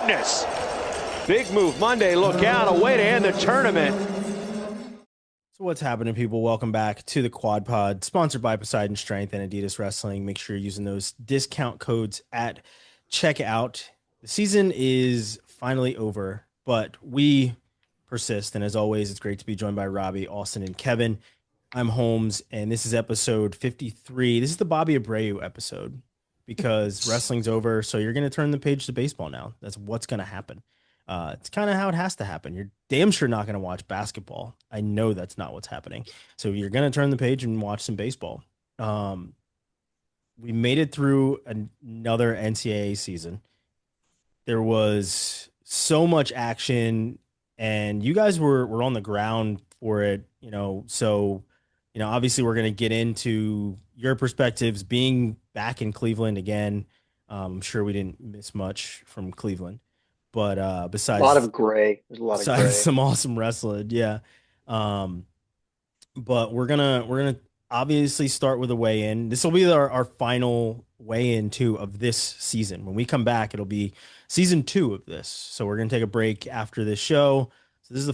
goodness. Big move Monday. Look out. A way to end the tournament. So what's happening, people? Welcome back to the Quad Pod, sponsored by Poseidon Strength and Adidas Wrestling. Make sure you're using those discount codes at checkout. The season is finally over, but we persist. And as always, it's great to be joined by Robbie, Austin, and Kevin. I'm Holmes, and this is episode 53. This is the Bobby Abreu episode because wrestling's over. So you're going to turn the page to baseball now. That's what's going to happen. It's kind of how it has to happen. You're damn sure not going to watch basketball. I know that's not what's happening. So you're going to turn the page and watch some baseball. We made it through another NCAA season. There was so much action, and you guys were on the ground for it, so, obviously we're going to get into your perspectives being back in Cleveland again. I'm sure we didn't miss much from Cleveland. But besides a lot of gray, there's a lot of gray. Some awesome wrestling, yeah. But we're gonna obviously start with a weigh-in. This will be our final weigh-in too of this season. When we come back, it'll be season 2 of this. So we're gonna take a break after this show. So this is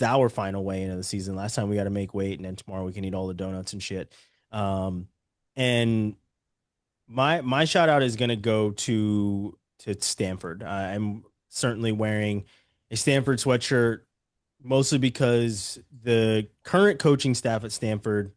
our final weigh-in of the season. Last time we got to make weight, and then tomorrow we can eat all the donuts and shit. And my shout out is gonna go to Stanford. I'm certainly wearing a Stanford sweatshirt, mostly because the current coaching staff at Stanford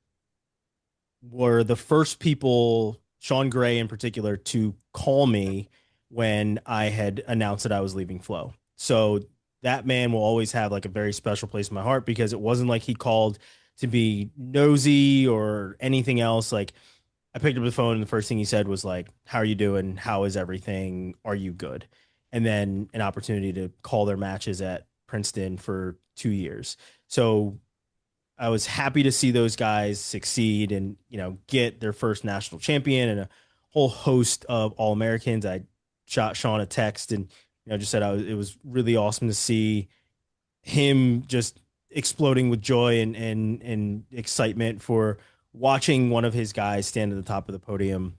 were the first people, Sean Gray in particular, to call me when I had announced that I was leaving Flow. So that man will always have like a very special place in my heart, because it wasn't like he called to be nosy or anything else. Like, I picked up the phone and the first thing he said was like, "How are you doing? How is everything? Are you good?" And then an opportunity to call their matches at Princeton for 2 years. So I was happy to see those guys succeed and, get their first national champion and a whole host of All-Americans. I shot Sean a text and, just said it was really awesome to see him just exploding with joy and excitement for watching one of his guys stand at the top of the podium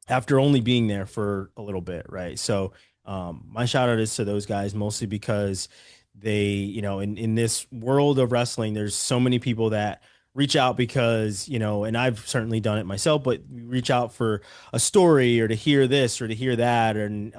after only being there for a little bit. Right. So my shout out is to those guys, mostly because they, in this world of wrestling, there's so many people that reach out because, and I've certainly done it myself, but we reach out for a story or to hear this or to hear that. And,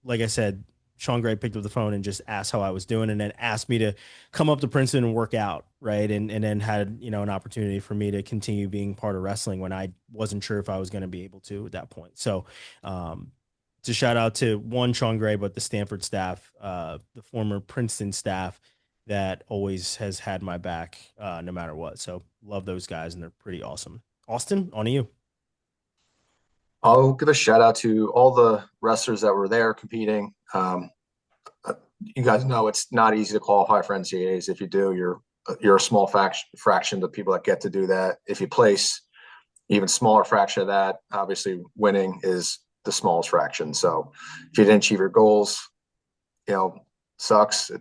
like I said, Sean Gray picked up the phone and just asked how I was doing, and then asked me to come up to Princeton and work out. Right. And then had, an opportunity for me to continue being part of wrestling when I wasn't sure if I was going to be able to at that point. So, to shout out to one Sean Gray, but the Stanford staff, the former Princeton staff that always has had my back, no matter what. So love those guys, and they're pretty awesome. Austin, on to you. I'll give a shout out to all the wrestlers that were there competing. You guys know it's not easy to qualify for NCAAs. If you do, you're a small fraction of the people that get to do that. If you place, even smaller fraction of that, obviously winning is the smallest fraction. So if you didn't achieve your goals, sucks.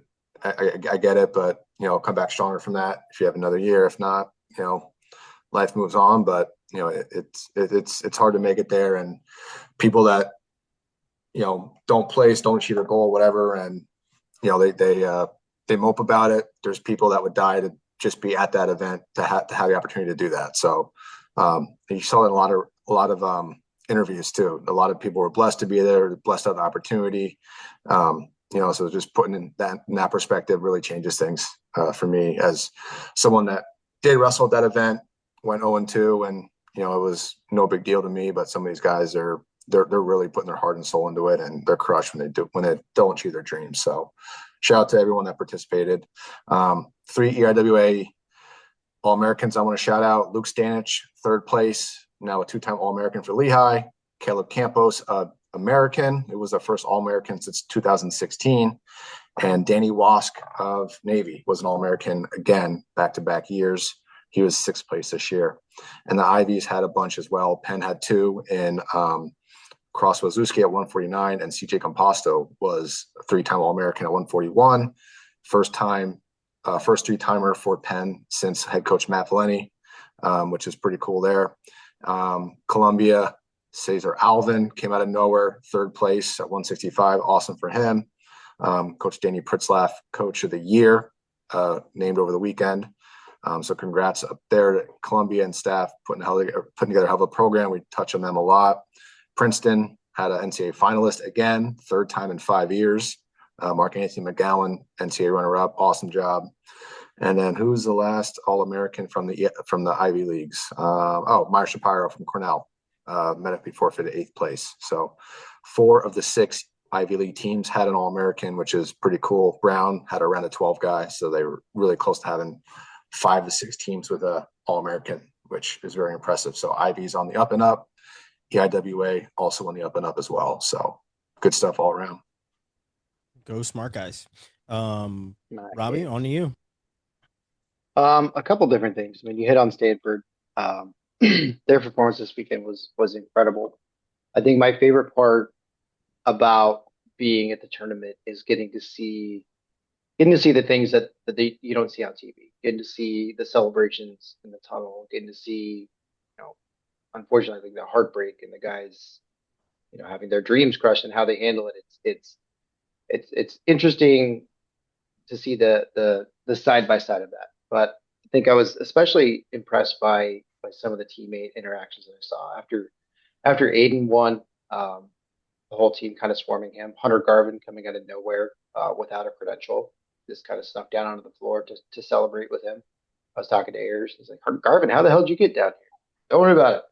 I get it, but come back stronger from that if you have another year. If not, life moves on. But it's hard to make it there, and people that don't place, don't achieve their goal, whatever, and they mope about it. There's people that would die to just be at that event to have the opportunity to do that. So you saw in a lot of interviews too. A lot of people were blessed to be there, blessed to have the opportunity. So just putting in that perspective really changes things for me as someone that did wrestle at that event, went 0-2, and it was no big deal to me. But some of these guys they're really putting their heart and soul into it, and they're crushed when they don't achieve their dreams. So shout out to everyone that participated. 3 EIWA All-Americans I want to shout out: Luke Stanich, 3rd place, now a 2-time All-American for Lehigh. Caleb Campos, American. It was the first All-American since 2016. And Danny Wask of Navy was an All-American again, back-to-back years. He was 6th place this year. And the Ivies had a bunch as well. Penn had 2 in Cross Wazowski at 149, and CJ Composto was a 3-time All-American at 141. First 3-timer for Penn since head coach Matt Valeni, which is pretty cool there. Columbia, Cesar Alvin came out of nowhere, third place at 165. Awesome for him. Coach Danny Pritzlaff, Coach of the Year, named over the weekend. So congrats up there to Columbia and staff putting together a hell of a program. We touch on them a lot. Princeton had an NCAA finalist again, third time in 5 years. Mark Anthony McGowan, NCAA runner-up, awesome job. And then who's the last All-American from the Ivy Leagues? Meyer Shapiro from Cornell, medically forfeited 8th place. So 4 of the 6 Ivy League teams had an All-American, which is pretty cool. Brown had around a 12 guy, so they were really close to having 5 to 6 teams with a All-American, which is very impressive. So Ivy's on the up and up. EIWA also on the up and up as well. So good stuff all around. Go smart guys. Robbie, on to you. A couple different things. I mean, you hit on Stanford. Their performance this weekend was incredible. I think my favorite part about being at the tournament is getting to see the things that you don't see on TV. Getting to see the celebrations in the tunnel. Getting to see, unfortunately, I think the heartbreak and the guys, having their dreams crushed and how they handle it. It's interesting to see the side by side of that. But I think I was especially impressed by some of the teammate interactions that I saw after Aiden won. The whole team kind of swarming him. Hunter Garvin coming out of nowhere without a credential, just kind of snuck down onto the floor to celebrate with him. I was talking to Ayers. He's like, Garvin, how the hell did you get down here? Don't worry about it.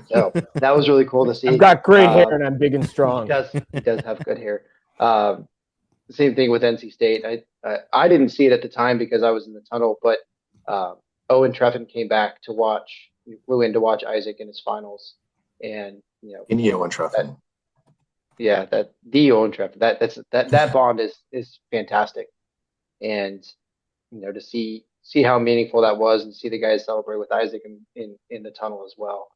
So that was really cool to see. I've got great hair and I'm big and strong. He does have good hair. Same thing with NC State. I didn't see it at the time because I was in the tunnel, but Owen Treffin came back to watch. He flew in to watch Isaac in his finals, and Owen Treffin. The Owen Treffin. That bond is fantastic, and to see how meaningful that was, and see the guys celebrate with Isaac in the tunnel as well.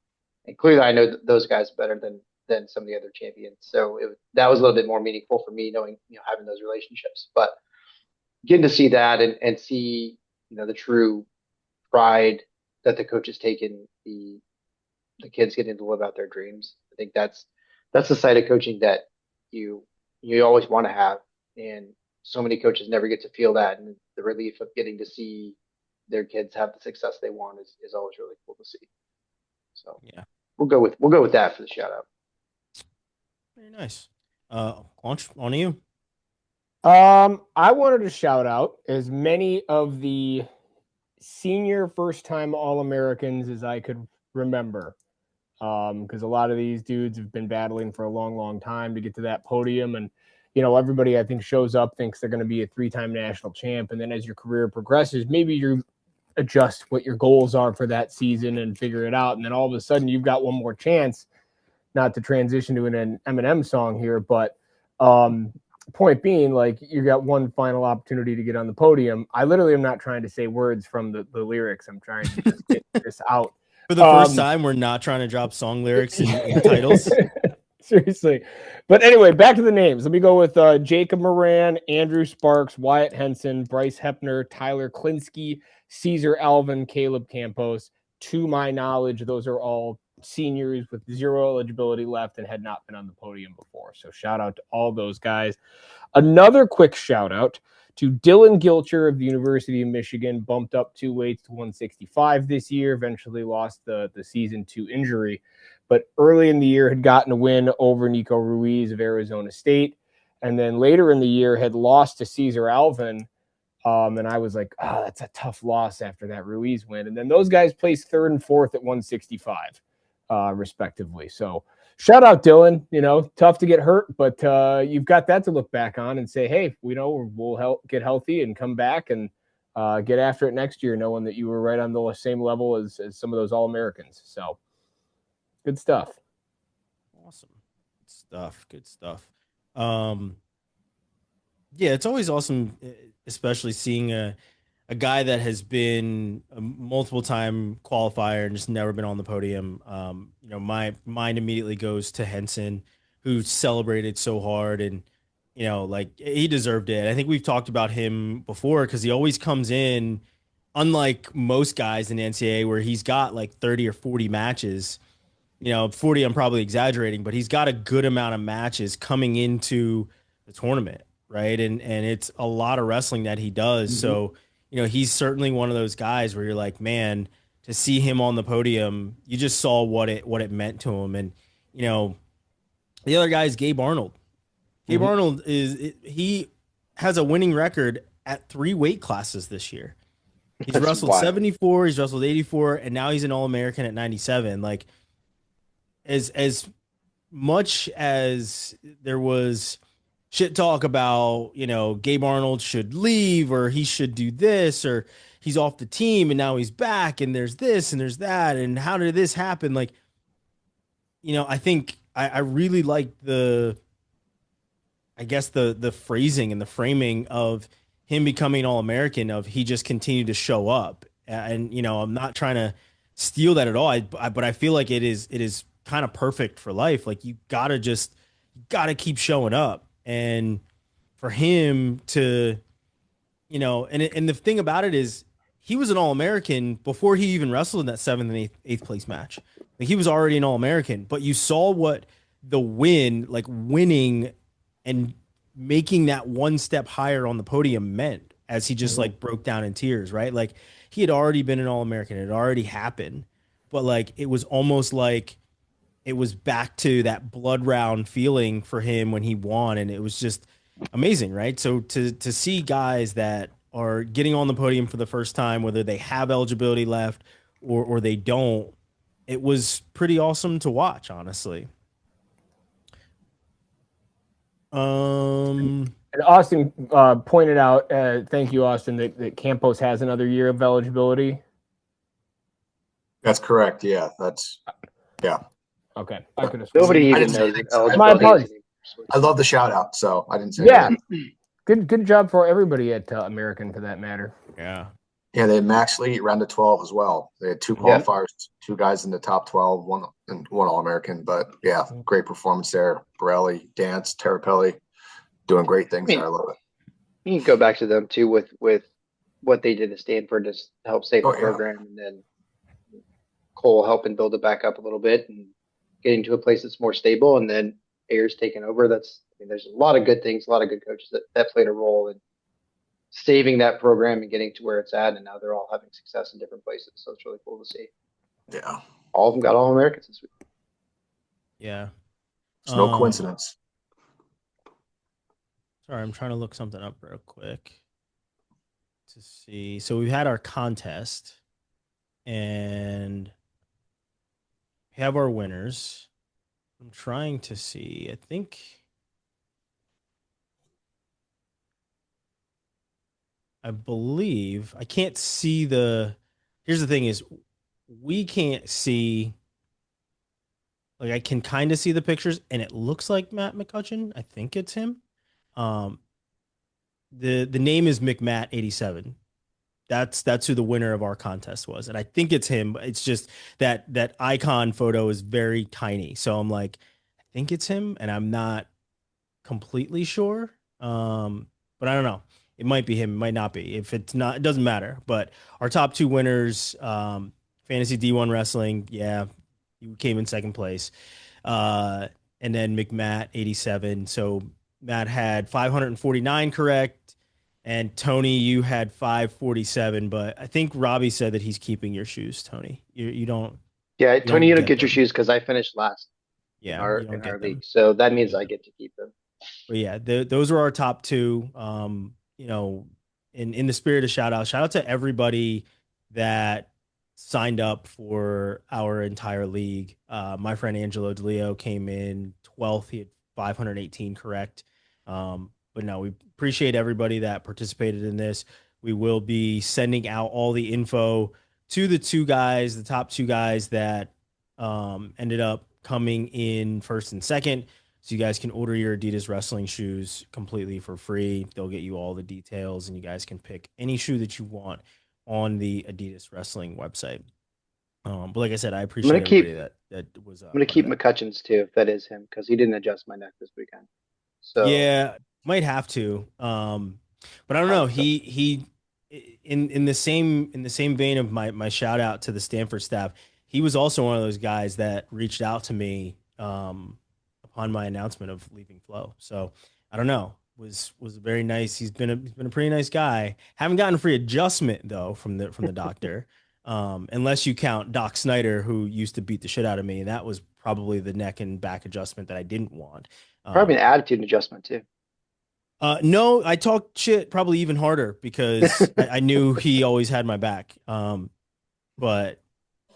And clearly, I know those guys better than some of the other champions. So that was a little bit more meaningful for me, knowing, having those relationships. But getting to see that and see, the true pride that the coaches take in the kids getting to live out their dreams. I think that's the side of coaching that you always want to have. And so many coaches never get to feel that. And the relief of getting to see their kids have the success they want is always really cool to see. So yeah, we'll go with that for the shout out. Very nice. Claunch, on to you. I wanted to shout out as many of the senior first-time All-Americans as I could remember, because a lot of these dudes have been battling for a long, long time to get to that podium. And, everybody I think shows up, thinks they're going to be a 3-time national champ. And then as your career progresses, maybe you adjust what your goals are for that season and figure it out. And then all of a sudden you've got one more chance. Not to transition to an Eminem song here, but point being, like, you got one final opportunity to get on the podium. I literally am not trying to say words from the lyrics. I'm trying to just get this out. For the first time, we're not trying to drop song lyrics in titles. Seriously. But anyway, back to the names. Let me go with Jacob Moran, Andrew Sparks, Wyatt Henson, Bryce Hepner, Tyler Klinsky, Cesar Alvin, Caleb Campos. To my knowledge, those are all seniors with 0 eligibility left and had not been on the podium before. So shout out to all those guys. Another quick shout out to Dylan Gilcher of the University of Michigan, bumped up 2 weights to 165 this year, eventually lost the season to injury, but early in the year had gotten a win over Nico Ruiz of Arizona State. And then later in the year had lost to Cesar Alvin. And I was like, that's a tough loss after that Ruiz win. And then those guys placed 3rd and 4th at 165. Respectively. So shout out Dylan, tough to get hurt, but you've got that to look back on and say, hey, we'll get healthy and come back and get after it next year, knowing that you were right on the same level as some of those All-Americans. So good stuff. Awesome. Good stuff. Yeah, it's always awesome, especially seeing a guy that has been a multiple-time qualifier and just never been on the podium. My mind immediately goes to Henson, who celebrated so hard, and he deserved it. I think we've talked about him before because he always comes in, unlike most guys in the NCAA, where he's got like 30 or 40 matches. 40, I'm probably exaggerating, but he's got a good amount of matches coming into the tournament, right? And it's a lot of wrestling that he does. Mhm. So, he's certainly one of those guys where you're like, man, to see him on the podium, you just saw what it meant to him. And, the other guy is Gabe Arnold. Gabe Mhm. Arnold he has a winning record at 3 weight classes this year. He's That's wrestled wild. 74, he's wrestled 84, and now he's an All-American at 97. Like, as much as there was shit talk about, Gabe Arnold should leave or he should do this or he's off the team and now he's back and there's this and there's that and how did this happen? Like, I think I really like the phrasing and the framing of him becoming All-American, of he just continued to show up. And, I'm not trying to steal that at all. But I feel like it is kind of perfect for life. Like you gotta keep showing up. And for him to, and the thing about it is he was an All-American before he even wrestled in that 7th and 8th place match. Like he was already an All-American, but you saw what the winning and making that one step higher on the podium meant as he just like broke down in tears, right? Like he had already been an All-American. It had already happened, but like, it was almost like it was back to that blood round feeling for him when he won. And it was just amazing, right? So to see guys that are getting on the podium for the first time, whether they have eligibility left or they don't, it was pretty awesome to watch, honestly. And Austin pointed out, thank you, Austin, that Campos has another year of eligibility. That's correct. Yeah, yeah. Okay, I could have. Nobody I even didn't say knows anything, that so I My eligibility apologies. is anymore. I love the shout out, so I didn't say Yeah, anything. good job for everybody at American for that matter. Yeah. Yeah, they had Max Lee round of 12 as well. They had 2 Yeah. qualifiers, 2 guys in the top 12, one All-American. But yeah, great performance there. Borelli, Dance, Terrapelli, doing great things there. I love it. You can go back to them too with what they did at Stanford to help save the Oh, yeah. program, and then Cole helping build it back up a little bit and getting to a place that's more stable, and then Ayers taking over. There's a lot of good things, a lot of good coaches that played a role in saving that program and getting to where it's at, and now they're all having success in different places. So it's really cool to see. Yeah. All of them got All-Americans this week. Yeah. It's no coincidence. Sorry, I'm trying to look something up real quick to see. So we've had our contest and we have our winners. I'm trying to see. I believe I can't see here's the thing is we can't see, like I can kind of see the pictures and it looks like Matt McCutcheon. I think it's him. The name is McMatt87. That's who the winner of our contest was, and I think it's him. It's just that icon photo is very tiny, so I'm like, I think it's him, and I'm not completely sure. But I don't know. It might be him. It might not be. If it's not, it doesn't matter. But our top 2 winners, Fantasy D1 Wrestling, yeah, you came in 2nd place, and then McMatt87. So Matt had 549 correct, and Tony, you had 547. But I think Robbie said that he's keeping your shoes, Tony. You don't. Yeah, Tony, you don't get your them. shoes because I finished last Yeah, in you don't our get them. league, so that means I get to keep them. But yeah, those are our top 2. In the spirit of shout out to everybody that signed up for our entire league. My friend Angelo DeLeo came in 12th. He had 518 correct. But no, we appreciate everybody that participated in this. We will be sending out all the info to the top 2 guys that ended up coming in 1st and 2nd. So you guys can order your Adidas wrestling shoes completely for free. They'll get you all the details, and you guys can pick any shoe that you want on the Adidas wrestling website. But like I said, I appreciate everybody that was. I'm gonna keep McCutcheon's too, if that is him, because he didn't adjust my neck this weekend. So yeah, might have to. But I don't know. He in the same vein of my shout out to the Stanford staff. he was also one of those guys that reached out to me upon my announcement of leaving Flow. So I don't know, was very nice. He's been a pretty nice guy. Haven't gotten a free adjustment though from the doctor, unless you count Doc Snyder, who used to beat the shit out of me. That was probably the neck and back adjustment that I didn't want. Probably an attitude adjustment too. No, I talked shit probably even harder because I knew he always had my back. But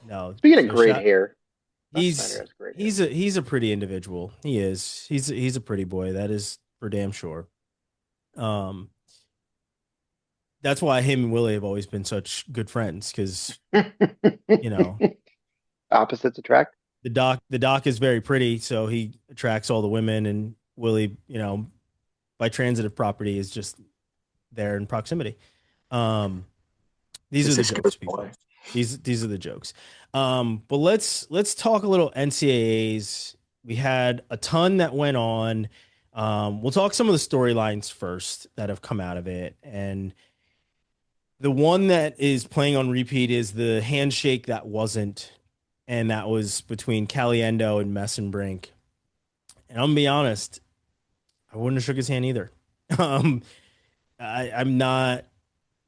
no. Speaking of great hair, He's a pretty individual. He is. He's a pretty boy. That is for damn sure. That's why him and Willie have always been such good friends because opposites attract. The doc is very pretty, so he attracts all the women, and Willie, by transitive property is just there in proximity. These are the jokes, people. These are the jokes. But let's talk a little NCAAs. We had a ton that went on. We'll talk some of the storylines first that have come out of it. And the one that is playing on repeat is the handshake that wasn't, and that was between Caliendo and Mesenbrink. And I'm gonna be honest, I wouldn't have shook his hand either. I'm not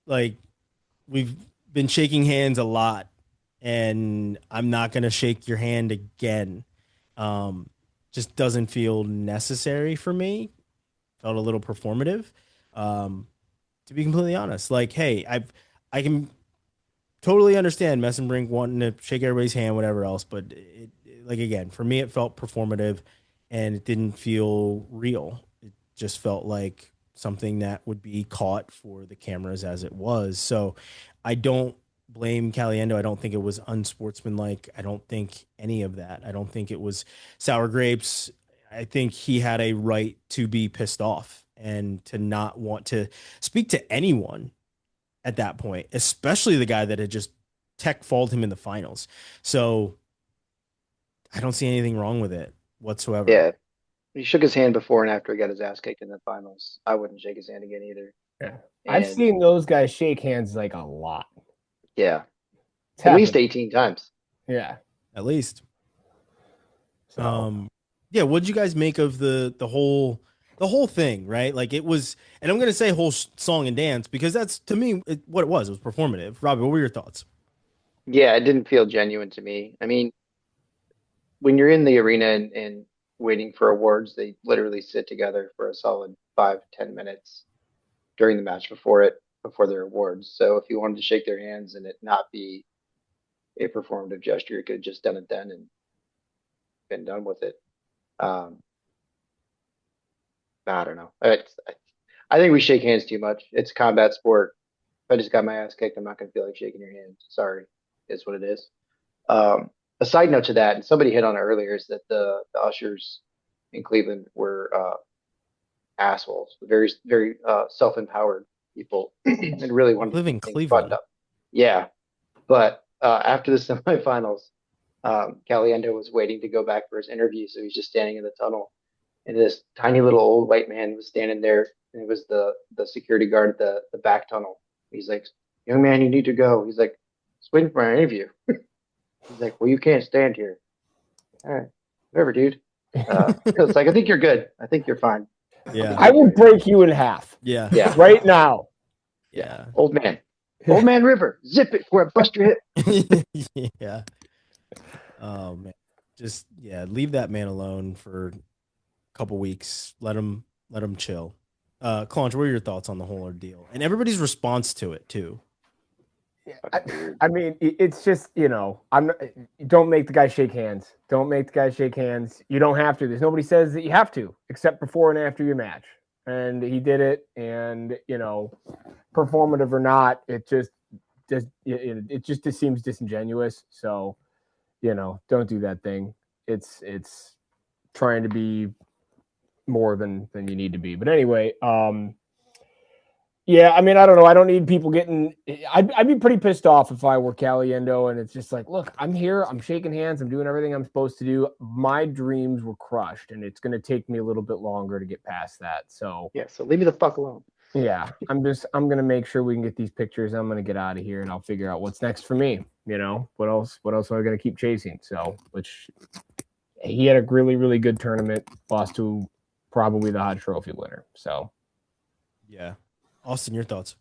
like, we've been shaking hands a lot, and I'm not going to shake your hand again. Just doesn't feel necessary for me. Felt a little performative. To be completely honest, like, hey, I can totally understand Mesenbrink wanting to shake everybody's hand, whatever else, but like, again, for me, it felt performative and it didn't feel real. It just felt like something that would be caught for the cameras as it was. So I don't blame Caliendo. I don't think it was unsportsmanlike. I don't think any of that. I don't think it was sour grapes. I think he had a right to be pissed off and to not want to speak to anyone at that point, especially the guy that had just tech-falled him in the finals. So I don't see anything wrong with it whatsoever. Yeah. He shook his hand before and after he got his ass kicked in the finals. I wouldn't shake his hand again either. Yeah. I've seen those guys shake hands like a lot. Yeah. At least 18 times. Yeah. At least. So. Yeah, what'd you guys make of the whole thing, right? Like, it was, and I'm going to say whole song and dance because that's, to me, what it was. It was performative. Robbie, what were your thoughts? Yeah, it didn't feel genuine to me. I mean, when you're in the arena and waiting for awards, they literally sit together for a solid 5-10 minutes during the match before their awards. So if you wanted to shake their hands and it not be a performative gesture, you could have just done it then and been done with it. I don't know. I think we shake hands too much. It's a combat sport. If I just got my ass kicked, I'm not going to feel like shaking your hand. Sorry, it's what it is. A side note to that, and somebody hit on it earlier, is that the ushers in Cleveland were assholes, very, very self-empowered people, and really wanted live in to Cleveland. Up. Yeah, but after the semifinals, Caliendo was waiting to go back for his interview, so he's just standing in the tunnel, and this tiny little old white man was standing there, and it was the security guard at the back tunnel. He's like, "Young man, you need to go." He's like, "Just waiting for my interview." He's like, "Well, you can't stand here." All right, whatever, dude. It's like, I think you're good. I think you're fine. Yeah, I will break you in half. Yeah, right now. Yeah, old man river, zip it before I bust your hip. Yeah. Oh man, just leave that man alone for a couple weeks. Let him chill. Claunch, what are your thoughts on the whole ordeal and everybody's response to it too? I mean, it's just, don't make the guy shake hands. Don't make the guy shake hands. You don't have to. There's nobody says that you have to, except before and after your match. And he did it. And, performative or not, it just seems disingenuous. So, don't do that thing. It's trying to be more than you need to be. But anyway, yeah, I mean, I don't know. I don't need people getting. I'd be pretty pissed off if I were Caliendo, and it's just like, look, I'm here. I'm shaking hands. I'm doing everything I'm supposed to do. My dreams were crushed, and it's going to take me a little bit longer to get past that. So yeah, so leave me the fuck alone. Yeah, I'm gonna make sure we can get these pictures. I'm gonna get out of here and I'll figure out what's next for me. You know, what else am I gonna keep chasing? So, which he had a really, really good tournament, lost to probably the Hodge Trophy winner. So Yeah. Austin, your thoughts?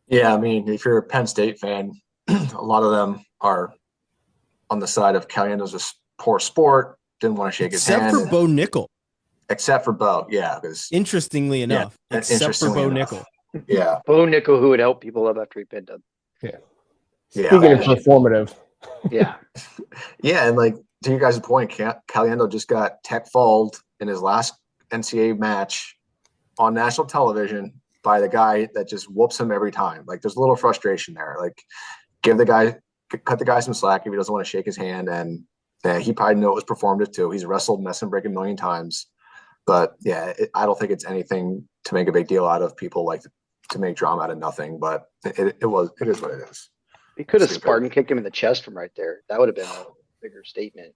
Yeah, I mean, if you're a Penn State fan, a lot of them are on the side of Caliendo's a poor sport, didn't want to shake his hand. Except for Bo Nickel. Except for Bo, yeah. Because Interestingly enough, except for Bo Nickel. Yeah. Bo Nickel, who would help people up after he pinned him. yeah. Yeah. Speaking of performative. Yeah. Yeah, and like to you guys' point, Caliendo just got tech fouled in his last NCAA match on national television by the guy that just whoops him every time. Like there's a little frustration there. Like cut the guy some slack if he doesn't want to shake his hand. And he probably knew it was performative too. He's wrestled Mesenbrink a million times. But yeah, I don't think it's anything to make a big deal out of. People like to make drama out of nothing, but it is what it is. He could have Spartan kicked him in the chest from right there. That would have been a bigger statement.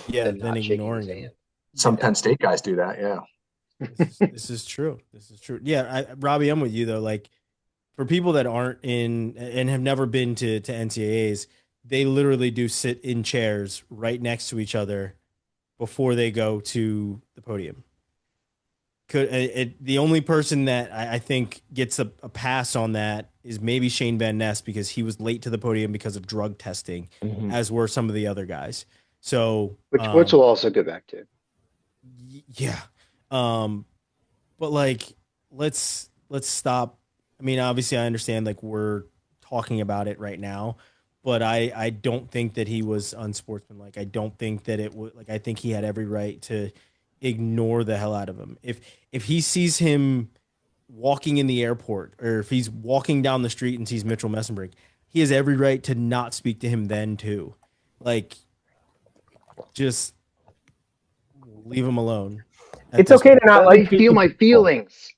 Yeah, than then not shaking ignoring his him. hand. Some Penn State guys do that. Yeah. This is true. This is true. Yeah, Robbie, I'm with you though. Like for people that aren't in and have never been to NCAAs, they literally do sit in chairs right next to each other before they go to the podium. The only person that I think gets a pass on that is maybe Shane Van Ness because he was late to the podium because of drug testing, as were some of the other guys. So Which we'll also go back to. Yeah. But like let's stop. I mean, obviously I understand like we're talking about it right now, but I don't think that he was unsportsmanlike. I don't think that it would like I think he had every right to ignore the hell out of him. If he sees him walking in the airport or if he's walking down the street and sees Mitchell Mesenbrink, he has every right to not speak to him then too. Like just leave him alone. It's okay to not Let me like feel my feelings.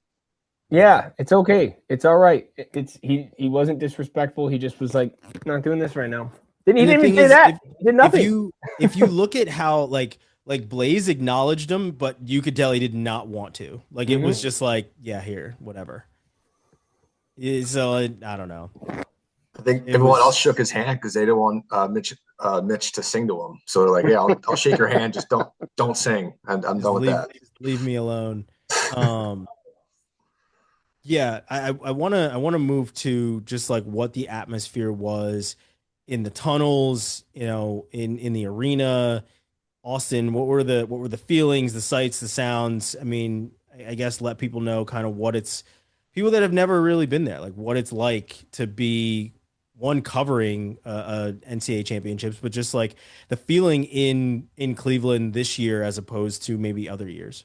Yeah, it's okay. It's all right. He wasn't disrespectful. He just was like, not doing this right now. He didn't even say that. He did nothing. If you look at how like Blaze acknowledged him, but you could tell he did not want to. Like it was just like, yeah, here, whatever. So I don't know. I think everyone else shook his hand because they didn't want Mitch to sing to him. So they're like, yeah, I'll shake your hand. Just don't sing. I'm done with that. Just leave me alone. Yeah, I want to move to just like what the atmosphere was in the tunnels, you know, in the arena. Austin, what were the feelings, the sights, the sounds? I mean, I guess let people know kind of what it's people that have never really been there, like what it's like to be one covering NCAA championships, but just like the feeling in Cleveland this year as opposed to maybe other years.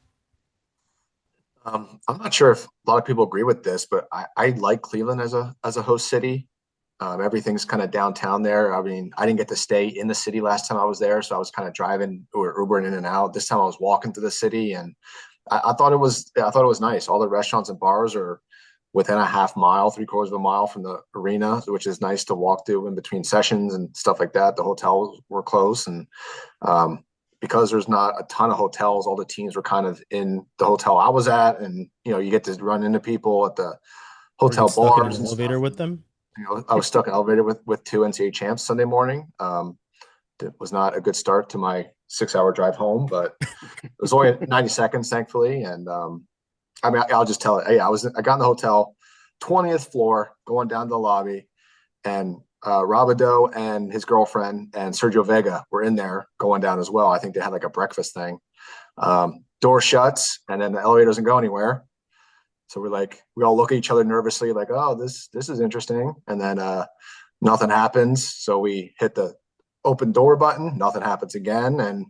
I'm not sure if a lot of people agree with this, but I like Cleveland as a host city. Everything's kind of downtown there. I mean, I didn't get to stay in the city last time I was there, so I was kind of driving or Ubering in and out. This time I was walking through the city, and I thought it was nice. All the restaurants and bars are within a half mile, 3/4 of a mile from the arena, which is nice to walk through in between sessions and stuff like that. The hotels were close, and because there's not a ton of hotels, all the teams were kind of in the hotel I was at, and you know, you get to run into people at the hotel bars and elevator stuff. With them. You know, I was stuck in an elevator with two NCAA champs Sunday morning. It was not a good start to my 6-hour drive home, but it was only 90 seconds, thankfully. And I mean, I'll just tell it. Hey, I got in the hotel, 20th floor, going down to the lobby, and Robideau and his girlfriend and Sergio Vega were in there going down as well. I think they had like a breakfast thing. Door shuts, and then the elevator doesn't go anywhere. So we all look at each other nervously, like, oh, this is interesting. And then nothing happens. So we hit the open door button. Nothing happens again. And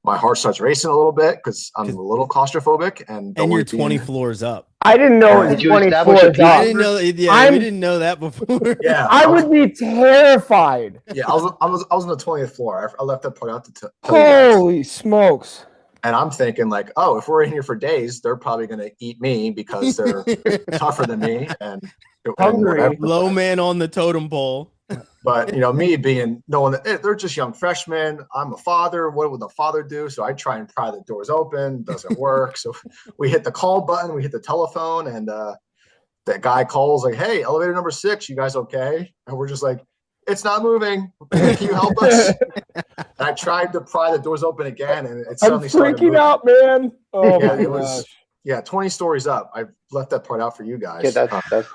my heart starts racing a little bit because I'm a little claustrophobic. And you're 20 floors up. I didn't know it was 20 floors up. I didn't know. Yeah, we didn't know that before. Yeah, I would be terrified. Yeah, I was on the 20th floor. I left that part out to Holy smokes. And I'm thinking like, oh, if we're in here for days, they're probably going to eat me because they're tougher than me and hungry. Low man on the totem pole. But me being knowing that they're just young freshmen, I'm a father. What would the father do? So I try and pry the doors open. Doesn't work. So we hit the call button. We hit the telephone, and that guy calls like, "Hey, elevator number 6. You guys okay?" And we're just like, "It's not moving. Can you help us?" And I tried to pry the doors open again, and it suddenly started freaking moving. out, man. Oh Yeah, my it was. gosh. Yeah, 20 stories up. I left that part out for you guys. Yeah, that's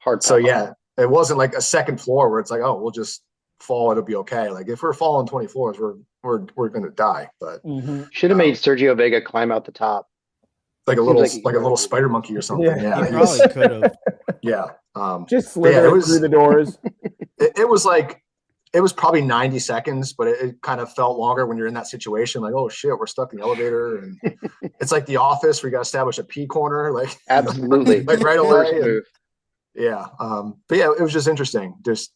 hard. So yeah, it wasn't like a second floor where it's like, oh, we'll just fall, it'll be okay. Like if we're falling 20 floors, we're gonna die. But should have made Sergio Vega climb out the top. like a little spider monkey or something. Yeah. He probably could have. Yeah. Just slither through the doors. It was like it was probably 90 seconds, but it kind of felt longer when you're in that situation. Like, oh shit, we're stuck in the elevator, and it's like The Office where you got to establish a P corner, like absolutely, like right away. Yeah, but yeah, it was just interesting. Just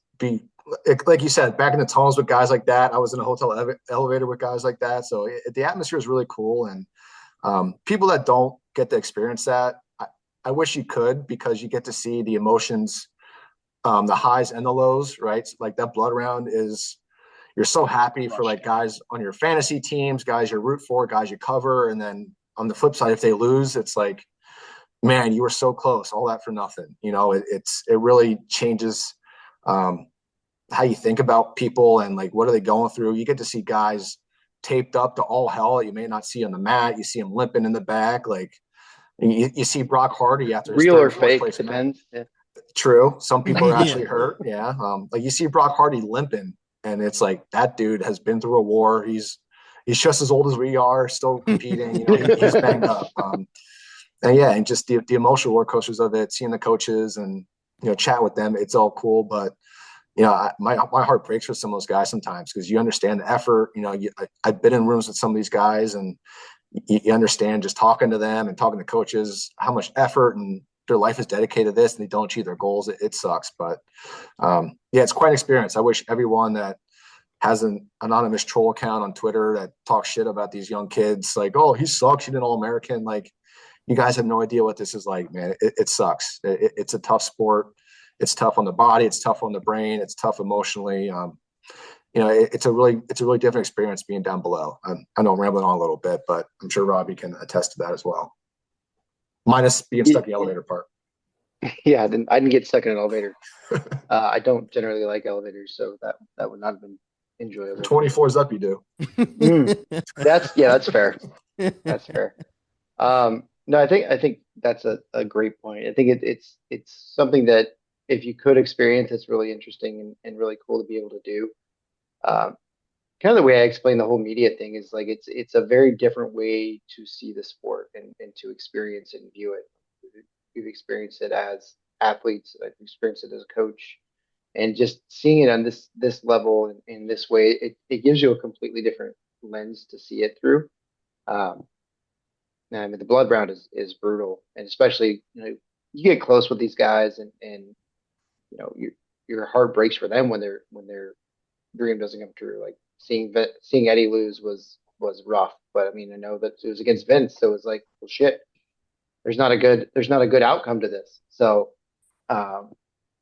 like you said, back in the tunnels with guys like that. I was in a hotel elevator with guys like that. So the atmosphere is really cool, and people that don't get to experience that, I wish you could, because you get to see the emotions. The highs and the lows, right? Like that blood round you're so happy for like guys on your fantasy teams, guys you root for, guys you cover. And then on the flip side, if they lose, it's like, man, you were so close, all that for nothing. It really changes how you think about people and like, what are they going through? You get to see guys taped up to all hell that you may not see on the mat. You see them limping in the back. Like you see Brock Hardy after his real or fake, depends. Yeah. True. Some people are actually hurt. Yeah. Like you see Brock Hardy limping, and it's like that dude has been through a war. He's just as old as we are, still competing. He's banged up. And just the emotional roller coasters of it, seeing the coaches and chat with them, it's all cool. But my heart breaks for some of those guys sometimes, because you understand the effort. I've been in rooms with some of these guys, and you understand just talking to them and talking to coaches how much effort and their life is dedicated to this, and they don't achieve their goals. It sucks, but it's quite an experience. I wish everyone that has an anonymous troll account on Twitter that talks shit about these young kids, like, oh, he sucks, he did All-American. Like, you guys have no idea what this is like, man. It sucks. It's a tough sport. It's tough on the body. It's tough on the brain. It's tough emotionally. It's a really different experience being down below. I know I'm rambling on a little bit, but I'm sure Robbie can attest to that as well. Minus being stuck in the elevator part. Yeah, I didn't get stuck in an elevator. I don't generally like elevators, so that would not have been enjoyable. 20 floors up, you do. That's fair. That's fair. No, I think that's a great point. I think it's something that if you could experience, it's really interesting and really cool to be able to do. Kind of the way I explain the whole media thing is like it's a very different way to see the sport and to experience and view it. We've experienced it as athletes. I've experienced it as a coach, and just seeing it on this level and in this way, it gives you a completely different lens to see it through. I mean, the blood round is brutal, and especially you get close with these guys, and your heart breaks for them when their dream doesn't come true. Like seeing Eddie lose was rough, but I mean, I know that it was against Vince, so it was like, well, shit, there's not a good outcome to this. So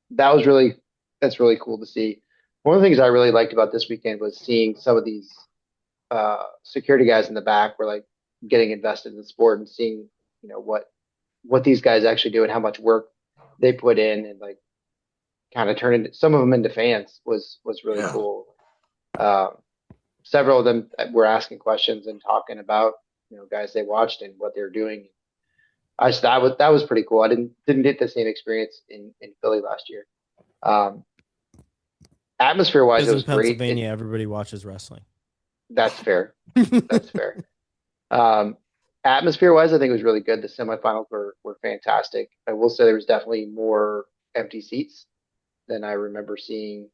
that's really cool to see. One of the things I really liked about this weekend was seeing some of these security guys in the back were like getting invested in the sport and seeing what these guys actually do and how much work they put in, and like kind of turning some of them into fans was really cool. Several of them were asking questions and talking about guys they watched and what they were doing. That was pretty cool. I didn't get the same experience in Philly last year. Atmosphere wise, it was in Pennsylvania, great. everybody watches wrestling. That's fair. That's fair. Atmosphere wise, I think it was really good. The semifinals were fantastic. I will say there was definitely more empty seats than I remember seeing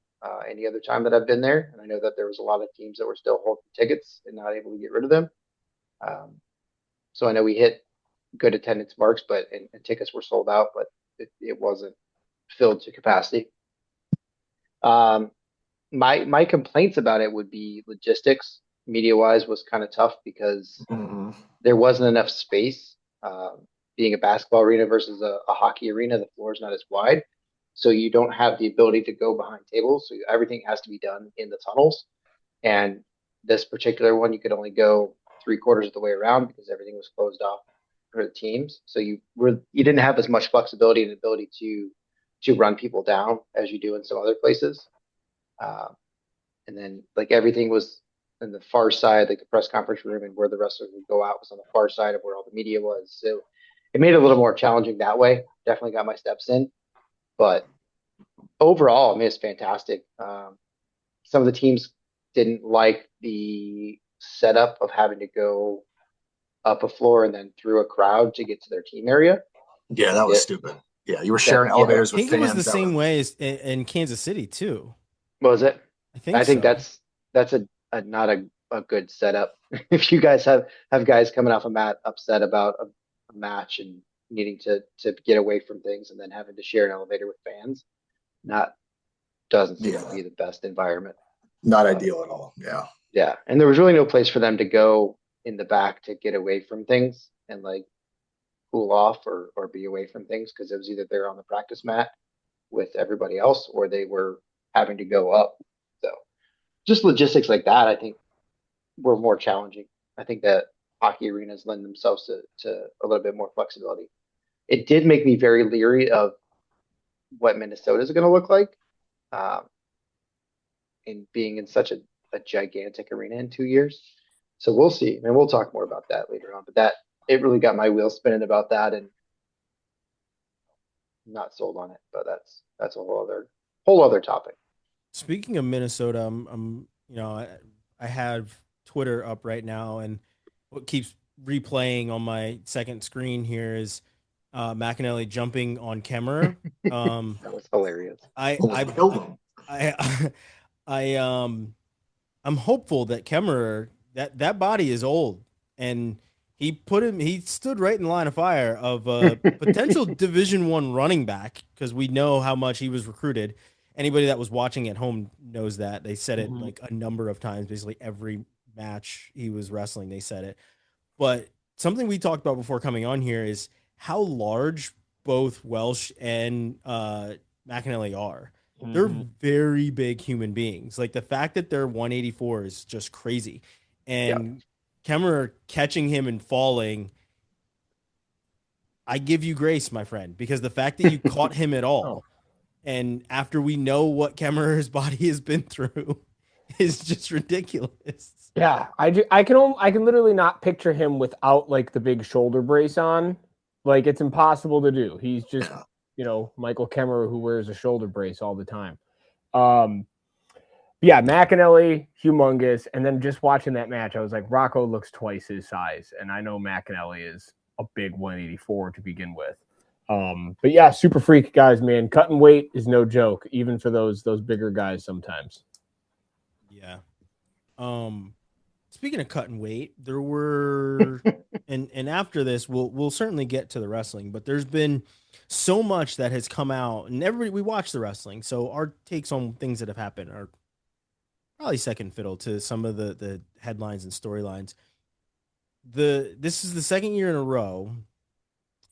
any other time that I've been there. And I know that there was a lot of teams that were still holding tickets and not able to get rid of them. So I know we hit good attendance marks, and tickets were sold out, but it wasn't filled to capacity. My complaints about it would be logistics. Media wise was kind of tough because there wasn't enough space. Being a basketball arena versus a hockey arena, the floor is not as wide. So you don't have the ability to go behind tables. So everything has to be done in the tunnels. And this particular one, you could only go 3/4 of the way around because everything was closed off for the teams. So you didn't have as much flexibility and ability to run people down as you do in some other places. And then like everything was in the far side, like the press conference room and where the wrestlers would go out was on the far side of where all the media was. So it made it a little more challenging that way. Definitely got my steps in, but overall, I mean, it's fantastic. Some of the teams didn't like the setup of having to go up a floor and then through a crowd to get to their team area. Yeah, that was stupid. Yeah, you were sharing elevators I with think it was fans. the same way as in Kansas City too. What was it? I think so. that's a not a good setup. If you guys have guys coming off a mat upset about a match and needing to get away from things and then having to share an elevator with fans, doesn't seem to be the best environment. Not ideal at all. Yeah. Yeah. And there was really no place for them to go in the back to get away from things and like cool off or be away from things because it was either they're on the practice mat with everybody else or they were having to go up. So just logistics like that, I think were more challenging. I think that hockey arenas lend themselves to a little bit more flexibility. It did make me very leery of what Minnesota is going to look like. In being in such a gigantic arena in 2 years. So we'll see. And we'll talk more about that later on. But it really got my wheels spinning about that and I'm not sold on it. But that's a whole other topic. Speaking of Minnesota, I have Twitter up right now, and what keeps replaying on my second screen here is McAnally jumping on Kemmerer. That was hilarious. I'm hopeful that Kemmerer, that body is old, and he stood right in the line of fire of a potential Division I running back because we know how much he was recruited. Anybody that was watching at home knows that. They said it like a number of times, basically every match he was wrestling, they said it. But something we talked about before coming on here is how large both Welsh and McAnally are. They're very big human beings. Like the fact that they're 184 is just crazy. And Kemmerer catching him and falling, I give you grace, my friend, because the fact that you caught him at all, and after we know what Kemmerer's body has been through, is just ridiculous. Yeah, I can literally not picture him without like the big shoulder brace on. Like it's impossible to do. He's just Michael Kemmerer who wears a shoulder brace all the time. McAnally, humongous. And then just watching that match, I was like, Rocco looks twice his size. And I know McAnally is a big 184 to begin with. But yeah, super freak guys, man. Cutting weight is no joke, even for those bigger guys sometimes. Yeah. Speaking of cutting weight, there were and after this we'll certainly get to the wrestling, but there's been so much that has come out, and we watch the wrestling, so our takes on things that have happened are probably second fiddle to some of the headlines and storylines. This is the second year in a row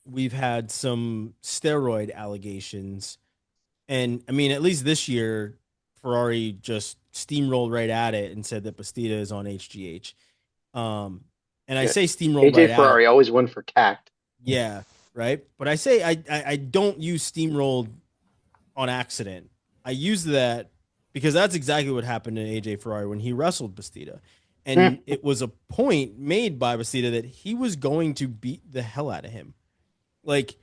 we've had some steroid allegations, and I mean at least this year Ferrari just steamrolled right at it and said that Bastida is on HGH. And I say steamrolled right Ferrari always won for tact. Yeah, right. But I say I don't use steamrolled on accident. I use that because that's exactly what happened to AJ Ferrari when he wrestled Bastida. And it was a point made by Bastida that he was going to beat the hell out of him. Like,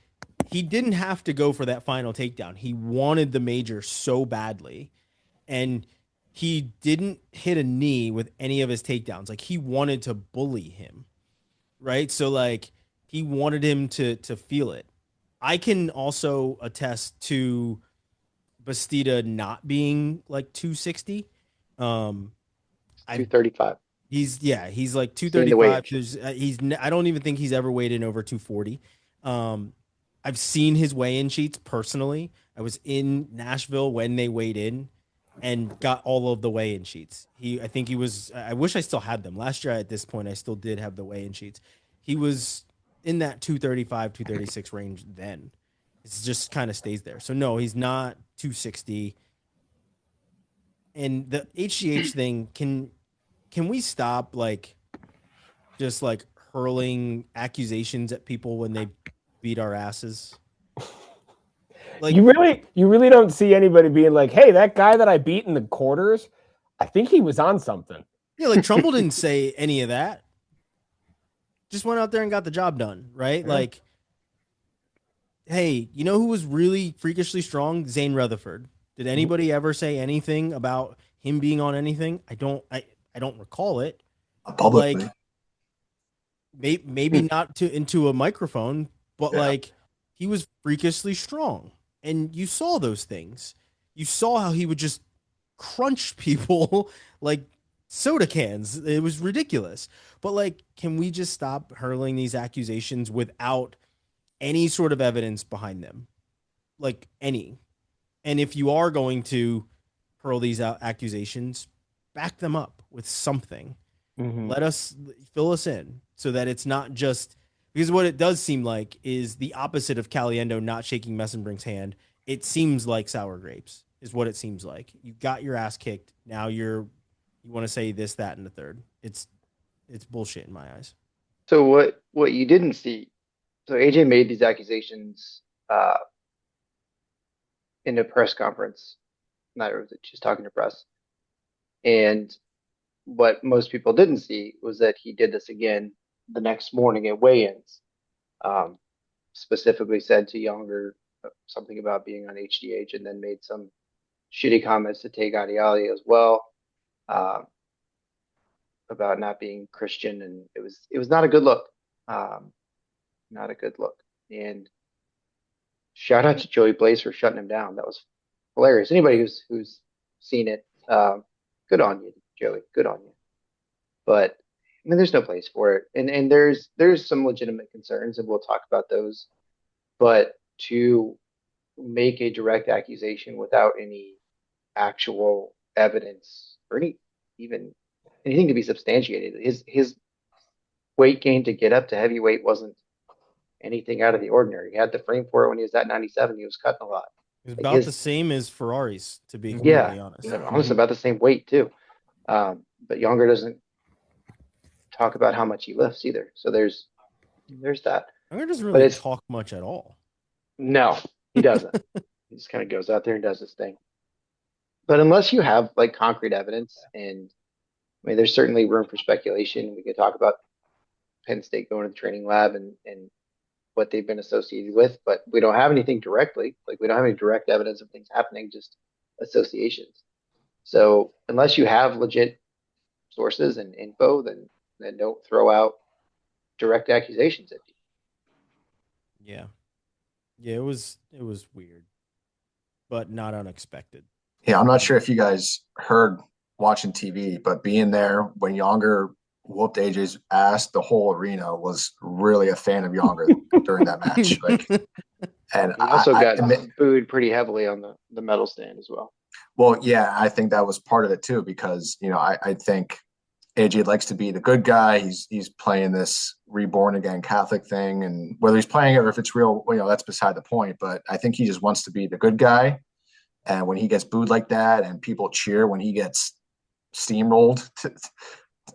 he didn't have to go for that final takedown. He wanted the major so badly. And he didn't hit a knee with any of his takedowns. Like, he wanted to bully him, right? So, like, he wanted him to feel it. I can also attest to Bastida not being, like, 260. 235. He's like 235. I don't even think he's ever weighed in over 240. I've seen his weigh-in sheets personally. I was in Nashville when they weighed in and got all of the weigh-in sheets. I wish I still had them. Last year at this point, I still did have the weigh-in sheets. He was in that 235, 236 range then. It just kind of stays there. So no, he's not 260. And the HGH thing, can we stop just hurling accusations at people when they beat our asses? You really don't see anybody being like, "Hey, that guy that I beat in the quarters, I think he was on something." Yeah, Trumbull didn't say any of that. Just went out there and got the job done, right? Yeah. Hey, you know who was really freakishly strong? Zane Rutherford. Did anybody ever say anything about him being on anything? I don't recall it. Publicly. Maybe not into a microphone, but he was freakishly strong. And you saw those things. You saw how he would just crunch people like soda cans. It was ridiculous. But can we just stop hurling these accusations without any sort of evidence behind them? Any. And if you are going to hurl these accusations, back them up with something. Let us fill us in so that it's not just, because what it does seem like is the opposite of Caliendo not shaking Mesenbrink's hand. It seems like sour grapes is what it seems like. You got your ass kicked. Now you want to say this, that, and the third. It's bullshit in my eyes. So what you didn't see, so AJ made these accusations in a press conference. Not was it just talking to press. And what most people didn't see was that he did this again the next morning at weigh-ins. Specifically said to Younger something about being on HGH, and then made some shitty comments to Tay Gadiali as well, about not being Christian, and it was not a good look. Not a good look. And shout out to Joey Blaze for shutting him down. That was hilarious. Anybody who's seen it, good on you, Joey. Good on you. But I mean, there's no place for it, and there's some legitimate concerns, and we'll talk about those. But to make a direct accusation without any actual evidence or anything to be substantiated, his weight gain to get up to heavyweight wasn't anything out of the ordinary. He had the frame for it when he was at 97. He was cutting a lot. It was about the same as Ferrari's, to be completely honest. Almost about the same weight too. But Younger doesn't talk about how much he lifts either. So there's that. Younger doesn't really talk much at all. No, he doesn't. He just kind of goes out there and does his thing. But unless you have concrete evidence, and I mean, there's certainly room for speculation. We could talk about Penn State going to the training lab and what they've been associated with, but we don't have anything directly. We don't have any direct evidence of things happening, just associations. So unless you have legit sources and info, then don't throw out direct accusations at you. Yeah, it was weird, but not unexpected. Yeah, I'm not sure if you guys heard watching TV, but being there when Younger whooped AJ's ass, the whole arena was really a fan of Younger during that match. And he also got booed pretty heavily on the medal stand as well. Well, yeah, I think that was part of it too, because I think AJ likes to be the good guy. He's playing this reborn again Catholic thing, and whether he's playing it or if it's real, that's beside the point. But I think he just wants to be the good guy. And when he gets booed like that, and people cheer when he gets steamrolled,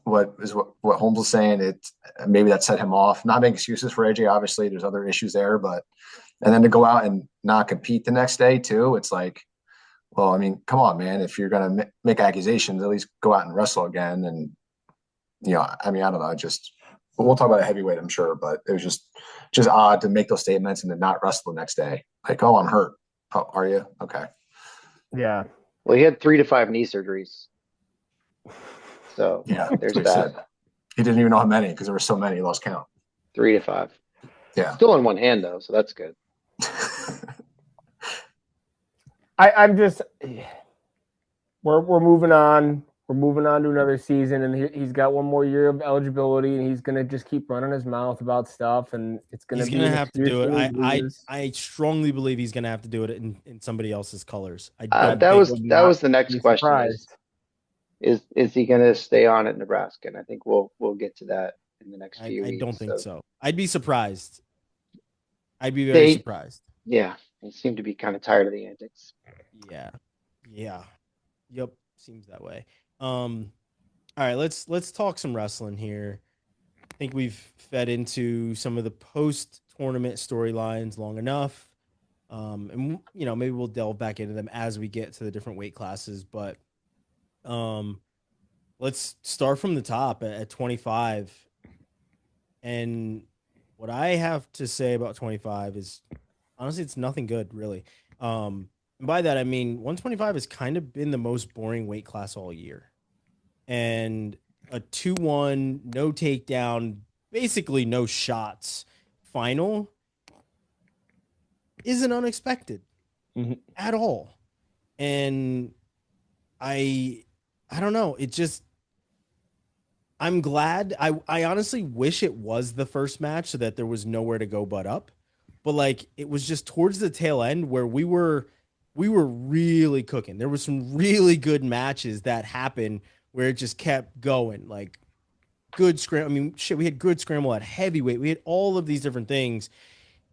what Holmes was saying, maybe that set him off. Not making excuses for AJ. Obviously, there's other issues there, and then to go out and not compete the next day too, it's like, well, I mean, come on, man. If you're gonna make accusations, at least go out and wrestle again. And I mean, I don't know. We'll talk about a heavyweight, I'm sure, but it was just odd to make those statements and then not wrestle the next day. Like, oh, I'm hurt. Oh, are you? Okay. Yeah. Well, he had 3 to 5 knee surgeries. So yeah, there's that. He didn't even know how many because there were so many. He lost count. 3 to 5. Yeah. Still in one hand though, so that's good. I'm just, we're moving on. We're moving on to another season, and he's got one more year of eligibility, and he's gonna just keep running his mouth about stuff, and it's gonna he's gonna have to do it. I strongly believe he's gonna have to do it in somebody else's colors. That was the next question. Is he gonna stay on at Nebraska? And I think we'll get to that in the next few weeks. I don't think so. I'd be surprised. I'd be very surprised. Yeah, he seemed to be kind of tired of the antics. Yeah. Yeah. Yep. Seems that way. All right, let's talk some wrestling here. I think we've fed into some of the post tournament storylines long enough. And maybe we'll delve back into them as we get to the different weight classes. But let's start from the top at 25. And what I have to say about 25 is honestly, it's nothing good, really. And by that, I mean 125 has kind of been the most boring weight class all year. And a 2-1, no takedown, basically no shots final isn't unexpected at all. And I don't know. I'm glad. I honestly wish it was the first match so that there was nowhere to go but up. But like it was just towards the tail end where we were really cooking. There was some really good matches that happened where it just kept going. Like good scramble. I mean, shit, we had good scramble at heavyweight. We had all of these different things.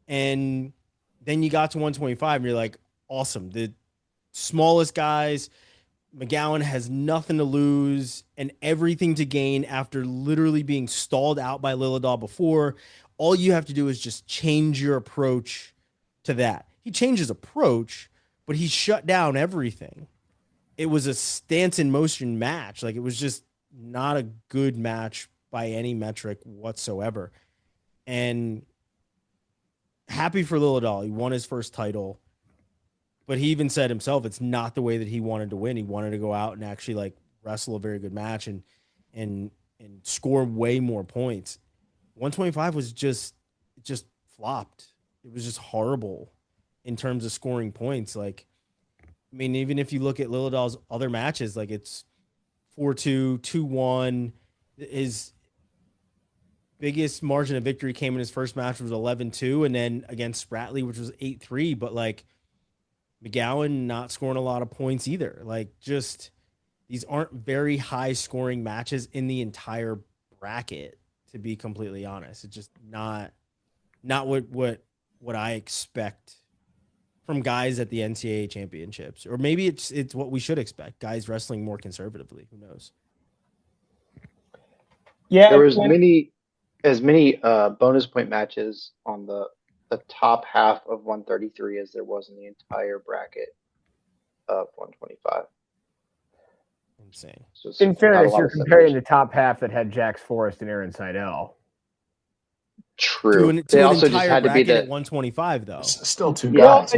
And then you got to 125 and you're like, awesome. The smallest guys, McGowan has nothing to lose and everything to gain after literally being stalled out by Lillidaw before. All you have to do is just change your approach to that. He changed his approach, but he shut down everything. It was a stance in motion match. Like it was just not a good match by any metric whatsoever. And happy for Lillidaw. He won his first title. But he even said himself, it's not the way that he wanted to win. He wanted to go out and actually like wrestle a very good match and score way more points. 125 was just flopped. It was just horrible in terms of scoring points. Like, I mean, even if you look at Lilladaw's other matches, like it's 4-2, 2-1. His biggest margin of victory came in his first match, was 11-2, and then against Spratley, which was 8-3. But like McGowan not scoring a lot of points either. Like just these aren't very high scoring matches in the entire bracket, to be completely honest. It's just not what I expect from guys at the NCAA championships. Or maybe it's what we should expect. Guys wrestling more conservatively. Who knows? Yeah. There was as many bonus point matches on the top half of 133 as there was in the entire bracket of 125. Insane. So In fairness, you're comparing the top half that had Jax Forrest and Aaron Seidel. True. They also just had to be at 125 though. Still two guys.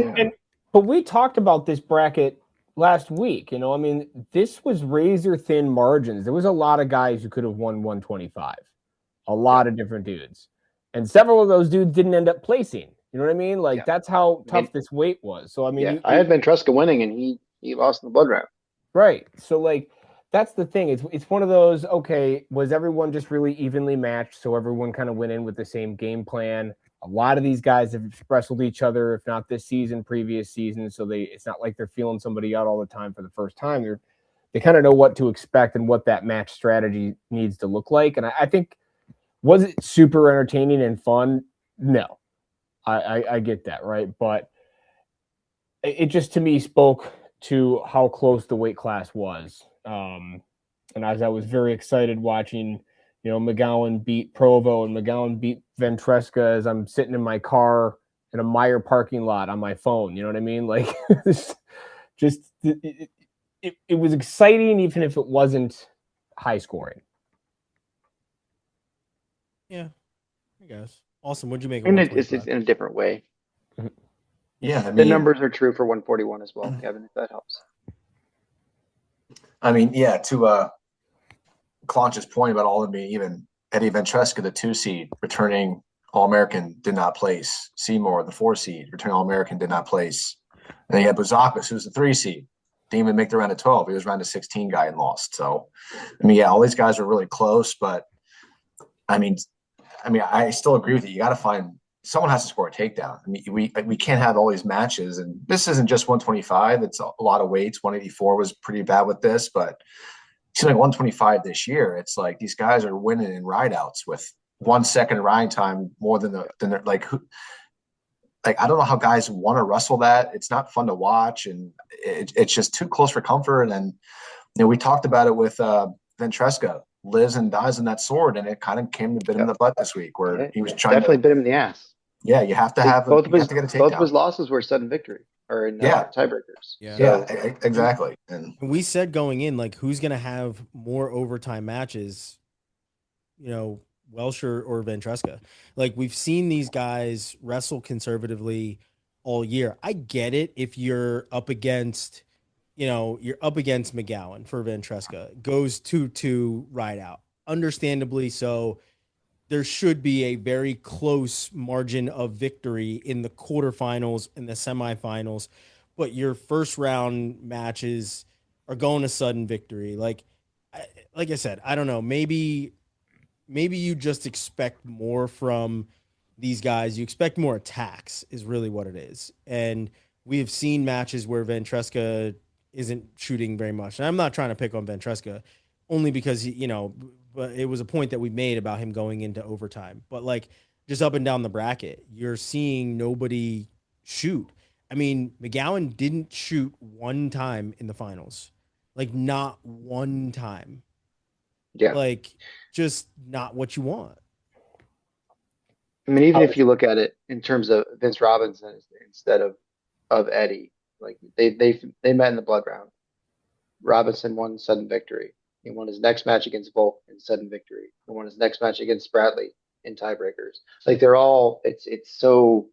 But we talked about this bracket last week. I mean, this was razor thin margins. There was a lot of guys who could have won 125. A lot of different dudes. And several of those dudes didn't end up placing. You know what I mean? Like that's how tough this weight was. So I mean, I had Ventresca winning and he lost in the blood round. Right. So like that's the thing. It's one of those, okay, was everyone just really evenly matched? So everyone kind of went in with the same game plan. A lot of these guys have wrestled each other, if not this season, previous season. So it's not like they're feeling somebody out all the time for the first time. They kind of know what to expect and what that match strategy needs to look like. And I think, was it super entertaining and fun? No, I get that, right? But it just to me spoke to how close the weight class was. And as I was very excited watching, McGowan beat Provo and McGowan beat Ventresca as I'm sitting in my car in a Meijer parking lot on my phone. You know what I mean? Like, it was exciting, even if it wasn't high scoring. Yeah, I guess. Awesome. What'd you make? And it's in a different way. Yeah, I mean, the numbers are true for 141 as well, Kevin, if that helps. I mean, yeah, to Claunch's point about all of me, even Eddie Ventresca, the 2 seed, returning All-American, did not place. Seymour, the 4 seed, returning All-American, did not place. And then you had Buzakis, who's the 3 seed. Didn't even make the round of 12. He was round of 16 guy and lost. So, I mean, yeah, all these guys are really close, but I mean, I still agree with you. You got to find someone has to score a takedown. I mean, we can't have all these matches, and this isn't just 125. It's a lot of weights. 184 was pretty bad with this, but it seems like 125 this year. It's like these guys are winning in rideouts with 1 second riding time more than they're like. like, I don't know how guys want to wrestle that. It's not fun to watch, and it's just too close for comfort. And we talked about it with Ventresca, lives and dies in that sword, and it kind of came to bit him in the butt this week, where he was trying definitely to. bit him in the ass. Yeah, you have to have Both of his get a both of his takedown. losses were sudden victory or in tiebreakers. Yeah. So, Exactly. And we said going in, like, who's going to have more overtime matches, Welsh or Ventresca. Like, we've seen these guys wrestle conservatively all year. I get it if you're up against, McGowan for Ventresca. Goes 2-2 right out. Understandably so. There should be a very close margin of victory in the quarterfinals and the semifinals, but your first round matches are going to sudden victory. Like I said, I don't know. Maybe you just expect more from these guys. You expect more attacks is really what it is. And we have seen matches where Ventresca isn't shooting very much. And I'm not trying to pick on Ventresca only because but it was a point that we made about him going into overtime. But like, just up and down the bracket, you're seeing nobody shoot. I mean, McGowan didn't shoot one time in the finals. Like, not one time. yeah. Like, just not what you want. I mean, even if you look at it in terms of Vince Robinson instead of Eddie, like they met in the blood round. Robinson won sudden victory. He won his next match against Volk in sudden victory. He won his next match against Bradley in tiebreakers. Like, they're all it's so,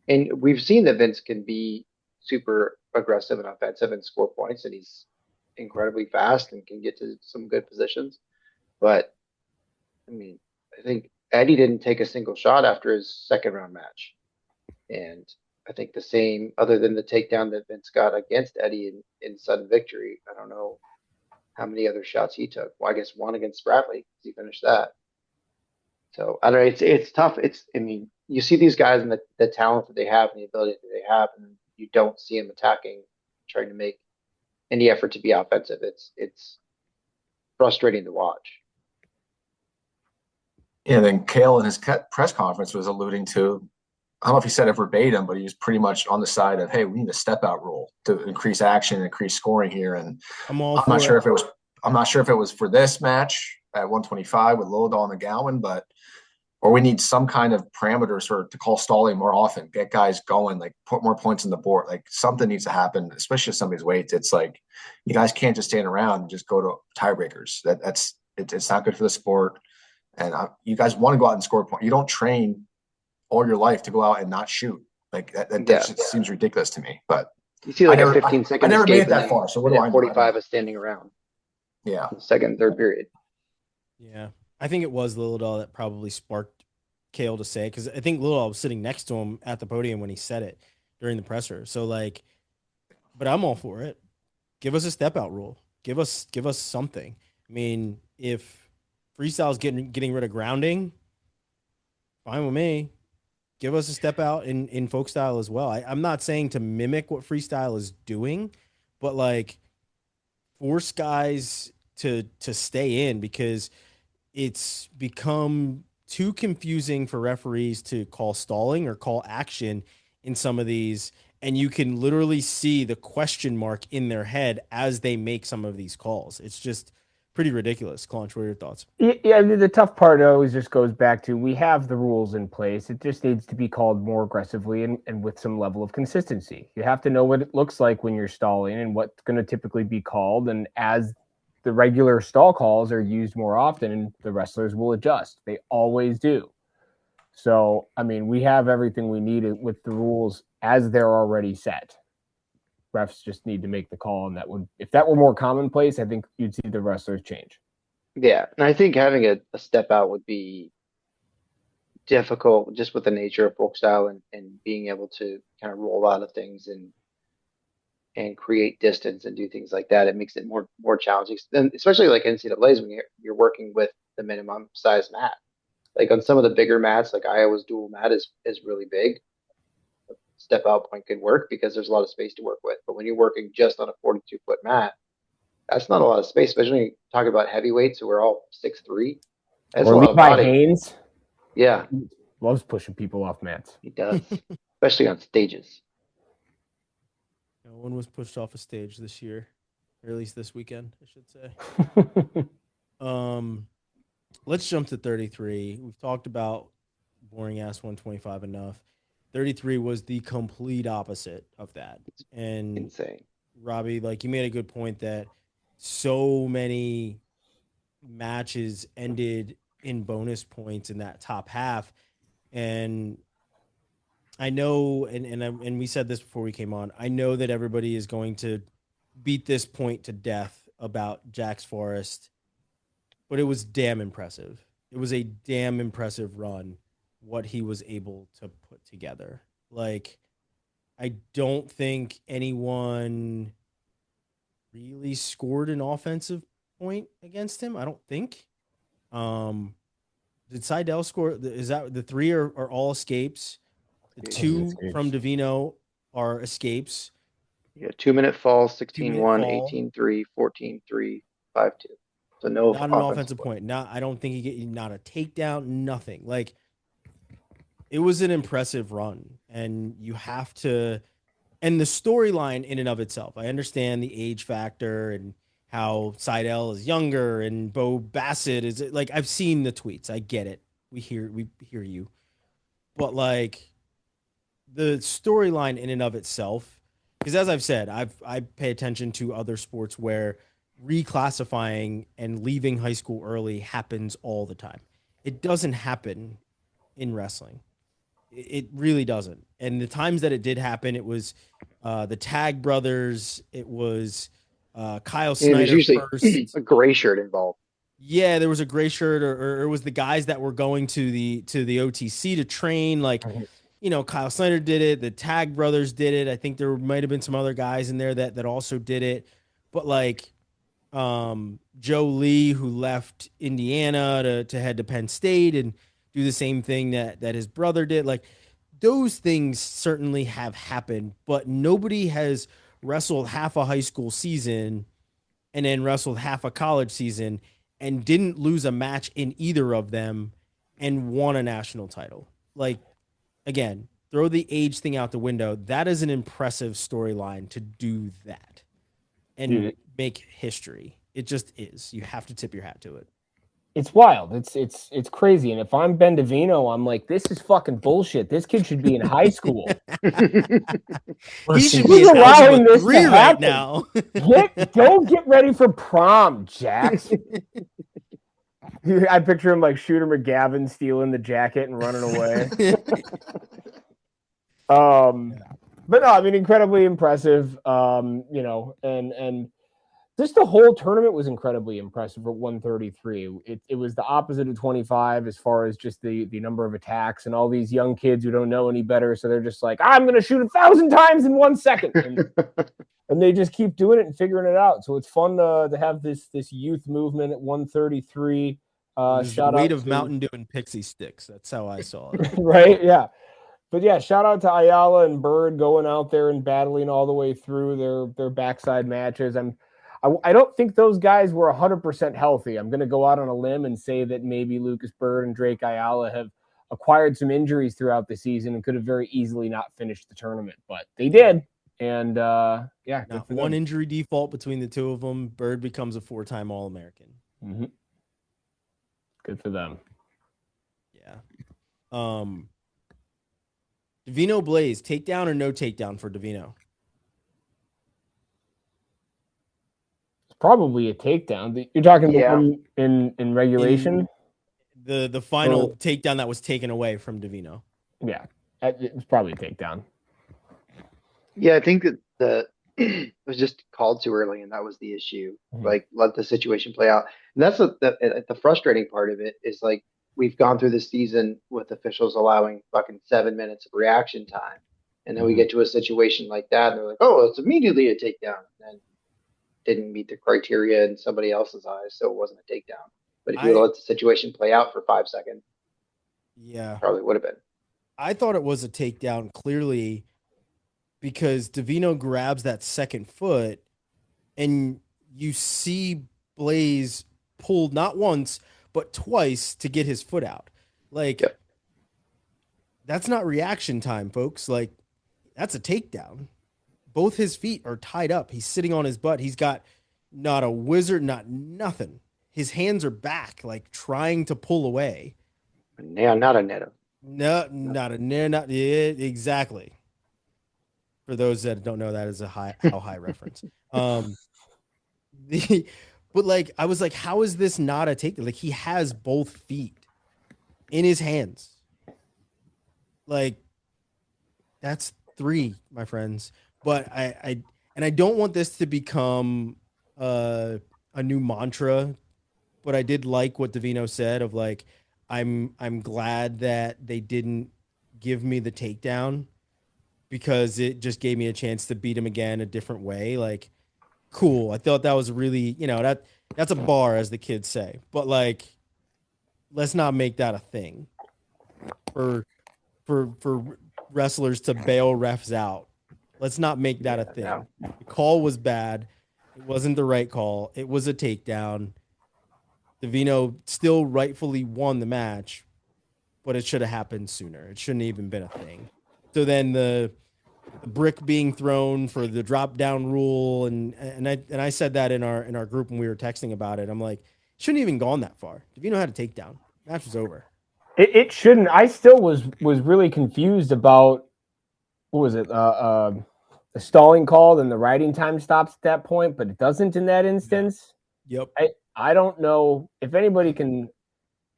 and we've seen that Vince can be super aggressive and offensive and score points, and he's incredibly fast and can get to some good positions. But I mean, I think Eddie didn't take a single shot after his second round match. And I think the same, other than the takedown that Vince got against Eddie in sudden victory, I don't know how many other shots he took. Well, I guess one against Bradley because he finished that. So I don't know. It's tough. I mean, you see these guys and the talent that they have and the ability that they have, and you don't see them attacking, trying to make any effort to be offensive. It's frustrating to watch. yeah, then Kale in his press conference was alluding to, I don't know if he said it verbatim, but he was pretty much on the side of, hey, we need a step out rule to increase action, increase scoring here. And I'm not sure if it was for this match at 125 with Lodal and McGowan, or we need some kind of parameters to call stalling more often, get guys going, like put more points on the board. Like, something needs to happen, especially if somebody's weights. It's like, you guys can't just stand around and just go to tiebreakers. It's not good for the sport. And you guys want to go out and score a point. You don't train all your life to go out and not shoot. Like, that just seems ridiculous to me. But you see, like, a 15-second I never made escape it that far. So what do I know? 45 is standing around. Yeah. Second and third period. Yeah. I think it was Lilidal that probably sparked Kale to say, because I think Lilidal was sitting next to him at the podium when he said it during the presser. So, like, but I'm all for it. Give us a step out rule. Give us something. I mean, if freestyle's getting rid of grounding, fine with me. Give us a step out in folk style as well. I'm not saying to mimic what freestyle is doing, but like, force guys to stay in, because it's become too confusing for referees to call stalling or call action in some of these. And you can literally see the question mark in their head as they make some of these calls. It's just pretty ridiculous. Claunch, what are your thoughts? Yeah, the tough part always just goes back to, we have the rules in place. It just needs to be called more aggressively and with some level of consistency. You have to know what it looks like when you're stalling and what's going to typically be called. And as the regular stall calls are used more often, and the wrestlers will adjust. They always do. So, I mean, we have everything we need with the rules as they're already set. Refs just need to make the call, and if that were more commonplace, I think you'd see the wrestlers change. Yeah, and I think having a step out would be difficult just with the nature of folk style and being able to kind of roll out of things and create distance and do things like that. It makes it more challenging, and especially like NCAA's when you're working with the minimum size mat. Like, on some of the bigger mats, like Iowa's dual mat is really big. A step out point could work because there's a lot of space to work with. But when you're working just on a 42-foot mat, that's not a lot of space, especially when you talk about heavyweights who are all 6'3". That's or a lot of Levi body. Haynes. Yeah. Loves pushing people off mats. He does, especially on stages. No one was pushed off a stage this year, or at least this weekend, I should say. Let's jump to 33. We've talked about boring ass 125 enough. 33 was the complete opposite of that. And Insane. Robbie, like, you made a good point that so many matches ended in bonus points in that top half. And I know, and we said this before we came on, I know that everybody is going to beat this point to death about Jax Forrest, but it was damn impressive. It was a damn impressive run, what he was able to put together. Like, I don't think anyone really scored an offensive point against him. I don't think. Did Seidel score? Is that the 3 are all escapes? The 2 from Divino are escapes. Yeah, 2-minute fall, 2-minute 16-1, fall. 18-3, 14-3, 5-2. So no Not an offensive point. Not, I don't think he get not a takedown, nothing. Like, it was an impressive run, and you have to, and the storyline in and of itself. I understand the age factor and how Seidel is younger and Bo Bassett is, like, I've seen the tweets. I get it. We hear you. But, like, the storyline in and of itself, because as I've said, I pay attention to other sports where reclassifying and leaving high school early happens all the time. It doesn't happen in wrestling. It really doesn't. And the times that it did happen, it was the Tag brothers. It was Kyle Snyder there's usually first. a gray shirt involved. Yeah, there was a gray shirt, or it was the guys that were going to the OTC to train. Like, you know, Kyle Snyder did it. The Tag brothers did it. I think there might have been some other guys in there that also did it. But, like, Joe Lee, who left Indiana to head to Penn State and do the same thing that his brother did. Like, those things certainly have happened, but nobody has wrestled half a high school season and then wrestled half a college season and didn't lose a match in either of them and won a national title. Like, again, throw the age thing out the window. That is an impressive storyline to do that and make history. It just is. You have to tip your hat to it. It's wild. It's crazy. And if I'm Ben Davino, I'm like, this is fucking bullshit. This kid should be in high school. He should be in allowing algebra this 3 to right happen. now. Don't get ready for prom, Jax. I picture him like Shooter McGavin stealing the jacket and running away. But no, I mean, incredibly impressive. You know, and just the whole tournament was incredibly impressive for 133. It was the opposite of 25 as far as just the number of attacks and all these young kids who don't know any better. So they're just like, I'm going to shoot 1,000 times in 1 second. And they just keep doing it and figuring it out. So it's fun to have this youth movement at 133. Shout weight of Mountain Dew and Pixie Sticks. That's how I saw it. Right? Yeah. But yeah, shout out to Ayala and Bird going out there and battling all the way through their backside matches. I don't think those guys were 100% healthy. I'm going to go out on a limb and say that maybe Lucas Bird and Drake Ayala have acquired some injuries throughout the season and could have very easily not finished the tournament, but they did. And yeah, not one injury default between the two of them. Bird becomes a 4-time All-American. Mm-hmm. Good for them. Yeah. Davino Blaze, takedown or no takedown for Davino? Probably a takedown. You're talking about in regulation? The final takedown that was taken away from Davino. Yeah, it was probably a takedown. Yeah, I think that it was just called too early, and that was the issue. Mm-hmm. Like, let the situation play out. And that's the frustrating part of it is, like, we've gone through this season with officials allowing fucking 7 minutes of reaction time. And then we get to a situation like that, and they're like, oh, it's immediately a takedown. And didn't meet the criteria in somebody else's eyes, so it wasn't a takedown. But if you let the situation play out for 5 seconds, probably would have been. I thought it was a takedown clearly because Davino grabs that second foot, and you see Blaze pulled not once but twice to get his foot out. Like, That's not reaction time, folks. Like, that's a takedown. Both his feet are tied up. He's sitting on his butt. He's got not a wizard, not nothing. His hands are back, like trying to pull away. Yeah, not a neto. No, not a not yeah, exactly. For those that don't know, that is a how high reference. The but like I was like, how is this not a takedown? Like he has both feet in his hands. Like that's 3, my friends. But I don't want this to become a new mantra. But I did like what Davino said of like, I'm glad that they didn't give me the takedown because it just gave me a chance to beat him again a different way. Like, cool. I thought that was really, that's a bar, as the kids say. But like, let's not make that a thing for wrestlers to bail refs out. Let's not make that a thing. No. The call was bad. It wasn't the right call. It was a takedown. Davino still rightfully won the match, but it should have happened sooner. It shouldn't have even been a thing. So then the brick being thrown for the drop down rule, and I said that in our group when we were texting about it. I'm like, shouldn't have even gone that far. Davino had a takedown. Match was over. It shouldn't. I still was really confused about what was it? The stalling call, and the riding time stops at that point, but it doesn't in that instance. Yep. I don't know if anybody can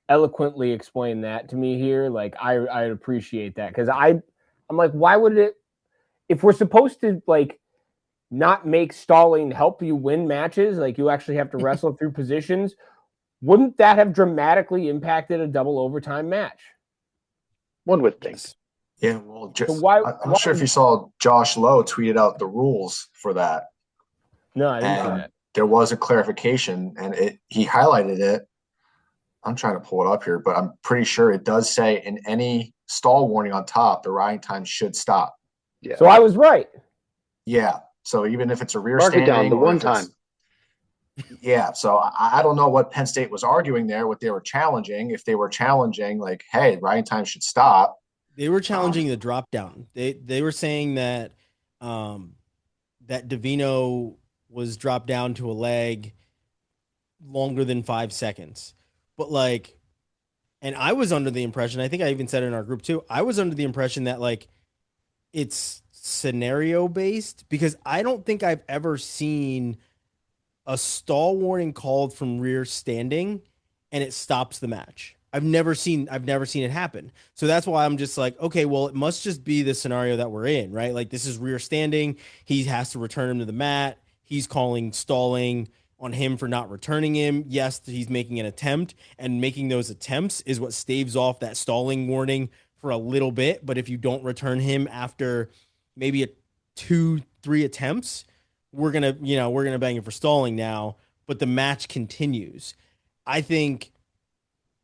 eloquently explain that to me here. Like I'd appreciate that, because I'm like, why would it? If we're supposed to like not make stalling help you win matches, like you actually have to wrestle through positions, wouldn't that have dramatically impacted a double overtime match? One would think. Yeah, well, just, So why? I'm not sure if you saw Josh Lowe tweeted out the rules for that. No, I didn't see And that. there was a clarification, and he highlighted it. I'm trying to pull it up here, but I'm pretty sure it does say in any stall warning on top, the riding time should stop. Yeah. So I was right. Yeah. So even if it's a rear Mark it standing, down. The or one if it's- time. Yeah. So I don't know what Penn State was arguing there, what they were challenging. If they were challenging, like, hey, riding time should stop. They were challenging the drop down. They were saying that that Davino was dropped down to a leg longer than 5 seconds. But like, and I was under the impression, I think I even said it in our group too, I was under the impression that like it's scenario based, because I don't think I've ever seen a stall warning called from rear standing and it stops the match. I've never seen it happen. So that's why I'm just like, okay, well, it must just be the scenario that we're in, right? Like this is rear standing. He has to return him to the mat. He's calling stalling on him for not returning him. Yes, he's making an attempt, and making those attempts is what staves off that stalling warning for a little bit. But if you don't return him after maybe 2-3 attempts, we're gonna bang him for stalling now. But the match continues. I think.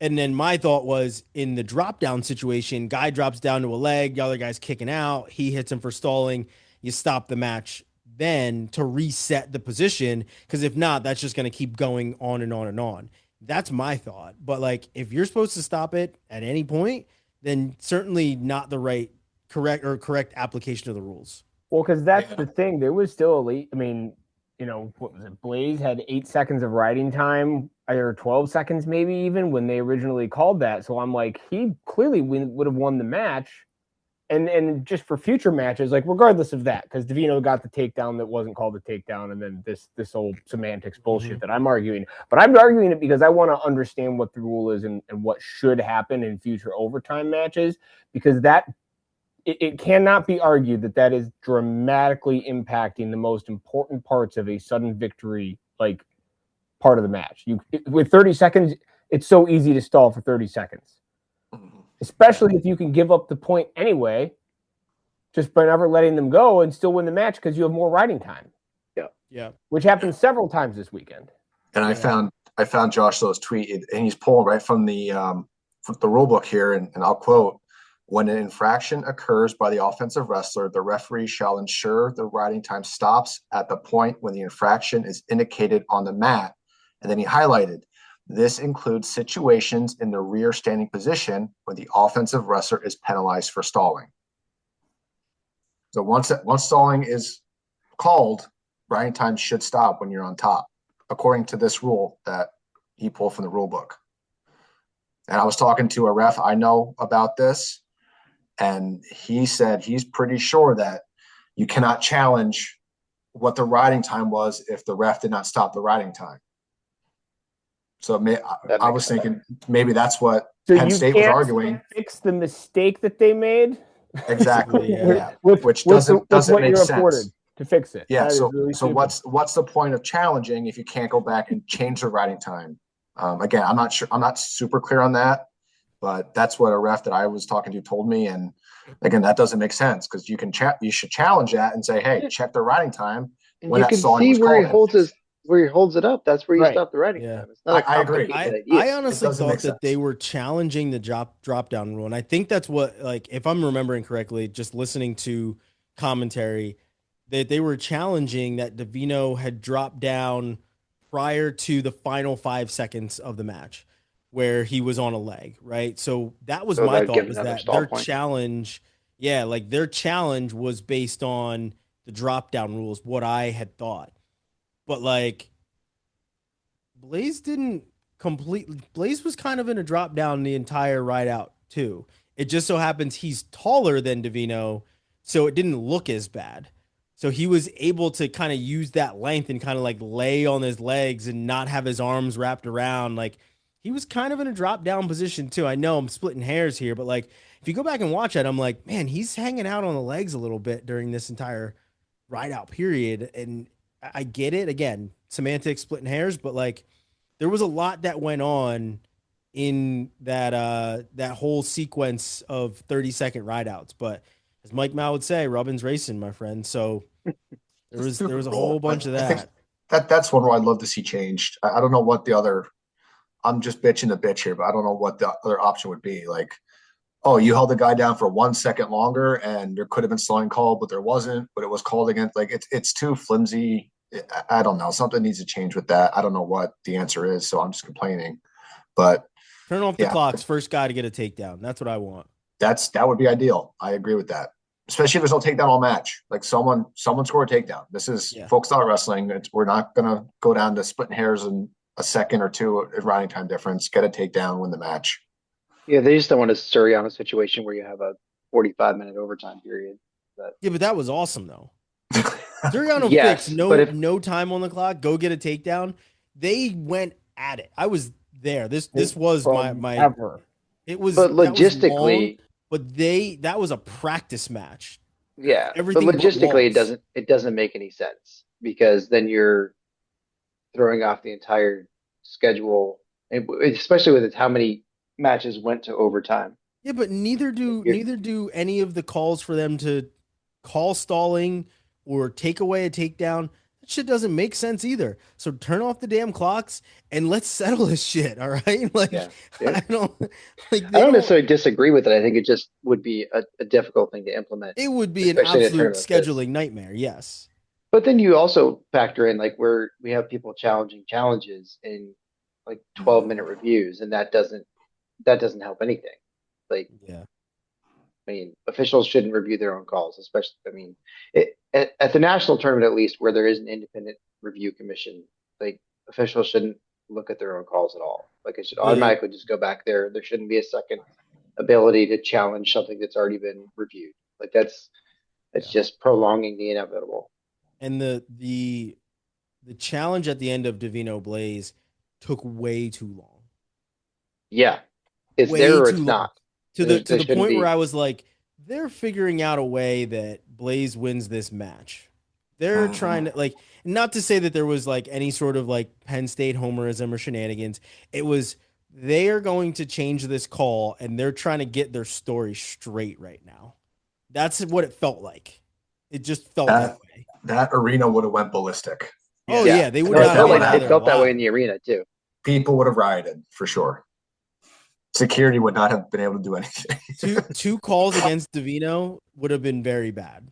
And then my thought was, in the drop down situation, guy drops down to a leg, the other guy's kicking out, he hits him for stalling, you stop the match then to reset the position, because if not, that's just going to keep going on and on and on. That's my thought. But like, if you're supposed to stop it at any point, then certainly not the correct application of the rules. Well, because that's the thing. There was still elite. I mean, what was it? Blaze had 8 seconds of riding time, or 12 seconds maybe even, when they originally called that. So I'm like, he clearly would have won the match. And just for future matches, like regardless of that, because Davino got the takedown that wasn't called a takedown, and then this old semantics bullshit that I'm arguing. But I'm arguing it because I want to understand what the rule is and what should happen in future overtime matches, because that it cannot be argued that is dramatically impacting the most important parts of a sudden victory, like part of the match. With 30 seconds, it's so easy to stall for 30 seconds. Especially if you can give up the point anyway, just by never letting them go and still win the match because you have more riding time. Yeah. Which happened several times this weekend. And I found Josh Lowe's tweet, and he's pulling right from the rule book here, and I'll quote: "When an infraction occurs by the offensive wrestler, the referee shall ensure the riding time stops at the point when the infraction is indicated on the mat." And then he highlighted, This includes situations in the rear standing position when the offensive wrestler is penalized for stalling. So once stalling is called, riding time should stop when you're on top, according to this rule that he pulled from the rule book. And I was talking to a ref I know about this, and he said he's pretty sure that you cannot challenge what the riding time was if the ref did not stop the riding time. So I was thinking maybe that's what Penn State was arguing. Fix the mistake that they made. Exactly. Yeah. Which doesn't make sense to fix it. Yeah. So what's the point of challenging if you can't go back and change the riding time? Again, I'm not sure. I'm not super clear on that, but that's what a ref that I was talking to told me. And again, that doesn't make sense because you should challenge that and say, hey, check the riding time. And you can see where he holds it up. That's where you stop the riding time. It's not I agree. I honestly thought that they were challenging the drop down rule. And I think that's what, like, if I'm remembering correctly, just listening to commentary, that they were challenging that Divino had dropped down prior to the final 5 seconds of the match where he was on a leg, right? So that was my thought, was that their challenge, their challenge was based on the drop down rules, what I had thought. But like Blaze Blaze was kind of in a drop down the entire ride out too. It just so happens he's taller than Divino, so it didn't look as bad. So he was able to kind of use that length and kind of like lay on his legs and not have his arms wrapped around. Like he was kind of in a drop down position too. I know I'm splitting hairs here, but like if you go back and watch it, I'm like, man, he's hanging out on the legs a little bit during this entire ride out period. And I get it. Again, semantics, splitting hairs, but like there was a lot that went on in that whole sequence of 30-second ride outs. But as Mike Mao would say, rubbin's racing, my friend. So there was a whole bunch of that. That's one where I'd love to see changed. I don't know what the other, I'm just bitching the bitch here, but I don't know what the other option would be. Like, oh, you held the guy down for 1 second longer and there could have been stalling called, but there wasn't, but it was called against. Like it's too flimsy. I don't know. Something needs to change with that. I don't know what the answer is, so I'm just complaining. But turn off the clocks. First guy to get a takedown. That's what I want. That would be ideal. I agree with that. Especially if there's no takedown all match. Like someone score a takedown. This is folk style wrestling. We're not gonna go down to splitting hairs in a second or two of riding time difference. Get a takedown, win the match. Yeah, they just don't want to stir on a situation where you have a 45-minute overtime period. But that was awesome though. Suriano fixed no time on the clock. Go get a takedown. They went at it. I was there. This was my ever. It was, but logistically, that was a practice match. Yeah, everything. But logistically, it doesn't make any sense because then you're throwing off the entire schedule, especially with how many matches went to overtime. Yeah, but neither do any of the calls for them to call stalling or take away a takedown. That shit doesn't make sense either. So turn off the damn clocks and let's settle this shit. All right. Like, I don't necessarily disagree with it. I think it just would be a difficult thing to implement. It would be an absolute scheduling nightmare. Yes. But then you also factor in like where we have people challenging challenges in like 12-minute reviews, and that doesn't help anything. Like, I mean, officials shouldn't review their own calls, especially, I mean, at the national tournament, at least, where there is an independent review commission, like, officials shouldn't look at their own calls at all. Like, it should automatically just go back there. There shouldn't be a second ability to challenge something that's already been reviewed. Like, it's just prolonging the inevitable. And the challenge at the end of Divino Blaze took way too long. Yeah. It's way there or it's not. To the point where I was like, they're figuring out a way that Blaze wins this match. They're trying to, like, not to say that there was like any sort of like Penn State homerism or shenanigans. It was, they are going to change this call and they're trying to get their story straight right now. That's what it felt like. It just felt that way. That arena would have went ballistic. Oh yeah, they would have. It felt that way in the arena too. People would have rioted for sure. Security would not have been able to do anything. two calls against Divino would have been very bad.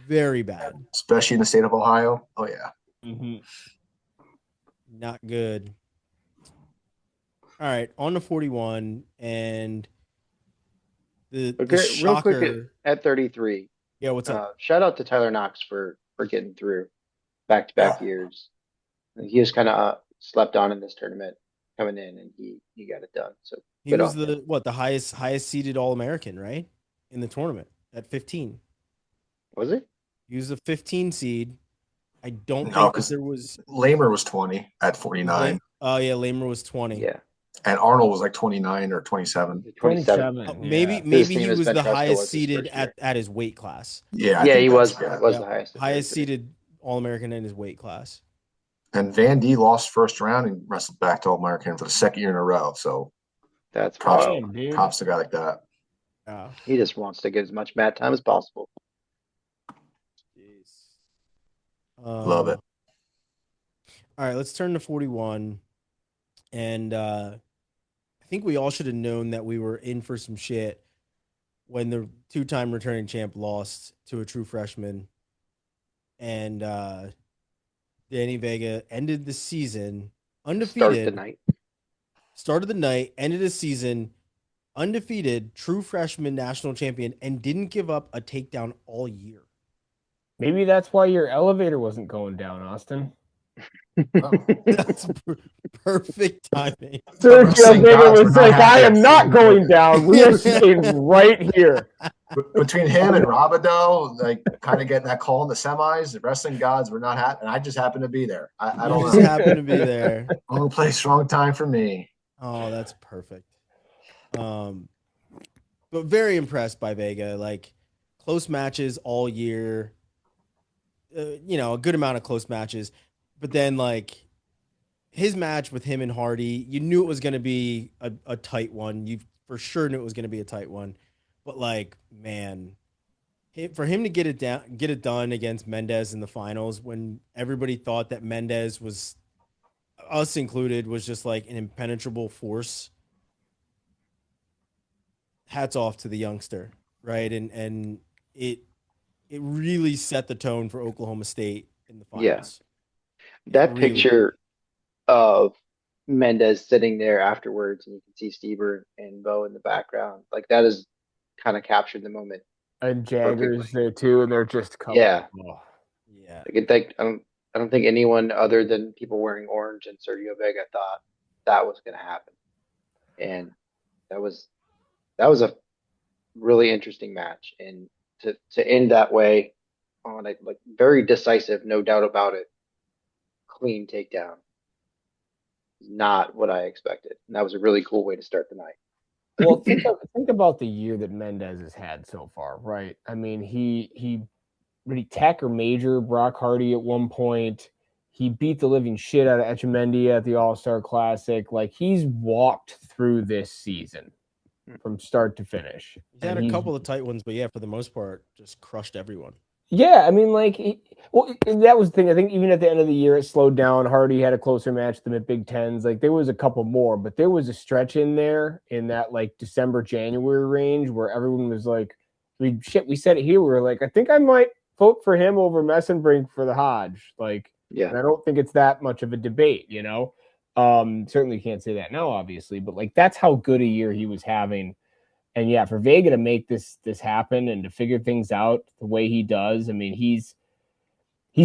Very bad. Especially in the state of Ohio. Oh, yeah. Mm-hmm. Not good. All right, on to 41, and the Okay, real quick shocker. at 33. Yeah, what's up? Shout out to Tyler Knox for getting through back-to-back Yeah. years. He was kind of slept on in this tournament coming in, and he got it done. So He good was on him. the highest seeded All American, right, in the tournament at 15. Was it? He was a 15 seed. I don't No, think that because there was. Lamer was 20 at 49, Oh yeah, Lamer was 20. Yeah, and Arnold was like 29 or 27. 27. 27. Maybe Yeah. His maybe team he as was the Ventrusco highest was his seeded first year. at his weight class. Yeah, I Yeah, think he that's- was yeah. was Yep. the highest. at Highest 33. seeded All American in his weight class. And Van D lost first round and wrestled back to All American for the second year in a row. So That's props, wild. Damn, dude. props to a guy like that. Yeah. He just wants to get as much mat time as possible. Jeez. Love it. All right, let's turn to 41. And I think we all should have known that we were in for some shit when the two-time returning champ lost to a true freshman. And Danny Vega ended the season undefeated. Started the night. Ended the season undefeated, true freshman national champion, and didn't give up a takedown all year. Maybe that's why your elevator wasn't going down, Austin. That's perfect timing. Sergio Saying Vega gods, was we're not like, I happy am to not see going you." down. We are staying right here. Between him and Robideau, like kind of getting that call in the semis, the wrestling gods were not happy, and I just happened to be there. I You don't just know. happened to be there. Wrong place, wrong time for me. Oh, that's perfect. But very impressed by Vega. Like close matches all year. A good amount of close matches. But then like his match with him and Hardy, you knew it was going to be a tight one. You for sure knew it was going to be a tight one. But like, man, for him to get it done against Mendez in the finals when everybody thought that Mendez was, us included, was just like an impenetrable force. Hats off to the youngster, right? And it really set the tone for Oklahoma State in the finals. That really picture of Mendez sitting there afterwards, and you can see Stieber and Bo in the background. Like that is kind of captured the moment. And Jagger's Perfectly. there too, and they're just coming. Yeah. Oh. Yeah. Like I don't think anyone other than people wearing orange and Sergio Vega thought that was going to happen. And that was a really interesting match, and to end that way on a like very decisive, no doubt about it, clean takedown. Not what I expected. And that was a really cool way to start the night. Well, think about the year that Mendez has had so far, right? I mean, he tech or major Brock Hardy at one point. He beat the living shit out of Echemendia at the All-Star Classic. Like he's walked through this season from start to finish. He's had a couple of tight ones, but yeah, for the most part, just crushed everyone. Yeah, I mean, like, that was the thing. I think even at the end of the year, it slowed down. Hardy had a closer match than at Big Tens. Like, there was a couple more, but there was a stretch in there in that, like, December, January range where everyone was like, we said it here. We were like, I think I might vote for him over Mesenbrink for the Hodge. Like, Yeah. and I don't think it's that much of a debate, you know? Certainly can't say that now, obviously, but, like, that's how good a year he was having. And yeah, for Vega to make this happen and to figure things out the way he does, I mean, he's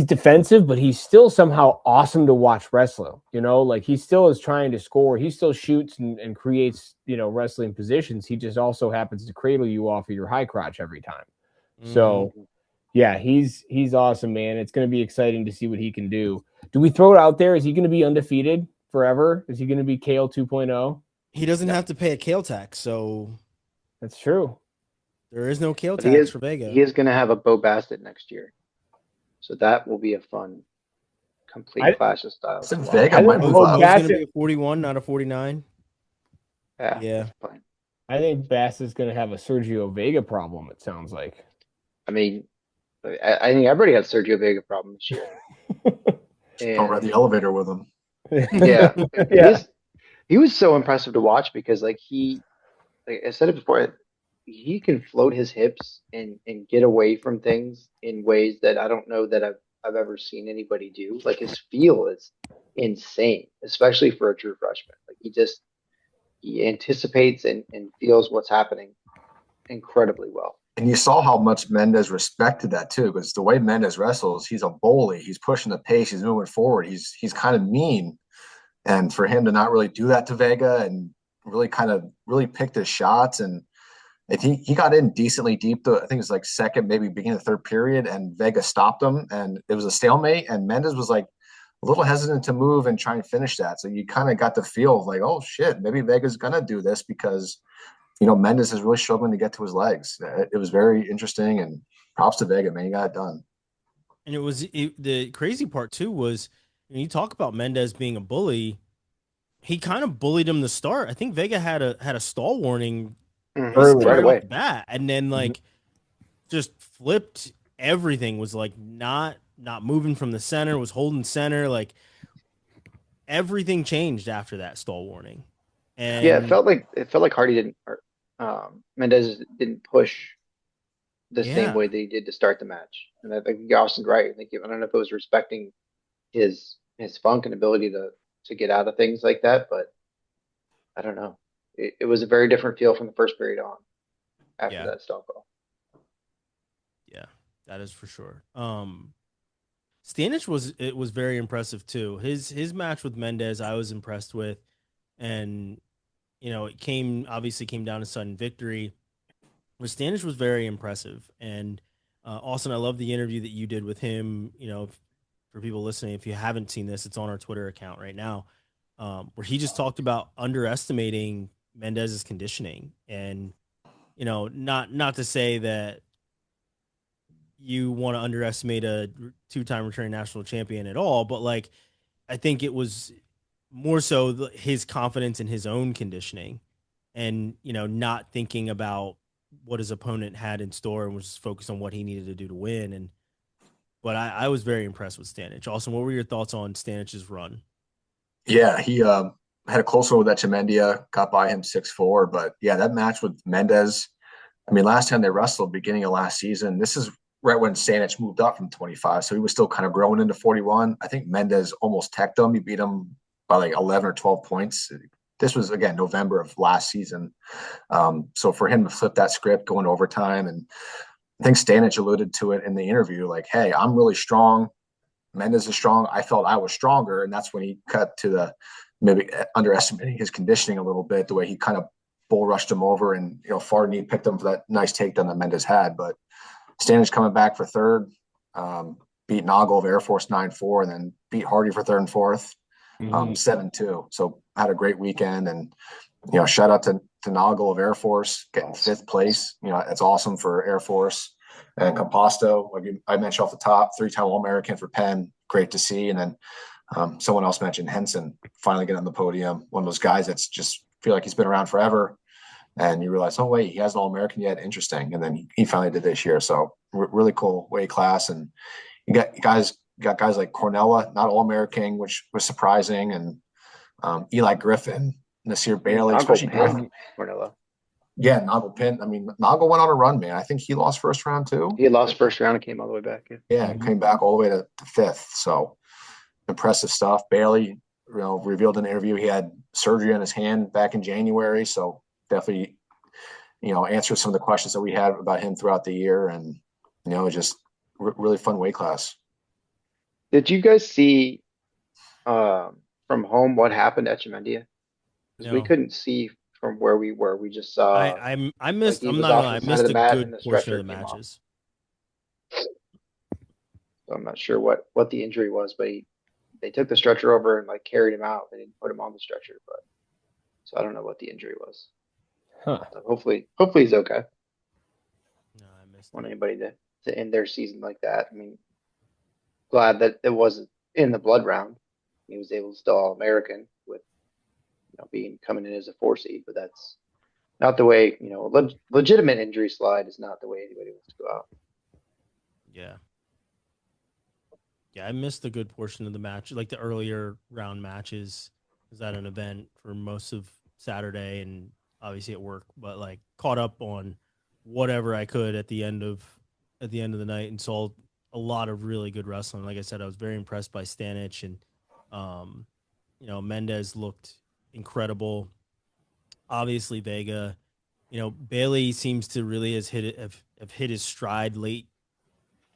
defensive, but he's still somehow awesome to watch wrestle. You know, like he still is trying to score. He still shoots and creates, wrestling positions. He just also happens to cradle you off of your high crotch every time. So yeah, he's awesome, man. It's going to be exciting to see what he can do. Do we throw it out there? Is he going to be undefeated forever? Is he going to be Kale 2.0? He doesn't have to pay a Kale tax, so That's true. there is no Kale But tax for Vega. He is going to have a Bo Bassett next year. So that will be a fun, complete clash of styles. I think Vega might move Bo's up. going to be a 41, not a 49. Yeah. Yeah. That's fine. I think Bass is going to have a Sergio Vega problem, it sounds like. I mean, I think everybody had Sergio Vega problem this year. Don't ride the elevator with him. Yeah. Yeah. He was so impressive to watch because like I said it before, he can float his hips and get away from things in ways that I don't know that I've ever seen anybody do. Like his feel is insane, especially for a true freshman. Like he anticipates and feels what's happening incredibly well. And you saw how much Mendez respected that too, because the way Mendez wrestles, he's a bully. He's pushing the pace. He's moving forward. He's kind of mean. And for him to not really do that to Vega and really picked his shots, and I think he got in decently deep. I think it was like second, maybe beginning of the third period, and Vega stopped him, and it was a stalemate. And Mendez was like a little hesitant to move and try and finish that. So you kind of got the feel of like, oh shit, maybe Vega's gonna do this because Mendez is really struggling to get to his legs. It was very interesting, and props to Vega, man. He got it done. And the crazy part too was when you talk about Mendez being a bully, he kind of bullied him to start. I think Vega had a stall warning Right away. off the bat, and then like just flipped everything. Was like not moving from the center, was holding center. Like everything changed after that stall warning. And Yeah, it felt like Hardy didn't, or Mendez didn't push the same way that he did to start the match. And I think Austin's right. I don't know if it was respecting his funk and ability to get out of things like that, but I don't know. It was a very different feel from the first period on after that stall call. Yeah, that is for sure. Stanich was very impressive too. His match with Mendez, I was impressed with, and it obviously came down to sudden victory. But Stanich was very impressive, and Austin, I love the interview that you did with him. For people listening, if you haven't seen this, it's on our Twitter account right now, where he just talked about underestimating Mendez's conditioning, and not to say that you want to underestimate a two-time returning national champion at all, but like I think it was more so his confidence in his own conditioning, and not thinking about what his opponent had in store and was just focused on what he needed to do to win. But I was very impressed with Stanich. Austin, what were your thoughts on Stanich's run? Yeah, he had a close one with Echemendia, got by him 6-4. But yeah, that match with Mendez, I mean, last time they wrestled, beginning of last season, this is right when Stanich moved up from 25. So he was still kind of growing into 41. I think Mendez almost teched him. He beat him by like 11 or 12 points. This was, again, November of last season. So for him to flip that script, going overtime, and I think Stanich alluded to it in the interview, like, hey, I'm really strong. Mendez is strong. I felt I was stronger. And that's when he cut to the maybe underestimating his conditioning a little bit, the way he kind of bull rushed him over and, far knee picked him for that nice takedown that Mendez had. But Stanich coming back for third, beat Noggle of Air Force 9-4, and then beat Hardy for third and fourth, 7-2. So had a great weekend. And, shout out to Noggle of Air Force getting fifth place. That's awesome for Air Force. And Composto, like I mentioned off the top, 3-time All-American for Penn. Great to see. And then someone else mentioned Henson finally getting on the podium. One of those guys that's just feel like he's been around forever. And you realize, oh, wait, he hasn't All-American yet. Interesting. And then he finally did this year. So really cool weight class. And you got guys like Cornella, not All-American, which was surprising. And Eli Griffin, Nasir Bailey, especially Griffin. Cornella. Yeah, Noggle Pin. I mean, Noggle went on a run, man. I think he lost first round too. He lost first round and came all the way back. Yeah, came back all the way to fifth. So impressive stuff. Bailey, revealed in an interview he had surgery on his hand back in January. So definitely, answered some of the questions that we had about him throughout the year, and just really fun weight class. Did you guys see from home what happened at Echemendia? Because we couldn't see from where we were. We just saw. I missed. Like I'm not gonna lie, I missed a good portion of the matches. So I'm not sure what the injury was, but they took the stretcher over and like carried him out. They didn't put him on the stretcher, but so I don't know what the injury was. Huh. So hopefully he's okay. No, I missed. Want anybody to end their season like that? I mean, glad that it wasn't in the blood round. He was able to still All-American with coming in as a 4 seed, but that's not the way. Legitimate injury slide is not the way anybody wants to go out. Yeah. Yeah, I missed a good portion of the match, like the earlier round matches. Was at an event for most of Saturday and obviously at work, but like caught up on whatever I could at the end of the night and saw a lot of really good wrestling. Like I said, I was very impressed by Stanich, and Mendez looked incredible. obviously Vega. Bailey seems to really have hit his stride late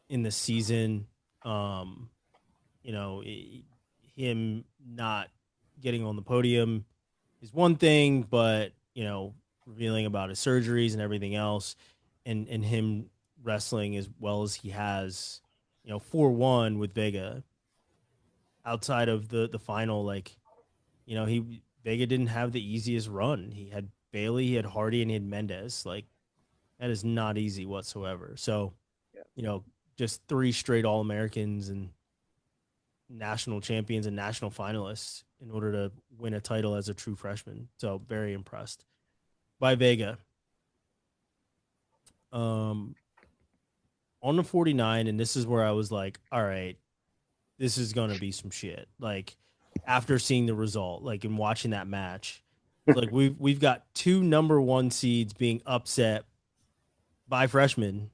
in the season. You know, him not getting on the podium is one thing, but revealing about his surgeries and everything else, and him wrestling as well as he has, 4-1 with Vega. Outside of the final, he Vega didn't have the easiest run. He had Bailey, he had Hardy, and he had Mendez. Like, that is not easy whatsoever. So, just 3 straight All-Americans and national champions and national finalists in order to win a title as a true freshman. So very impressed by Vega. On the 49, and this is where I was like, all right, this is going to be some shit. Like, after seeing the result, like, and watching that match, like, we've got 2 number 1 seeds being upset by freshmen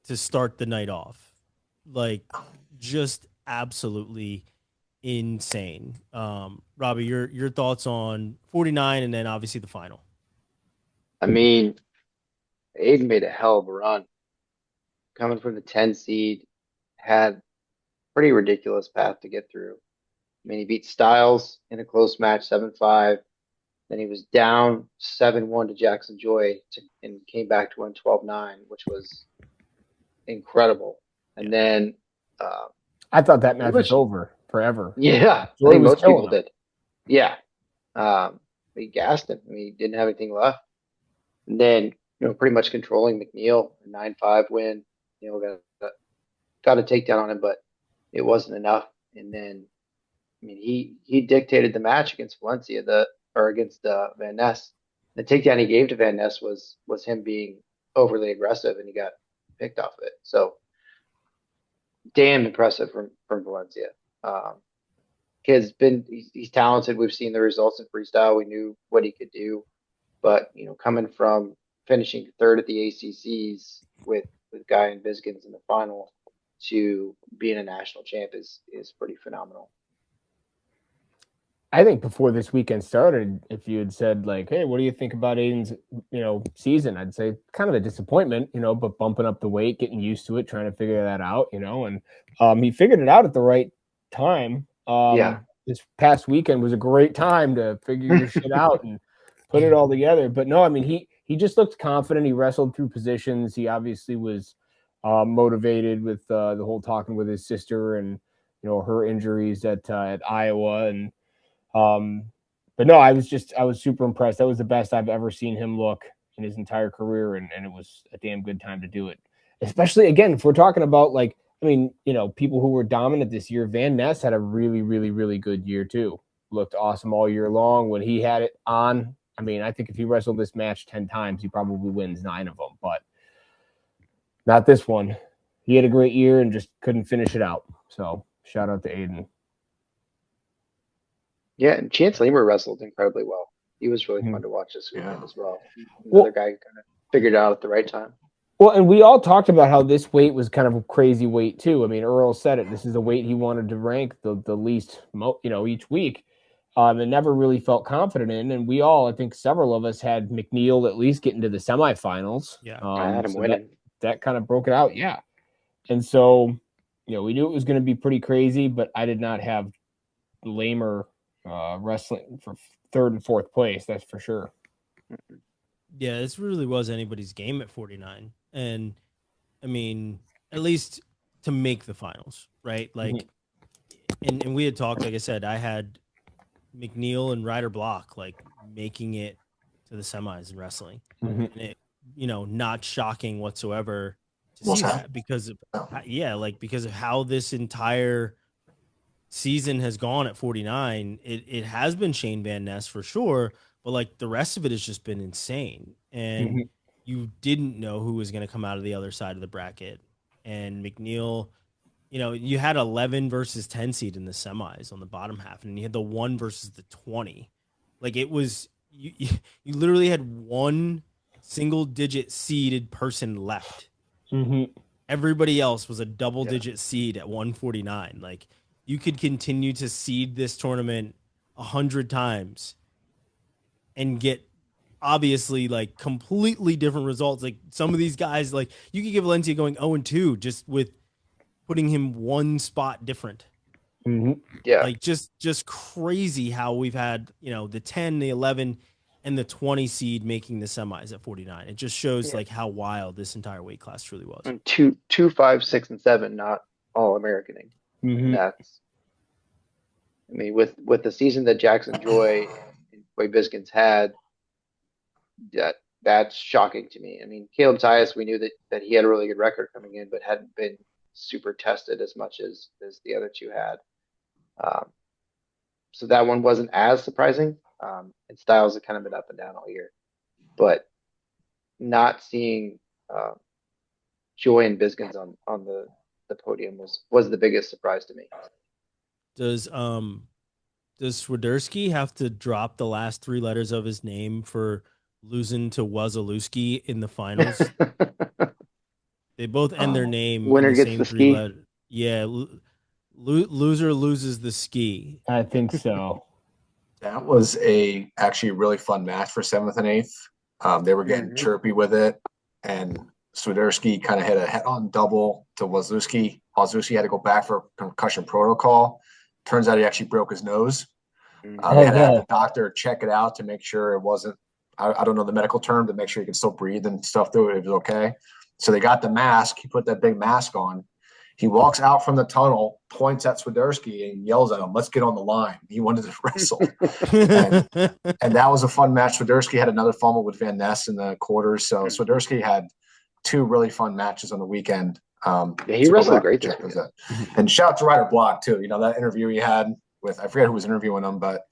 to start the night off. Like, just absolutely insane. Robbie, your thoughts on 49 and then obviously the final. I mean, Aiden made a hell of a run. Coming from the 10 seed, had pretty ridiculous path to get through. I mean, he beat Styles in a close match, 7-5. Then he was down 7-1 to Jackson Joy and came back to win 12-9, which was incredible. And then I thought that match was over forever. Yeah, I think most people did. Yeah. He gassed him. I mean, he didn't have anything left. And then, pretty much controlling McNeil, a 9-5 win. Got a takedown on him, but it wasn't enough. And then, I mean, he dictated the match against Valencia, against Van Ness. The takedown he gave to Van Ness was him being overly aggressive, and he got picked off of it. So, damn impressive from Valencia. Kid's he's talented. We've seen the results in freestyle. We knew what he could do, but coming from finishing 3rd at the ACCs with Guy and Biskins in the final to being a national champ is pretty phenomenal. I think before this weekend started, if you had said like, "Hey, what do you think about Aiden's season?" I'd say kind of a disappointment, but bumping up the weight, getting used to it, trying to figure that out, and he figured it out at the right time. This past weekend was a great time to figure your shit out and put it all together. But no, I mean, he just looked confident. He wrestled through positions. He obviously was motivated with the whole talking with his sister and her injuries at Iowa. And but no, I was super impressed. That was the best I've ever seen him look in his entire career, and it was a damn good time to do it. Especially again, if we're talking about like, I mean, people who were dominant this year. Van Ness had a really, really, really good year too. Looked awesome all year long. When he had it on, I mean, I think if he wrestled this match 10 times, he probably wins 9 of them, but not this one. He had a great year and just couldn't finish it out. So shout out to Aiden. Yeah, and Chance Lemur wrestled incredibly well. He was really fun to watch this weekend as well. Another guy who kind of figured it out at the right time. Well, and we all talked about how this weight was kind of a crazy weight too. I mean, Earl said it. This is the weight he wanted to rank the least, each week. And never really felt confident in. And we all, I think several of us had McNeil at least getting to the semifinals. Yeah, I had him winning. That kind of broke it out. Yeah. And so, we knew it was going to be pretty crazy, but I did not have Lamer wrestling for 3rd and 4th place. That's for sure. Yeah, this really was anybody's game at 49. And I mean, at least to make the finals, right? Like, and we had talked, like I said, I had McNeil and Ryder Block like making it to the semis in wrestling. And it, not shocking whatsoever to see that because of how this entire season has gone at 49. It has been Shane Van Ness for sure, but like the rest of it has just been insane. And you didn't know who was going to come out of the other side of the bracket. And McNeil, you had 11 versus 10 seed in the semis on the bottom half, and you had the 1 versus the 20. Like, it was you literally had 1 single-digit seeded person left. Everybody else was a double-digit seed at 149. Like, you could continue to seed this tournament 100 times and get obviously like completely different results. Like some of these guys, like you could give Valencia going 0-2 just with putting him one spot different. Yeah. Like just crazy how we've had, the 10, the 11, and the 20 seed making the semis at 49. It just shows like how wild this entire weight class truly was. And 2, 5, 6, and 7, not all Americaning. Mhm. That's, I mean, with the season that Jackson Joy and Boy Biskins had, that's shocking to me. I mean, Caleb Tyus, we knew that he had a really good record coming in, but hadn't been super tested as much as the other two had. So that one wasn't as surprising. And Styles have kind of been up and down all year, but not seeing Joy and Biskins on the podium was the biggest surprise to me. Does Swiderski have to drop the last 3 letters of his name for losing to Wazalewski in the finals? They both end their name Winner in the gets same the 3 ski? letters. Yeah, loser loses the ski. I think so. That was actually a really fun match for 7th and 8th. They were getting chirpy with it, and Swiderski kind of hit a head-on double to Wazlewski. Wazlewski had to go back for concussion protocol. Turns out he actually broke his nose. They had to have the doctor check it out to make sure it wasn't, I don't know the medical term, to make sure he could still breathe and stuff through it. It was okay. So they got the mask. He put that big mask on. He walks out from the tunnel, points at Swiderski, and yells at him, "Let's get on the line." He wanted to wrestle. and that was a fun match. Swiderski had another fumble with Van Ness in the quarters. So Swiderski had 2 really fun matches on the weekend. He wrestled great this weekend. And shout out to Ryder Block, too. That interview he had with, I forget who was interviewing him, but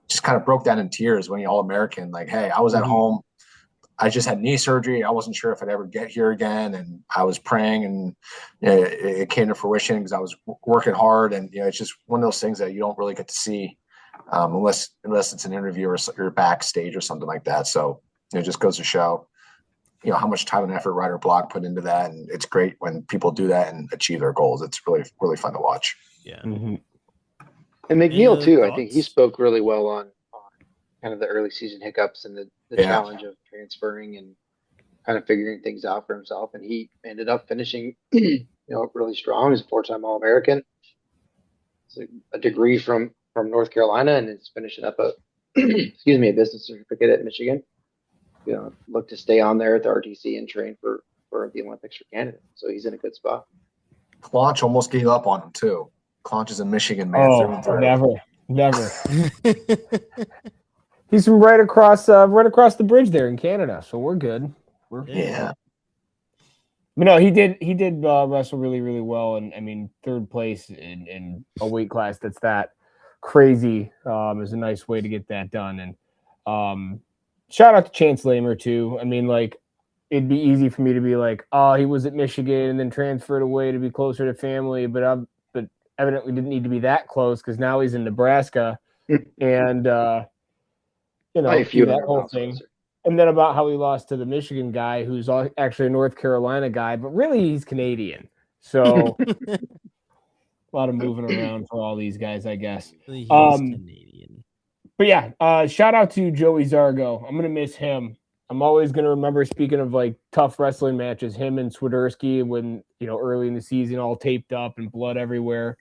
just kind of broke down in tears when he All-American. Like, hey, I was at home. I just had knee surgery. I wasn't sure if I'd ever get here again. And I was praying, and it came to fruition because I was working hard. And, it's just one of those things that you don't really get to see unless it's an interview or you're backstage or something like that. So it just goes to show, how much time and effort Ryder Block put into that. And it's great when people do that and achieve their goals. It's really, really fun to watch. Yeah. And McNeil, too, I think he spoke really well on kind of the early season hiccups and the challenge of transferring and kind of figuring things out for himself. And he ended up finishing, really strong. He's a 4-time All-American. It's a degree from North Carolina, and is finishing up a business certificate at Michigan. Look to stay on there at the RTC and train for the Olympics for Canada. So he's in a good spot. Claunch almost gave up on him too. Claunch is a Michigan man. Never. He's from right across the bridge there in Canada, so we're good. Yeah. But no, he did wrestle really, really well, and I mean 3rd place in a weight class that's that crazy is a nice way to get that done. And shout out to Chance Lamer too. I mean, like, it'd be easy for me to be like, oh, he was at Michigan and then transferred away to be closer to family, but evidently didn't need to be that close because now he's in Nebraska, and that whole thing. And then about how he lost to the Michigan guy who's actually a North Carolina guy, but really he's Canadian. So a lot of moving around for all these guys, I guess. He's Canadian. But yeah, shout out to Joey Zargo. I'm going to miss him. I'm always going to remember, speaking of like tough wrestling matches, him and Swiderski when, early in the season, all taped up and blood everywhere.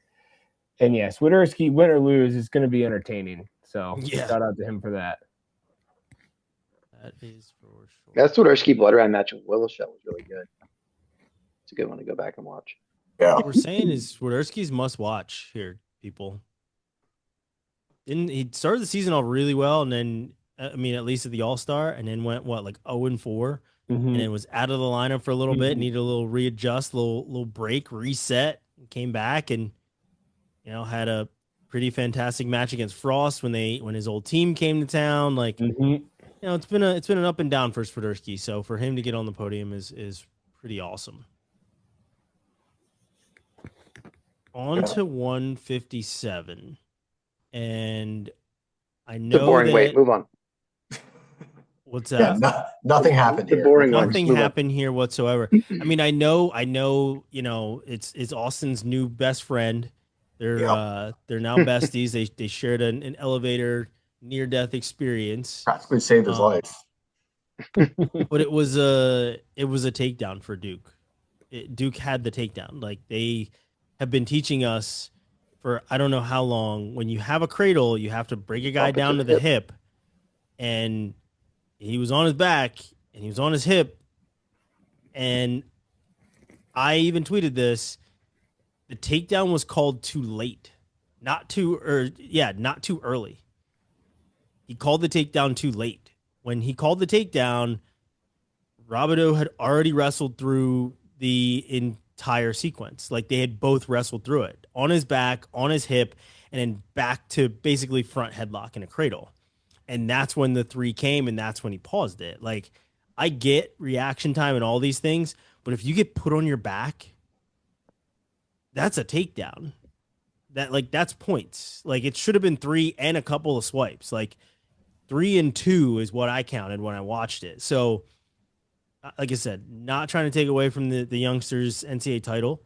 And yeah, Swiderski, win or lose, is going to be entertaining. So shout out to him for that. That is for sure. That Swiderski blood round match with Willis was really good. It's a good one to go back and watch. Yeah. What we're saying is Swiderski's must watch here, people. He started the season off really well, and then at least at the All-Star, and then went 0-4, and then was out of the lineup for a little bit, needed a little readjust, little break, reset, came back, and had a pretty fantastic match against Frost when his old team came to town. Like, it's been an up and down for Swiderski, so for him to get on the podium is pretty awesome. On to 157. And I know it's a boring weight. Move on. What's that? Yeah, nothing happened here. Boring nothing happened here whatsoever. I mean, I know, it's Austin's new best friend. They're now besties. They shared an elevator near-death experience. Practically saved his life. But it was a takedown for Duke. Duke had the takedown. Like, they have been teaching us for I don't know how long. When you have a cradle, you have to break a guy Bump it down to the hip, and he was on his back and he was on his hip, and I even tweeted this. The takedown was called too late, not too early. He called the takedown too late. When he called the takedown, Robideau had already wrestled through the entire sequence. Like, they had both wrestled through it on his back, on his hip, and then back to basically front headlock in a cradle. And that's when the 3 came, and that's when he paused it. Like, I get reaction time and all these things, but if you get put on your back, that's a takedown. That's points. Like, it should have been 3 and a couple of swipes. Like, 3 and 2 is what I counted when I watched it. So, like I said, not trying to take away from the youngsters' NCAA title,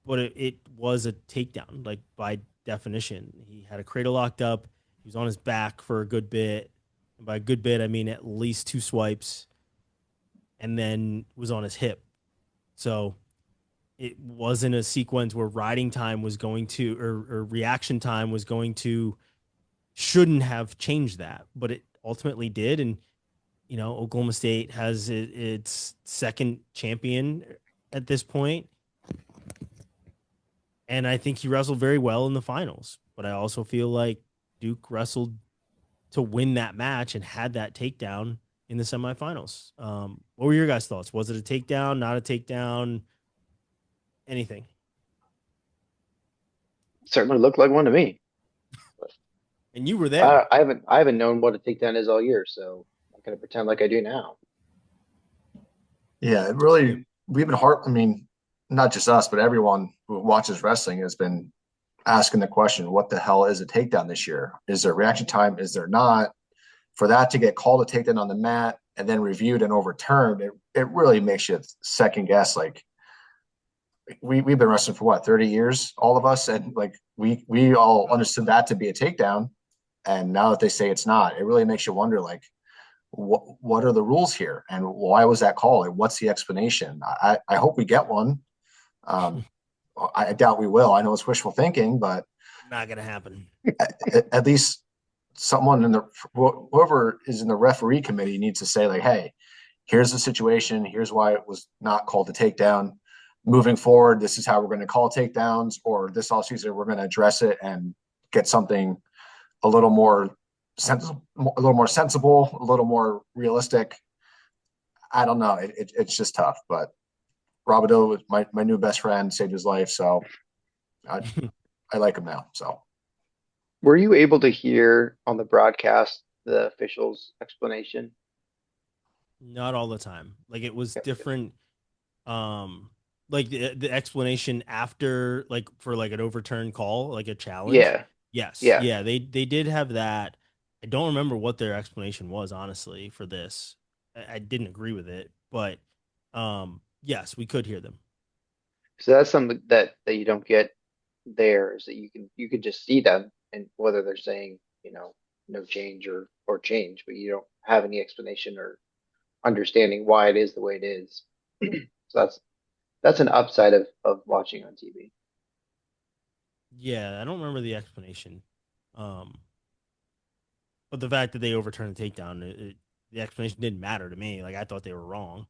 but it was a takedown. Like, by definition, he had a cradle locked up. He was on his back for a good bit. And by a good bit, I mean at least 2 swipes, and then was on his hip. So it wasn't a sequence where riding time was going to, or reaction time was going to, shouldn't have changed that, but it ultimately did. And, Oklahoma State has its second champion at this point. And I think he wrestled very well in the finals, but I also feel like Duke wrestled to win that match and had that takedown in the semifinals. What were your guys' thoughts? Was it a takedown, not a takedown? Anything? Certainly looked like one to me. And you were there. I haven't known what a takedown is all year, so I'm gonna pretend like I do now. Yeah, we've been hard. I mean, not just us, but everyone who watches wrestling has been asking the question, what the hell is a takedown this year? Is there reaction time? Is there not? For that to get called a takedown on the mat and then reviewed and overturned, it really makes you second guess. Like, we've been wrestling for what, 30 years, all of us, and like we all understood that to be a takedown. And now that they say it's not, it really makes you wonder, like, what are the rules here, and why was that called, and what's the explanation? I hope we get one. I doubt we will. I know it's wishful thinking, but not gonna happen. At least someone whoever is in the referee committee needs to say, like, hey, here's the situation. Here's why it was not called a takedown. Moving forward, this is how we're going to call takedowns, or this offseason we're going to address it and get something a little more sensible, a little more realistic. I don't know. It's just tough, but Robideau is my new best friend, saved his life. So I like him now. So, were you able to hear on the broadcast the official's explanation? Not all the time. Like, it was different. Like the explanation after, like, for like an overturned call, like a challenge. Yeah. Yes. Yeah. Yeah. They did have that. I don't remember what their explanation was, honestly, for this. I didn't agree with it, but yes, we could hear them. So that's something that you don't get there, is that you can just see them, and whether they're saying, no change or change, but you don't have any explanation or understanding why it is the way it is. So that's an upside of watching on TV. Yeah, I don't remember the explanation. But the fact that they overturned the takedown, the explanation didn't matter to me. Like, I thought they were wrong.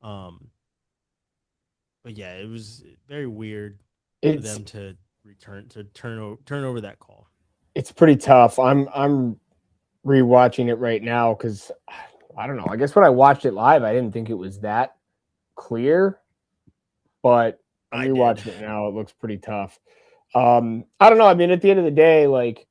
But yeah, it was very weird for them to turn over that call. It's pretty tough. I'm rewatching it right now because I don't know. I guess when I watched it live, I didn't think it was that clear, but I'm rewatching it now. It looks pretty tough. I don't know. I mean, at the end of the day, like,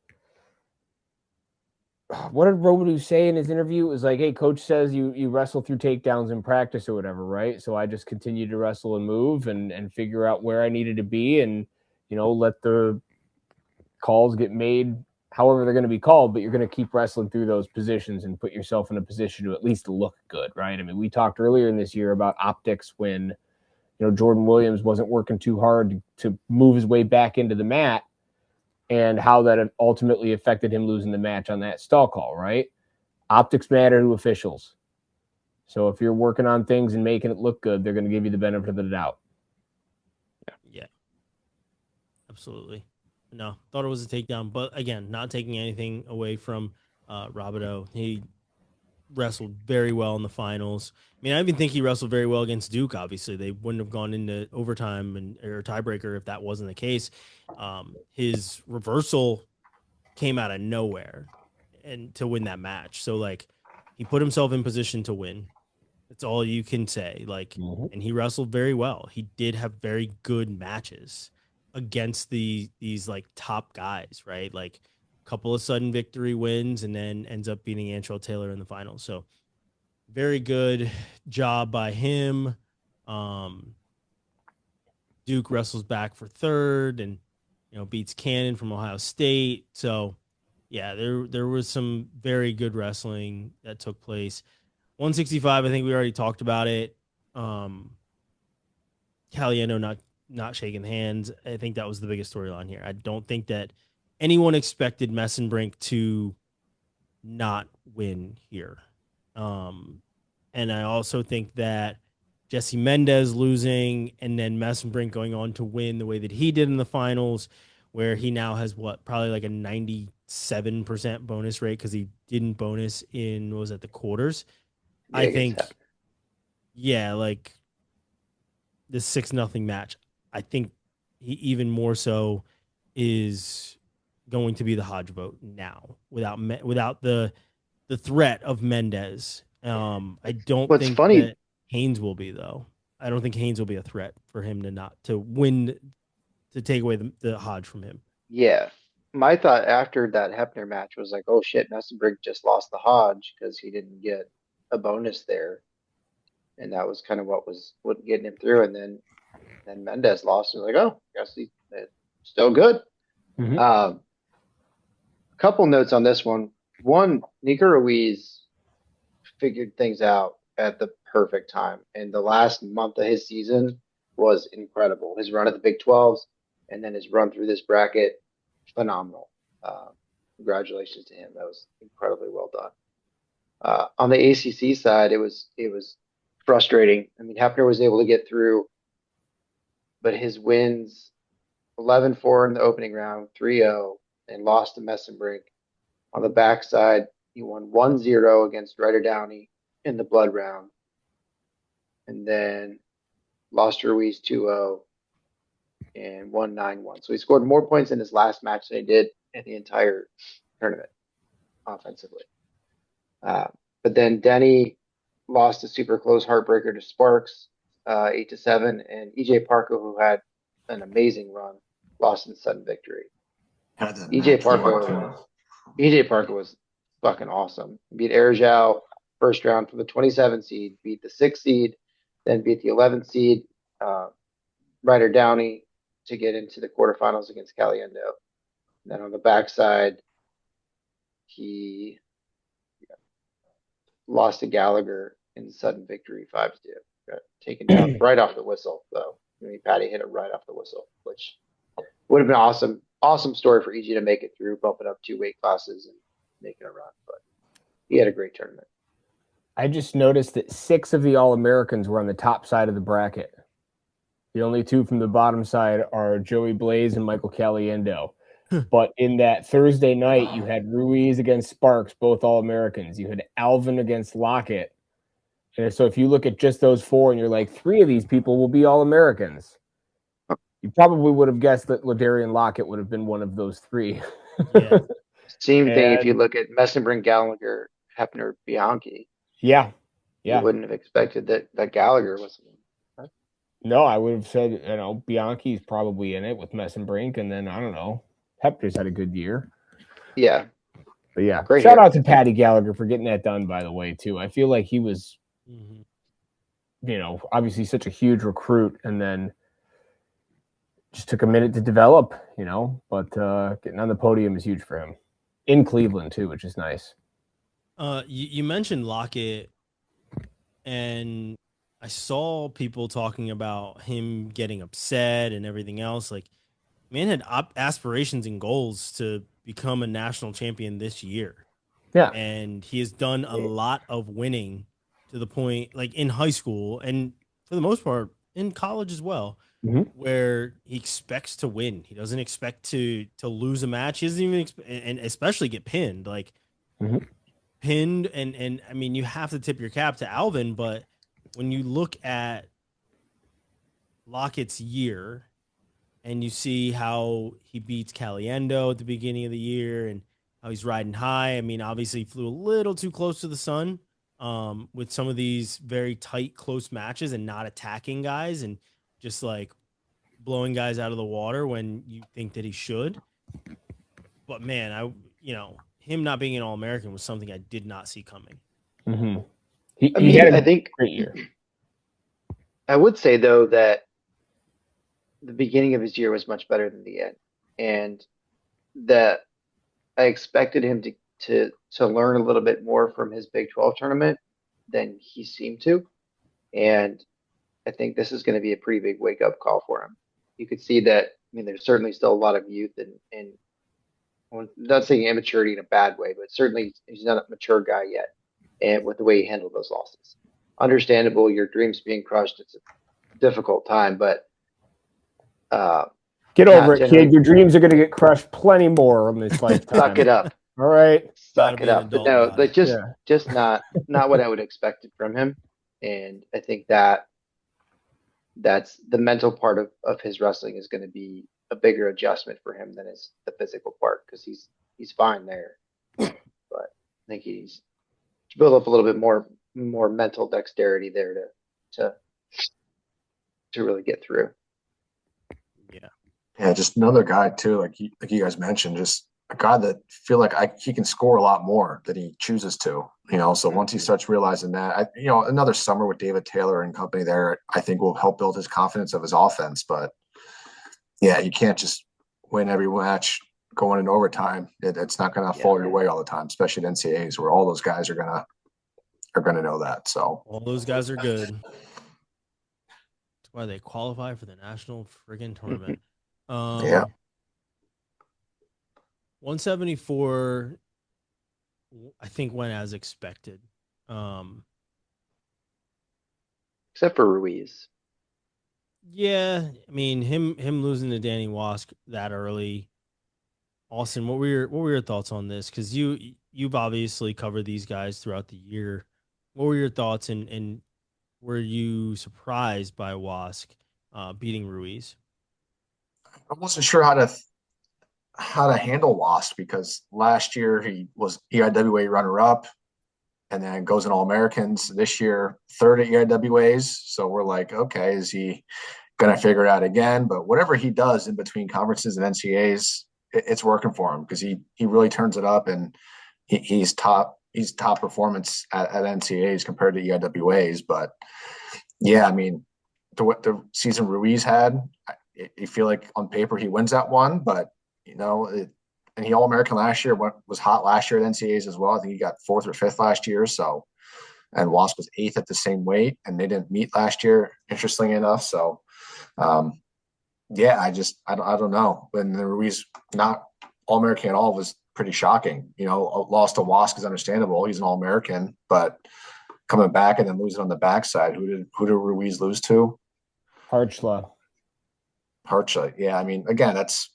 what did Robideau say in his interview? It was like, hey, coach says you wrestle through takedowns in practice or whatever, right? So I just continued to wrestle and move and figure out where I needed to be, and let the calls get made however they're going to be called, but you're going to keep wrestling through those positions and put yourself in a position to at least look good, right? I mean, we talked earlier in this year about optics when Jordan Williams wasn't working too hard to move his way back into the mat, and how that ultimately affected him losing the match on that stall call, right? Optics matter to officials. So if you're working on things and making it look good, they're going to give you the benefit of the doubt. Yeah. Absolutely. No, thought it was a takedown, but again, not taking anything away from Robideau. He wrestled very well in the finals. I mean, I even think he wrestled very well against Duke. Obviously, they wouldn't have gone into overtime or tiebreaker if that wasn't the case. His reversal came out of nowhere and to win that match. So like, he put himself in position to win. That's all you can say. Like, and he wrestled very well. He did have very good matches against these like top guys, right? Like a couple of sudden victory wins and then ends up beating Antrell Taylor in the finals. So very good job by him. Duke wrestles back for third and, beats Cannon from Ohio State. So yeah, there was some very good wrestling that took place. 165, I think we already talked about it. Caliendo not shaking hands. I think that was the biggest storyline here. I don't think that anyone expected Mesenbrink to not win here. And I also think that Jesse Mendez losing and then Mesenbrink going on to win the way that he did in the finals, where he now has probably like a 97% bonus rate because he didn't bonus in, what was it, the quarters? Yeah, I think, yeah, like this 6-0 match, I think he even more so is going to be the Hodge vote now without the threat of Mendez. I don't What's think funny, that Haynes will be, though. I don't think Haynes will be a threat for him to win, to take away the Hodge from him. yeah. My thought after that Hefner match was like, oh shit, Mesenbrink just lost the Hodge because he didn't get a bonus there. And that was kind of what getting him through. And then Mendez lost. And like, oh, guess he's still good. Mhm. A couple notes on this one. One, Nico Ruiz figured things out at the perfect time. And the last month of his season was incredible. His run at the Big 12s and then his run through this bracket, phenomenal. Congratulations to him. That was incredibly well done. On the ACC side, it was frustrating. I mean, Hefner was able to get through, but his wins 11-4 in the opening round, 3-0, and lost to Mesenbrink. On the backside, he won 1-0 against Ryder Downey in the blood round, and then lost to Ruiz 2-0 and won 9-1. So he scored more points in his last match than he did in the entire tournament offensively. But then Denny lost a super close heartbreaker to Sparks, 8-7, and EJ Parker, who had an amazing run, lost in sudden victory. EJ Parker was fucking awesome. He beat Erjao first round for the 27 seed, beat the 6 seed, then beat the 11th seed, Ryder Downey to get into the quarterfinals against Caliendo. And then on the backside, he lost to Gallagher in sudden victory 5-2. Got taken down right off the whistle, though. I mean, Patty hit it right off the whistle, which would have been awesome. Awesome story for EG to make it through, bumping up 2 weight classes and making a run. But he had a great tournament. I just noticed that 6 of the All-Americans were on the top side of the bracket. The only 2 from the bottom side are Joey Blaze and Michael Caliendo. But in that Thursday night, you had Ruiz against Sparks, both All-Americans. You had Alvin against Lockett. And so if you look at just those 4 and you're like, 3 of these people will be All-Americans, you probably would have guessed that Ladarian Lockett would have been one of those 3. Yeah. Same thing if you look at Mesenbrink, Gallagher, Hefner, Bianchi. Yeah. You wouldn't have expected that Gallagher was. No, I would have said, Bianchi's probably in it with Mesenbrink, and then, I don't know, Hepner's had a good year. Yeah. But yeah, Great shout hair. out to Patty Gallagher for getting that done, by the way, too. I feel like he was, obviously such a huge recruit, and then just took a minute to develop, but getting on the podium is huge for him. In Cleveland, too, which is nice. You mentioned Lockett, and I saw people talking about him getting upset and everything else. Like, man had aspirations and goals to become a national champion this year. Yeah. And he has done a lot of winning to the point, like in high school and for the most part in college as well, where he expects to win. He doesn't expect to lose a match. He doesn't even and especially get pinned. Like pinned, and I mean, you have to tip your cap to Alvin, but when you look at Lockett's year and you see how he beats Caliendo at the beginning of the year and how he's riding high. I mean, obviously he flew a little too close to the sun with some of these very tight, close matches and not attacking guys and just like blowing guys out of the water when you think that he should. But man, him not being an All-American was something I did not see coming. He had a great year. I would say though that the beginning of his year was much better than the end, and that I expected him to learn a little bit more from his Big 12 tournament than he seemed to, and I think this is going to be a pretty big wake up call for him. You could see that. I mean, there's certainly still a lot of youth and I'm not saying immaturity in a bad way, but certainly he's not a mature guy yet, and with the way he handled those losses. Understandable, your dreams being crushed. It's a difficult time, but get over it, kid. Your dreams are going to get crushed plenty more in this lifetime. Suck it up. All right, suck it up. But no, like just not what I would expect from him, and I think that's the mental part of his wrestling is going to be a bigger adjustment for him than is the physical part, because he's fine there, but I think he's to build up a little bit more mental dexterity there to really get through. Yeah, just another guy too, like you guys mentioned, just a guy that feel like he can score a lot more than he chooses to. So once he starts realizing that, another summer with David Taylor and company there, I think will help build his confidence of his offense. But yeah, you can't just win every match going in overtime. It's not going to fall your way all the time, especially at NCAAs where all those guys are gonna know that. So all those guys are good. That's why they qualify for the national friggin' tournament. 174, I think, went as expected. Except for Ruiz. Yeah, I mean him losing to Danny Wask that early. Austin, what were your thoughts on this? Because you've obviously covered these guys throughout the year. What were your thoughts, and were you surprised by Wask beating Ruiz? I wasn't sure how to handle Wasp, because last year he was EIWA runner-up and then goes in All-Americans. This year, third at EIWAs. So we're like, okay, is he going to figure it out again? But whatever he does in between conferences and NCAAs, it's working for him, because he really turns it up, and he's top performance at NCAAs compared to EIWAs. But yeah, I mean, the season Ruiz had, you feel like on paper he wins that one, but and he All-American last year, was hot last year at NCAAs as well. I think he got 4th or 5th last year. So, and Wasp was 8th at the same weight, and they didn't meet last year, interestingly enough. So, yeah, I don't know. When the Ruiz not All-American at all was pretty shocking. Lost to Wasp is understandable. He's an All-American, but coming back and then losing on the backside, who did Ruiz lose to? Harchla. Yeah, I mean, again, that's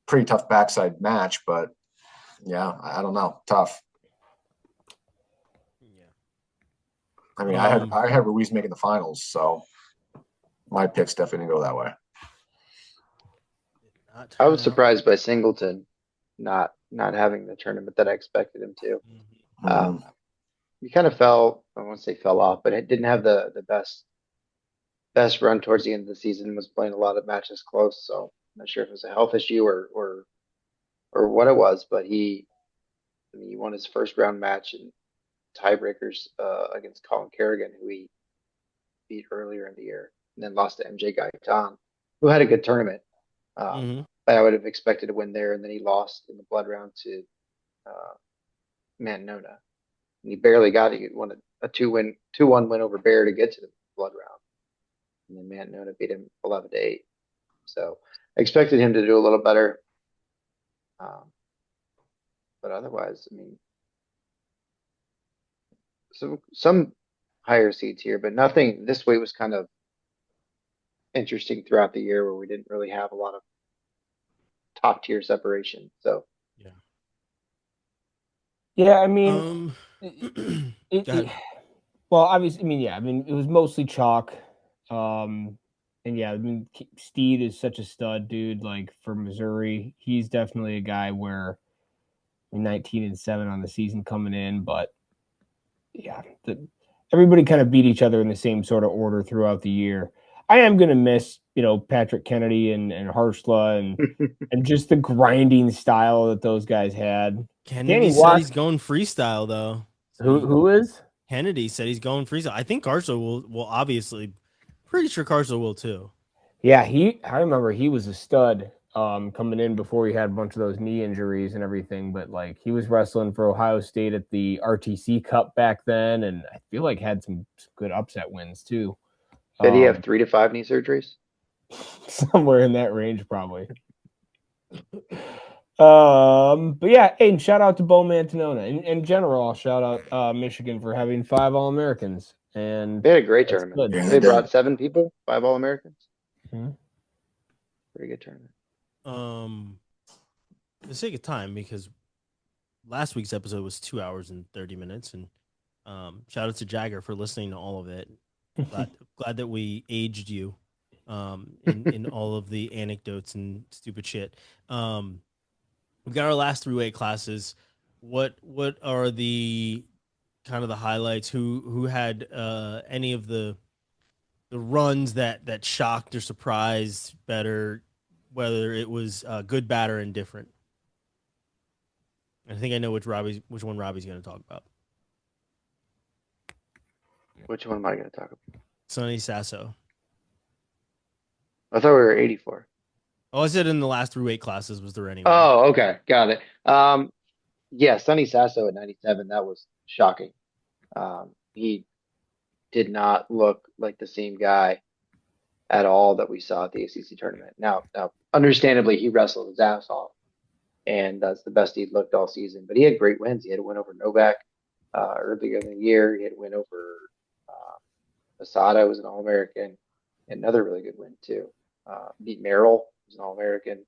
pretty tough backside match, but yeah, I don't know, tough. Yeah, I mean, I had Ruiz making the finals, so my picks definitely go that way. I was surprised by Singleton not having the tournament that I expected him to. He kind of fell, I won't say fell off, but it didn't have the best run towards the end of the season, was playing a lot of matches close. So I'm not sure if it was a health issue or what it was, but he won his first round match in tiebreakers against Colin Kerrigan, who he beat earlier in the year, and then lost to MJ Gaitan, who had a good tournament. I would have expected to win there, and then he lost in the blood round to Matt Nona. And he barely got it. He won a 2-1 win over Bear to get to the blood round. And then Matt Nona beat him 11-8. So I expected him to do a little better. But otherwise, I mean, some higher seeds here, but nothing. This weight was kind of interesting throughout the year where we didn't really have a lot of top tier separation. So Yeah. Yeah, I mean, Go it, ahead. well, obviously, I mean, it was mostly chalk. And yeah, I mean, Steed is such a stud, dude. Like for Missouri, he's definitely a guy where 19-7 on the season coming in, but yeah, everybody kind of beat each other in the same sort of order throughout the year. I am gonna miss, Patrick Kennedy and Harshla and just the grinding style that those guys had. Kennedy Danny said Watts, he's going freestyle though. So who is? Kennedy said he's going freestyle. I think Carso will obviously. Pretty sure Carso will too. Yeah, I remember he was a stud coming in before he had a bunch of those knee injuries and everything, but like he was wrestling for Ohio State at the RTC Cup back then, and I feel like had some good upset wins too. did he have 3 to 5 knee surgeries? Somewhere in that range, probably. But yeah, hey, and shout out to Bo Mantanona. In general, I'll shout out Michigan for having 5 All-Americans. And They had a great that's tournament. good. Yeah, They they brought did. 7 people, 5 All-Americans. Mhm. Pretty good tournament. For the sake of time, because last week's episode was 2 hours and 30 minutes, and shout out to Jagger for listening to all of it. Glad that we aged you in all of the anecdotes and stupid shit. We've got our last 3 weight classes. What are the kind of the highlights? Who had any of the runs that shocked or surprised better, whether it was good, bad, or indifferent? I think I know which one Robbie's going to talk about. Which one am I going to talk about? Sonny Sasso. I thought we were 84. Oh, I said in the last 3 weight classes, was there anyone? Oh, okay. Got it. Yeah, Sonny Sasso at 97, that was shocking. He did not look like the same guy at all that we saw at the ACC tournament. Now, understandably, he wrestled his ass off, and that's the best he'd looked all season. But he had great wins. He had a win over Novak earlier in the year. He had a win over Asada, was an All-American. Another really good win too. Beat Merrill, was an All-American,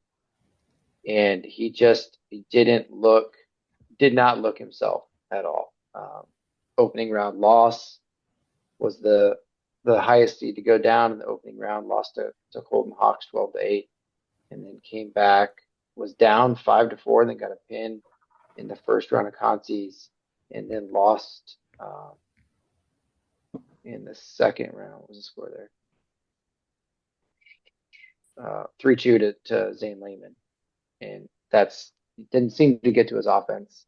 and he did not look himself at all. Opening round loss was the highest seed to go down in the opening round. Lost to Colton Hawks 12-8, and then came back, was down 5-4, and then got a pin in the first round of consies, and then lost in the second round. What was the score there? 3-2 to Zane Lehman, and didn't seem to get to his offense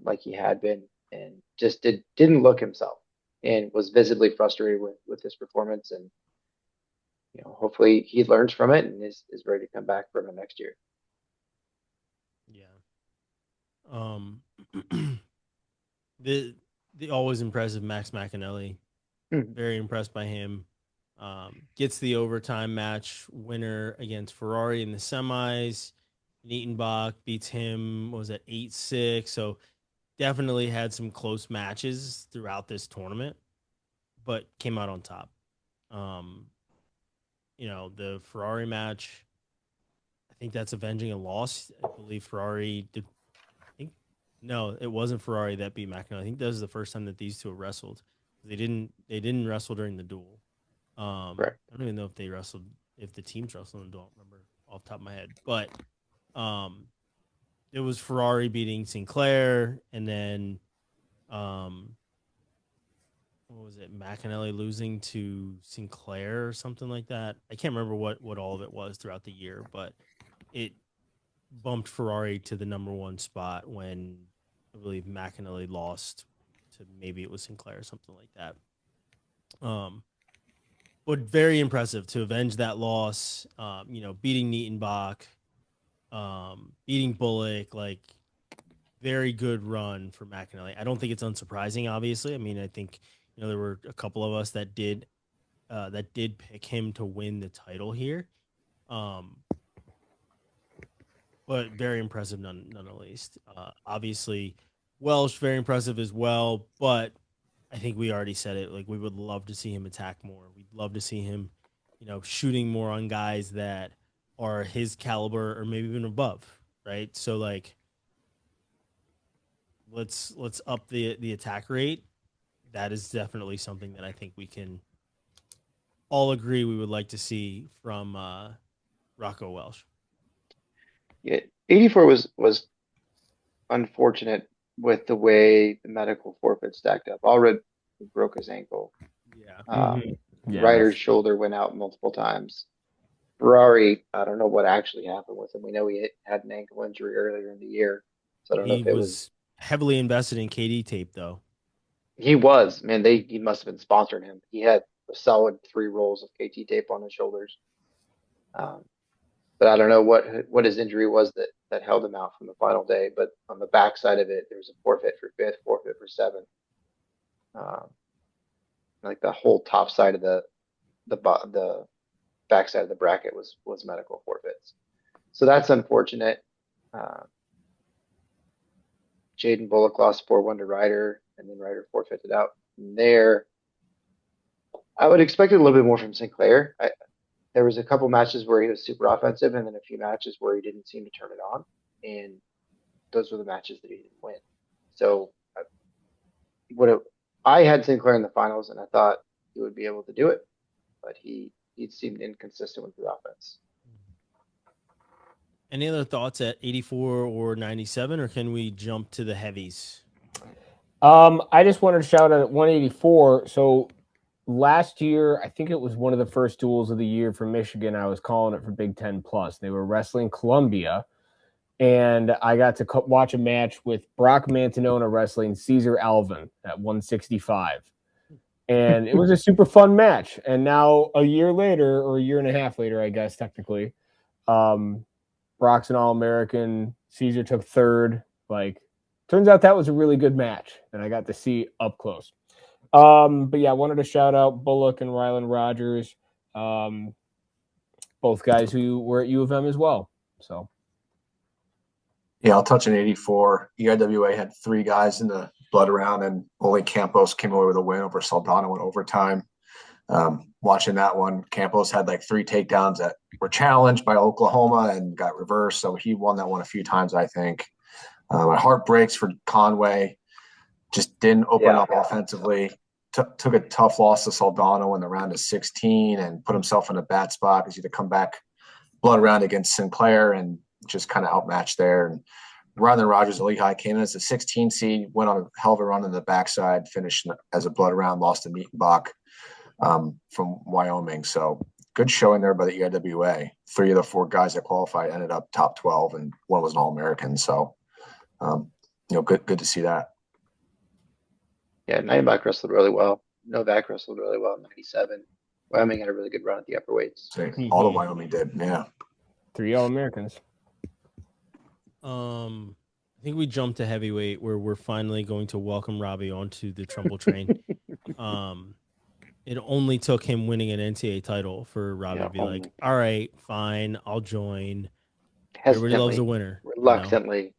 like he had been, and just didn't look himself, and was visibly frustrated with his performance. And hopefully he learns from it and is ready to come back from it next year. Yeah. The always impressive Max McAnally. Very impressed by him. Gets the overtime match winner against Ferrari in the semis. Nietenbach beats him, what was it, 8-6? So definitely had some close matches throughout this tournament, but came out on top. The Ferrari match, I think that's avenging a loss. I believe Ferrari did. No, it wasn't Ferrari that beat McAnally. I think that was the first time that these two wrestled. They didn't wrestle during the duel. Right. I don't even know if the teams wrestled in the duel. I don't remember off the top of my head. But it was Ferrari beating Sinclair, and then what was it? McAnally losing to Sinclair or something like that. I can't remember what all of it was throughout the year, but it bumped Ferrari to the number 1 spot when I believe McAnally lost to, maybe it was Sinclair or something like that. But very impressive to avenge that loss. Beating Nietenbach, beating Bullock, like very good run for McAnally. I don't think it's unsurprising, obviously. I mean, I think there were a couple of us that did pick him to win the title here. But very impressive none the least. Obviously, Welsh, very impressive as well. But I think we already said it. Like, we would love to see him attack more. We'd love to see him, shooting more on guys that are his caliber or maybe even above, right? So like, let's up the attack rate. That is definitely something that I think we can all agree we would like to see from Rocco Welsh. Yeah, 84 was unfortunate with the way the medical forfeit stacked up. Allred broke his ankle. Yeah. Yeah, Ryder's shoulder went out multiple times. Ferrari, I don't know what actually happened with him. We know he had an ankle injury earlier in the year, so I don't know He if it was. was heavily invested in KD tape, though. He was, man. He must have been sponsoring him. He had a solid 3 rolls of KT tape on his shoulders. Um, but I don't know what his injury was that held him out from the final day. But on the backside of it, there was a forfeit for fifth, forfeit for seventh. Um, like the whole top side of the backside of the bracket was medical forfeits. So that's unfortunate. Uh, Jaden Bullock lost 4-1 to Ryder, and then Ryder forfeited out from there. I would expect a little bit more from Sinclair. There was a couple matches where he was super offensive, and then a few matches where he didn't seem to turn it on, and those were the matches that he didn't win. So, I had Sinclair in the finals, and I thought he would be able to do it, but he seemed inconsistent with the offense. Any other thoughts at 84 or 97, or can we jump to the heavies? I just wanted to shout out at 184. So last year, I think it was one of the first duels of the year for Michigan. I was calling it for Big Ten Plus. They were wrestling Columbia, and I got to watch a match with Brock Mantanona wrestling Caesar Alvin at 165. And it was a super fun match. And now a year later, or a year and a half later, I guess, technically, Brock's an All-American. Caesar took third. Like, turns out that was a really good match, and I got to see up close. But yeah, I wanted to shout out Bullock and Rylan Rogers, both guys who were at U of M as well. So, Yeah, I'll touch on 84. EIWA had 3 guys in the blood round, and only Campos came away with a win over Saldana in overtime. Watching that one, Campos had like 3 takedowns that were challenged by Oklahoma and got reversed. So he won that one a few times, I think. My heart breaks for Conway. Just didn't open up offensively. Took a tough loss to Saldana in the round of 16 and put himself in a bad spot because he had to come back blood round against Sinclair and just kind of outmatched there. And Rylan Rogers, the Lehigh, came in as a 16 seed, went on a hell of a run in the backside, finished as a blood round, lost to Mietenbach from Wyoming. So good showing there by the EIWA. 3 of the 4 guys that qualified ended up top 12, and one was an All-American. So, good to see that. Yeah, Nightenbach wrestled really well. Novak wrestled really well in 97. Wyoming had a really good run at the upper weights. All the Wyoming did, yeah. 3 All-Americans. I think we jumped to heavyweight, where we're finally going to welcome Robbie onto the Trumbull train. It only took him winning an NCAA title for Robbie to be like, all right, fine, I'll join. Everybody loves a winner. Reluctantly.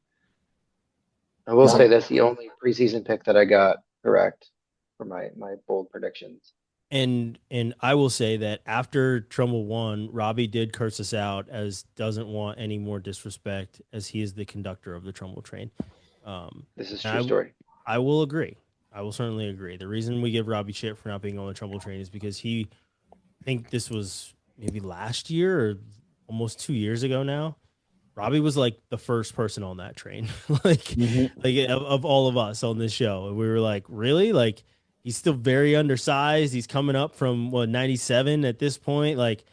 I will say that's the only preseason pick that I got correct for my bold predictions. And I will say that after Trumbull won, Robbie did curse us out as doesn't want any more disrespect, as he is the conductor of the Trumbull train. This is true story. I will agree. I will certainly agree. The reason we give Robbie shit for not being on the Trumbull train is because I think this was maybe last year or almost 2 years ago now. Robbie was like the first person on that train, like of all of us on this show. And we were like, really? Like, he's still very undersized. He's coming up from 97 at this point. Like,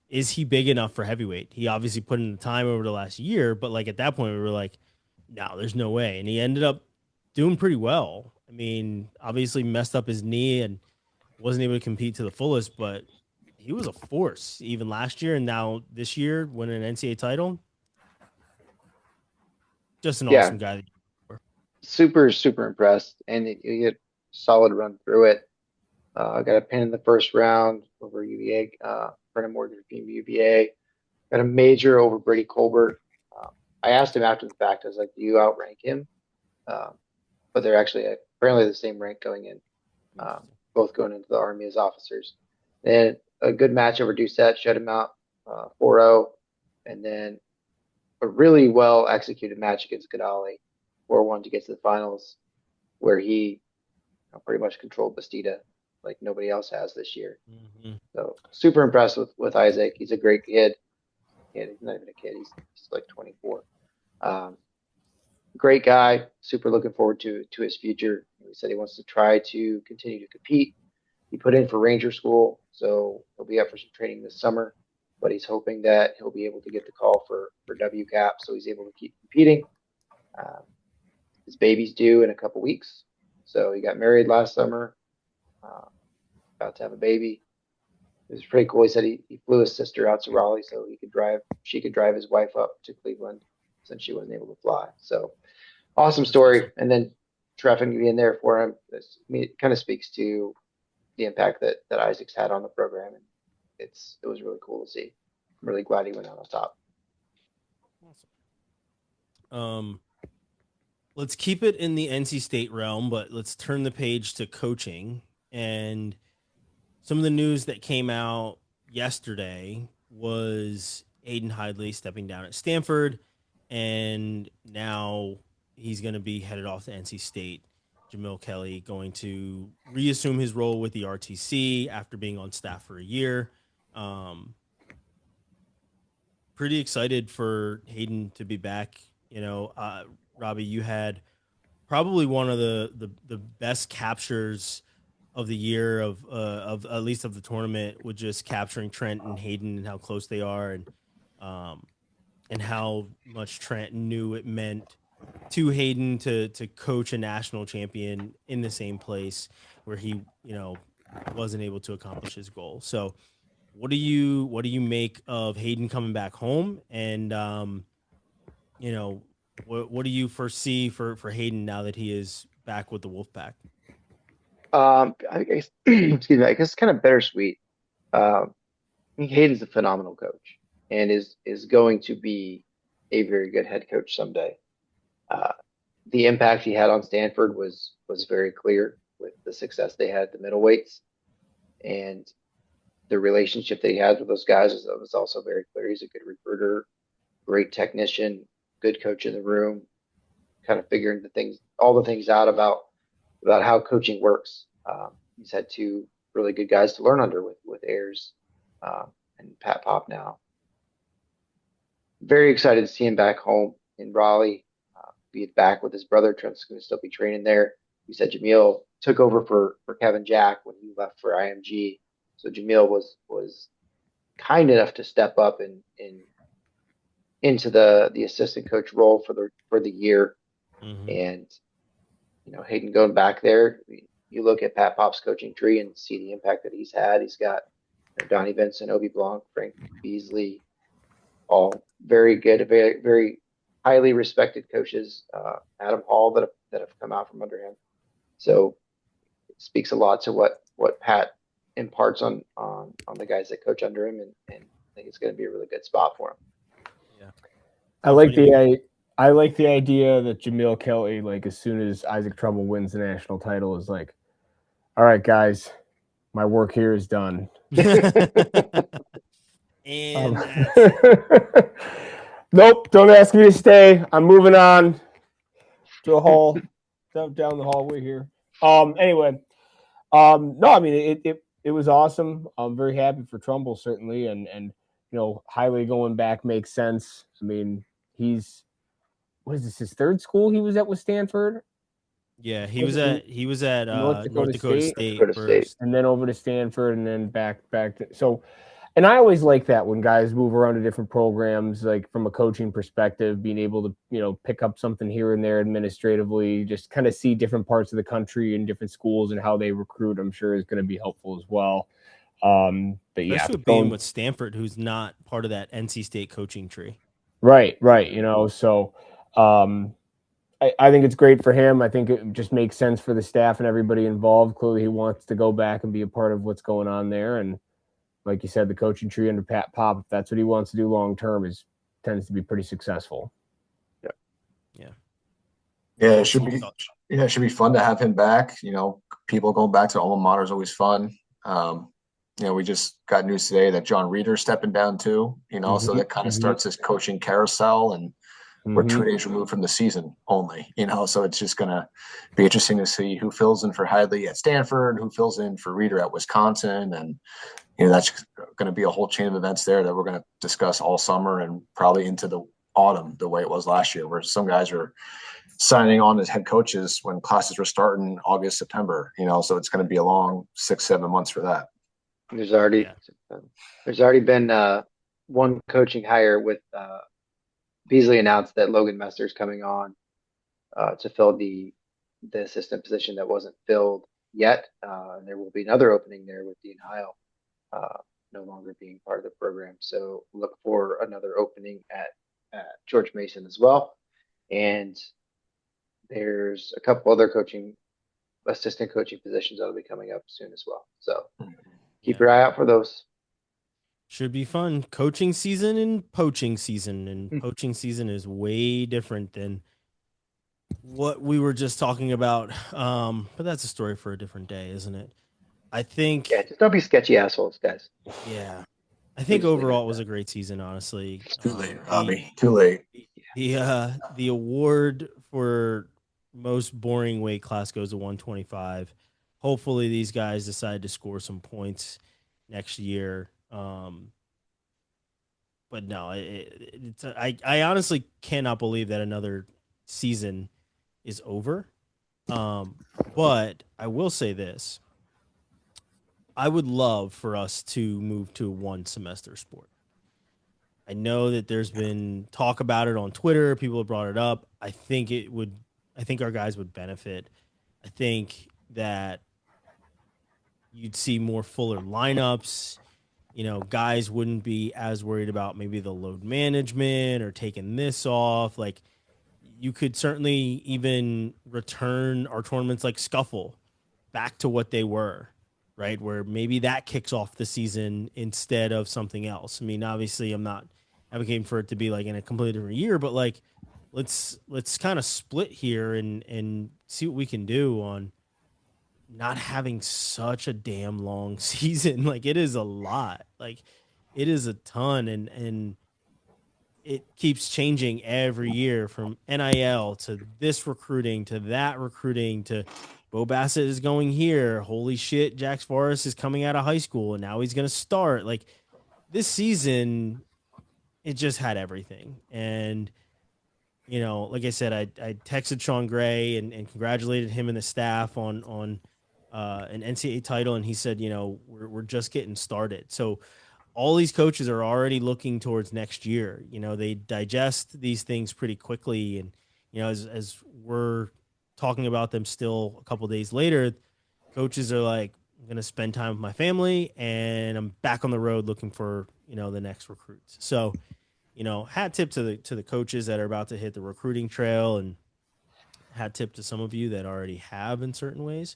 is he big enough for heavyweight? He obviously put in the time over the last year, but like at that point we were like, no, there's no way. And he ended up doing pretty well. I mean, obviously messed up his knee and wasn't able to compete to the fullest, but he was a force even last year. And now this year, winning an NCAA title, just an awesome guy. Super, super impressed. And you get solid run through it. Got a pin in the first round over UVA, Brennan Morgan from UVA. Got a major over Brady Colbert. I asked him after the fact, I was like, do you outrank him? But they're actually apparently the same rank going in. both going into the Army as officers. And a good match over Doucette, shut him out 4-0. And then a really well executed match against Gadali, 4-1 to get to the finals, where he pretty much controlled Bastida like nobody else has this year. Mm-hmm. So super impressed with Isaac. He's a great kid. He's not even a kid. He's like 24. Great guy. Super looking forward to his future. He said he wants to try to continue to compete. He put in for Ranger School, so he'll be up for some training this summer. But he's hoping that he'll be able to get the call for WCAP, so he's able to keep competing. His baby's due in a couple weeks, so he got married last summer. About to have a baby. It was pretty cool. He said he flew his sister out to Raleigh so she could drive his wife up to Cleveland since she wasn't able to fly. So awesome story. And then traffic being there for him, it kind of speaks to the impact that Isaac's had on the program. And it was really cool to see. I'm really glad he went out on top. Awesome. Let's keep it in the NC State realm, but let's turn the page to coaching. And some of the news that came out yesterday was Hayden Hidlay stepping down at Stanford, and now he's going to be headed off to NC State. Jamil Kelly going to reassume his role with the RTC after being on staff for a year. Pretty excited for Hayden to be back. Robbie, you had probably one of the best captures of the year of at least of the tournament, with just capturing Trent and Hayden and how close they are, and how much Trent knew it meant to Hayden to coach a national champion in the same place where he wasn't able to accomplish his goal. So what do you make of Hayden coming back home, and what do you foresee for Hayden now that he is back with the Wolfpack? I guess, excuse me, I guess it's kind of bittersweet. I think Hayden's a phenomenal coach and is going to be a very good head coach someday. The impact he had on Stanford was very clear with the success they had at the middleweights, and the relationship that he had with those guys was also very clear. He's a good recruiter, great technician, good coach in the room, kind of figuring all the things out about how coaching works. He's had two really good guys to learn under with Ayers and Pat Pop now. Very excited to see him back home in Raleigh, be back with his brother. Trent's going to still be training there. We said Jamil took over for Kevin Jack when he left for IMG. So Jamil was kind enough to step up into the assistant coach role for the year. Mm-hmm. And Hayden going back there, you look at Pat Pop's coaching tree and see the impact that he's had. He's got Donnie Vincent, Obi Blanc, Frank Beasley, all very good, very, very highly respected coaches. Adam Hall that have come out from under him. So it speaks a lot to what Pat imparts on the guys that coach under him, and I think it's going to be a really good spot for him. Yeah, I like the idea that Jamil Kelly, like, as soon as Isaac Trumbull wins the national title, is like, all right, guys, my work here is done. And nope, don't ask me to stay. I'm moving on to a hall down the hallway here. Anyway, no, I mean it was awesome. I'm very happy for Trumbull, certainly, and Hidlay going back makes sense. I mean, what is this, his third school he was at with Stanford? Yeah, he was at North Dakota State first, and then over to Stanford, and then back to so. And I always like that when guys move around to different programs, like from a coaching perspective, being able to pick up something here and there administratively, just kind of see different parts of the country and different schools and how they recruit. I'm sure is going to be helpful as well. But yeah, especially being with Stanford, who's not part of that NC State coaching tree. Right. So I think it's great for him. I think it just makes sense for the staff and everybody involved. Clearly, he wants to go back and be a part of what's going on there. And like you said, the coaching tree under Pat Pop, if that's what he wants to do long term, tends to be pretty successful. Yeah. Yeah, We'll it should see. be. Yeah, it should be fun to have him back. People going back to alma mater is always fun. We just got news today that John Reeder's stepping down too. So that kind of starts this coaching carousel, and we're 2 days removed from the season only. So it's just gonna be interesting to see who fills in for Hidlay at Stanford, who fills in for Reeder at Wisconsin, and that's going to be a whole chain of events there that we're going to discuss all summer and probably into the autumn, the way it was last year, where some guys are signing on as head coaches when classes were starting August, September, so it's going to be a long 6-7 months for that. There's already been one coaching hire with Beasley announced that Logan Messer's coming on to fill the assistant position that wasn't filled yet. And there will be another opening there with Dean Heil no longer being part of the program. So look for another opening at George Mason as well. And there's a couple other assistant coaching positions that'll be coming up soon as well. So keep your eye out for those. Should be fun. Coaching season and poaching season. And poaching season is way different than what we were just talking about. But that's a story for a different day, isn't it? I think. Yeah, just don't be sketchy assholes, guys. Yeah. I think overall it was a great season, honestly. Too late, Robbie. Too late. The award for most boring weight class goes to 125. Hopefully these guys decide to score some points next year. But no, I honestly cannot believe that another season is over. But I will say this. I would love for us to move to a 1 semester sport. I know that there's been talk about it on Twitter. People have brought it up. I think our guys would benefit. I think that you'd see more fuller lineups. Guys wouldn't be as worried about maybe the load management or taking this off. Like, you could certainly even return our tournaments like Scuffle back to what they were, right? Where maybe that kicks off the season instead of something else. I mean, obviously I'm not advocating for it to be like in a completely different year, but like, let's kind of split here and see what we can do on not having such a damn long season. Like, it is a lot. Like, it is a ton, and it keeps changing every year, from NIL to this recruiting to that recruiting to Bo Bassett is going here. Holy shit, Jax Forrest is coming out of high school and now he's going to start. Like, this season, it just had everything. And, like I said, I texted Sean Gray and congratulated him and the staff on an NCAA title. And he said, we're just getting started. So all these coaches are already looking towards next year. They digest these things pretty quickly. And, as we're talking about them still a couple days later, coaches are like, I'm going to spend time with my family and I'm back on the road looking for, the next recruits. So, hat tip to the coaches that are about to hit the recruiting trail, and hat tip to some of you that already have in certain ways.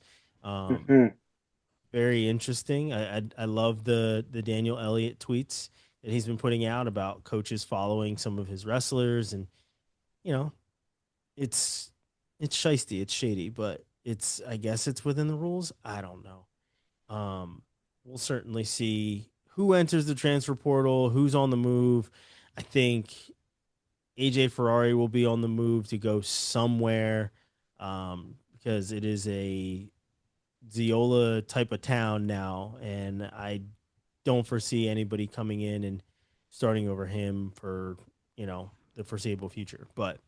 Very interesting. I love the Daniel Elliott tweets that he's been putting out about coaches following some of his wrestlers, and it's shiesty, it's shady, but I guess it's within the rules. I don't know. We'll certainly see who enters the transfer portal, who's on the move. I think AJ Ferrari will be on the move to go somewhere, because it is a Ziola type of town now, and I don't foresee anybody coming in and starting over him for the foreseeable future. But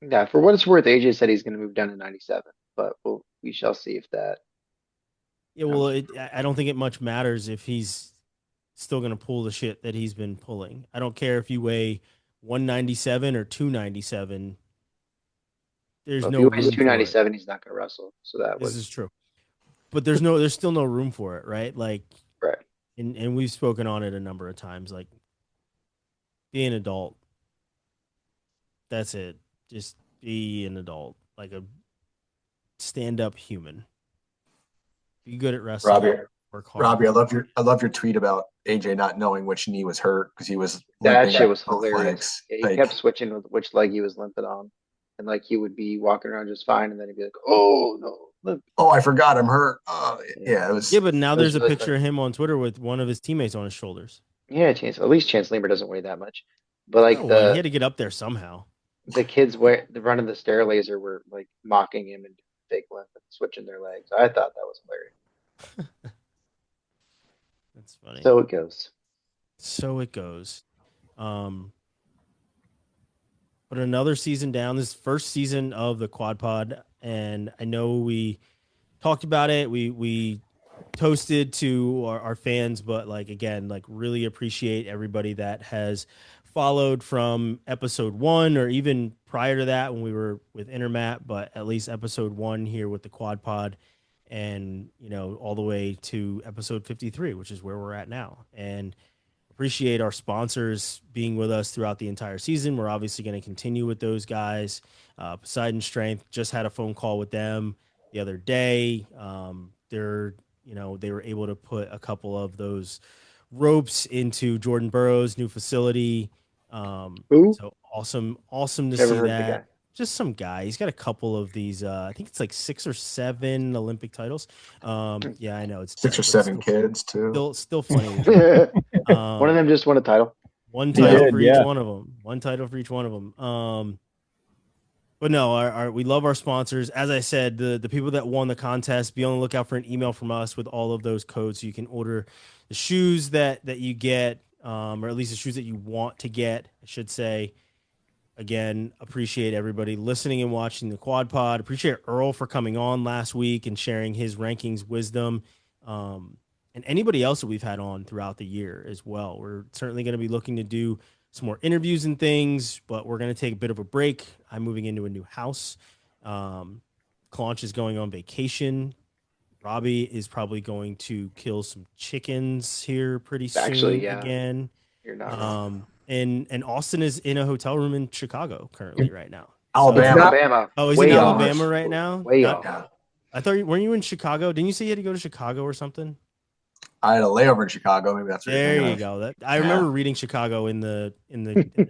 yeah, for what it's worth, AJ said he's going to move down to 97, but we shall see if that. Yeah, well, I don't think it much matters if he's still going to pull the shit that he's been pulling. I don't care if you weigh 197 or 297. There's Well, no if he room weighs for 297, he's not going to wrestle. So this is true. But there's still no room for it, right? Like, right. And we've spoken on it a number of times. Like, be an adult. That's it. Just be an adult, like a stand-up human. Be good at wrestling. Work hard. Robbie, I love your tweet about AJ not knowing which knee was hurt because he was that shit was both hilarious. legs. Yeah, he kept switching with which leg he was limping on. and like he would be walking around just fine, and then he'd be like, "Oh no, look." Oh, I forgot I'm hurt. Yeah, it was. Yeah, but now It was there's a really picture of him on Twitter with one of his teammates on his shoulders. Yeah, Chance. At least Chance Lemur doesn't weigh that much, but like No, he had to get up there somehow. the kids the running the stair laser were like mocking him and fake limp and switching their legs. I thought that was hilarious. That's funny. So it goes. So it goes. But another season down, this first season of the Quad Pod, and I know we talked about it. We toasted to our fans, but like again, like really appreciate everybody that has followed from episode 1 or even prior to that when we were with Intermat, but at least episode 1 here with the Quad Pod, and all the way to episode 53, which is where we're at now. And appreciate our sponsors being with us throughout the entire season. We're obviously going to continue with those guys. Poseidon Strength, just had a phone call with them the other day. They were able to put a couple of those ropes into Jordan Burroughs' new facility. Who? So awesome to Never see heard of the that. guy. Just some guy. He's got a couple of these. I think it's like 6 or 7 Olympic titles. Yeah, I know it's 6 or 7 kids too. Still funny. One of them just won a title. One title did, for yeah. each one of them. One title for each one of them. But no, we love our sponsors. As I said, the people that won the contest, be on the lookout for an email from us with all of those codes so you can order the shoes that you get, or at least the shoes that you want to get, I should say. Again, appreciate everybody listening and watching the Quad Pod. Appreciate Earl for coming on last week and sharing his rankings wisdom. And anybody else that we've had on throughout the year as well. We're certainly going to be looking to do some more interviews and things, but we're going to take a bit of a break. I'm moving into a new house. Claunch is going on vacation. Robbie is probably going to kill some chickens here pretty soon. Actually, yeah. Again. You're not wrong. And Austin is in a hotel room in Chicago currently right now. Alabama. Alabama. Oh, he's Way in off. Alabama right now? Way off. Yeah. I thought weren't you in Chicago? Didn't you say you had to go to Chicago or something? I had a layover in Chicago. Maybe that's what you're There thinking you of. go. That I remember reading Chicago in the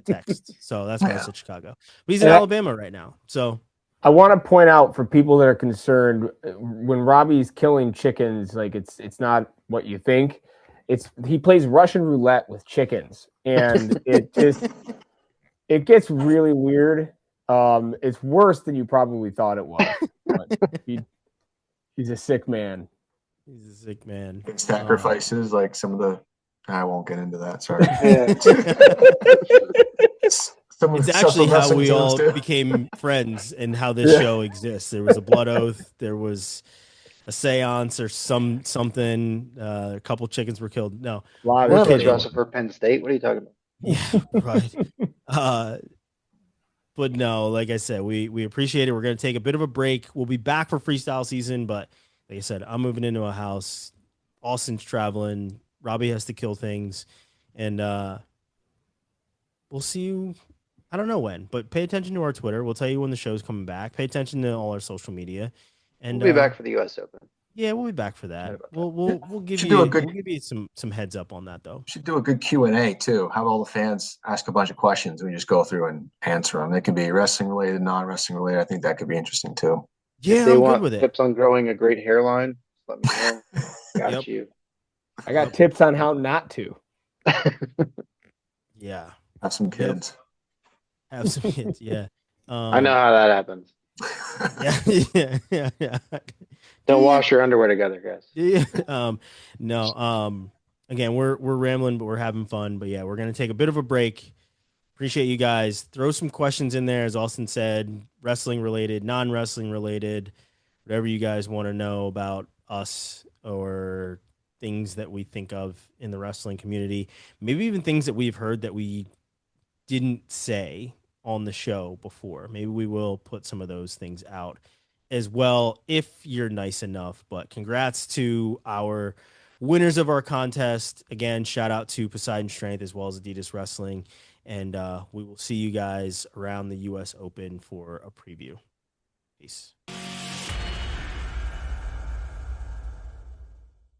text, so that's why I Yeah. said Chicago. But he's in Yeah. Alabama right now. So I want to point out for people that are concerned, when Robbie's killing chickens, like it's not what you think. He plays Russian roulette with chickens, and it gets really weird. It's worse than you probably thought it was. But he's a sick man. he's a sick man. Sacrifices, like some of the. I won't get into that. Sorry. It's actually how we all became friends and how this show exists. There was a blood oath. There was a seance or something. A couple chickens were killed. No, A lot One of of those kidding. wrestle for Penn State. What are you talking about? yeah, right. But no, like I said, we appreciate it. We're going to take a bit of a break. We'll be back for freestyle season, but like I said, I'm moving into a house. Austin's traveling. Robbie has to kill things, and we'll see you. I don't know when, but pay attention to our Twitter. We'll tell you when the show's coming back. Pay attention to all our social media, and We'll be back for the U.S. Open. Yeah, we'll be back for that. We'll give Should you do we'll give you some heads up on that though. Should do a good Q&A too. Have all the fans ask a bunch of questions. We just go through and answer them. They can be wrestling related, non-wrestling related. I think that could be interesting too. Yeah, If they I'm want good with it. tips on growing a great hairline, let me know. Got Yep. you. I got tips on how not to. Yeah, Have some kids. have some kids. Yeah, I know how that happens. Yeah. Don't wash your underwear together, guys. Yeah. No. Again, we're rambling, but we're having fun. But yeah, we're gonna take a bit of a break. Appreciate you guys. Throw some questions in there, as Austin said, wrestling related, non-wrestling related, whatever you guys want to know about us or things that we think of in the wrestling community. Maybe even things that we've heard that we didn't say on the show before. Maybe we will put some of those things out as well if you're nice enough. But congrats to our winners of our contest. Again, shout out to Poseidon Strength as well as Adidas Wrestling. And we will see you guys around the U.S. Open for a preview. Peace.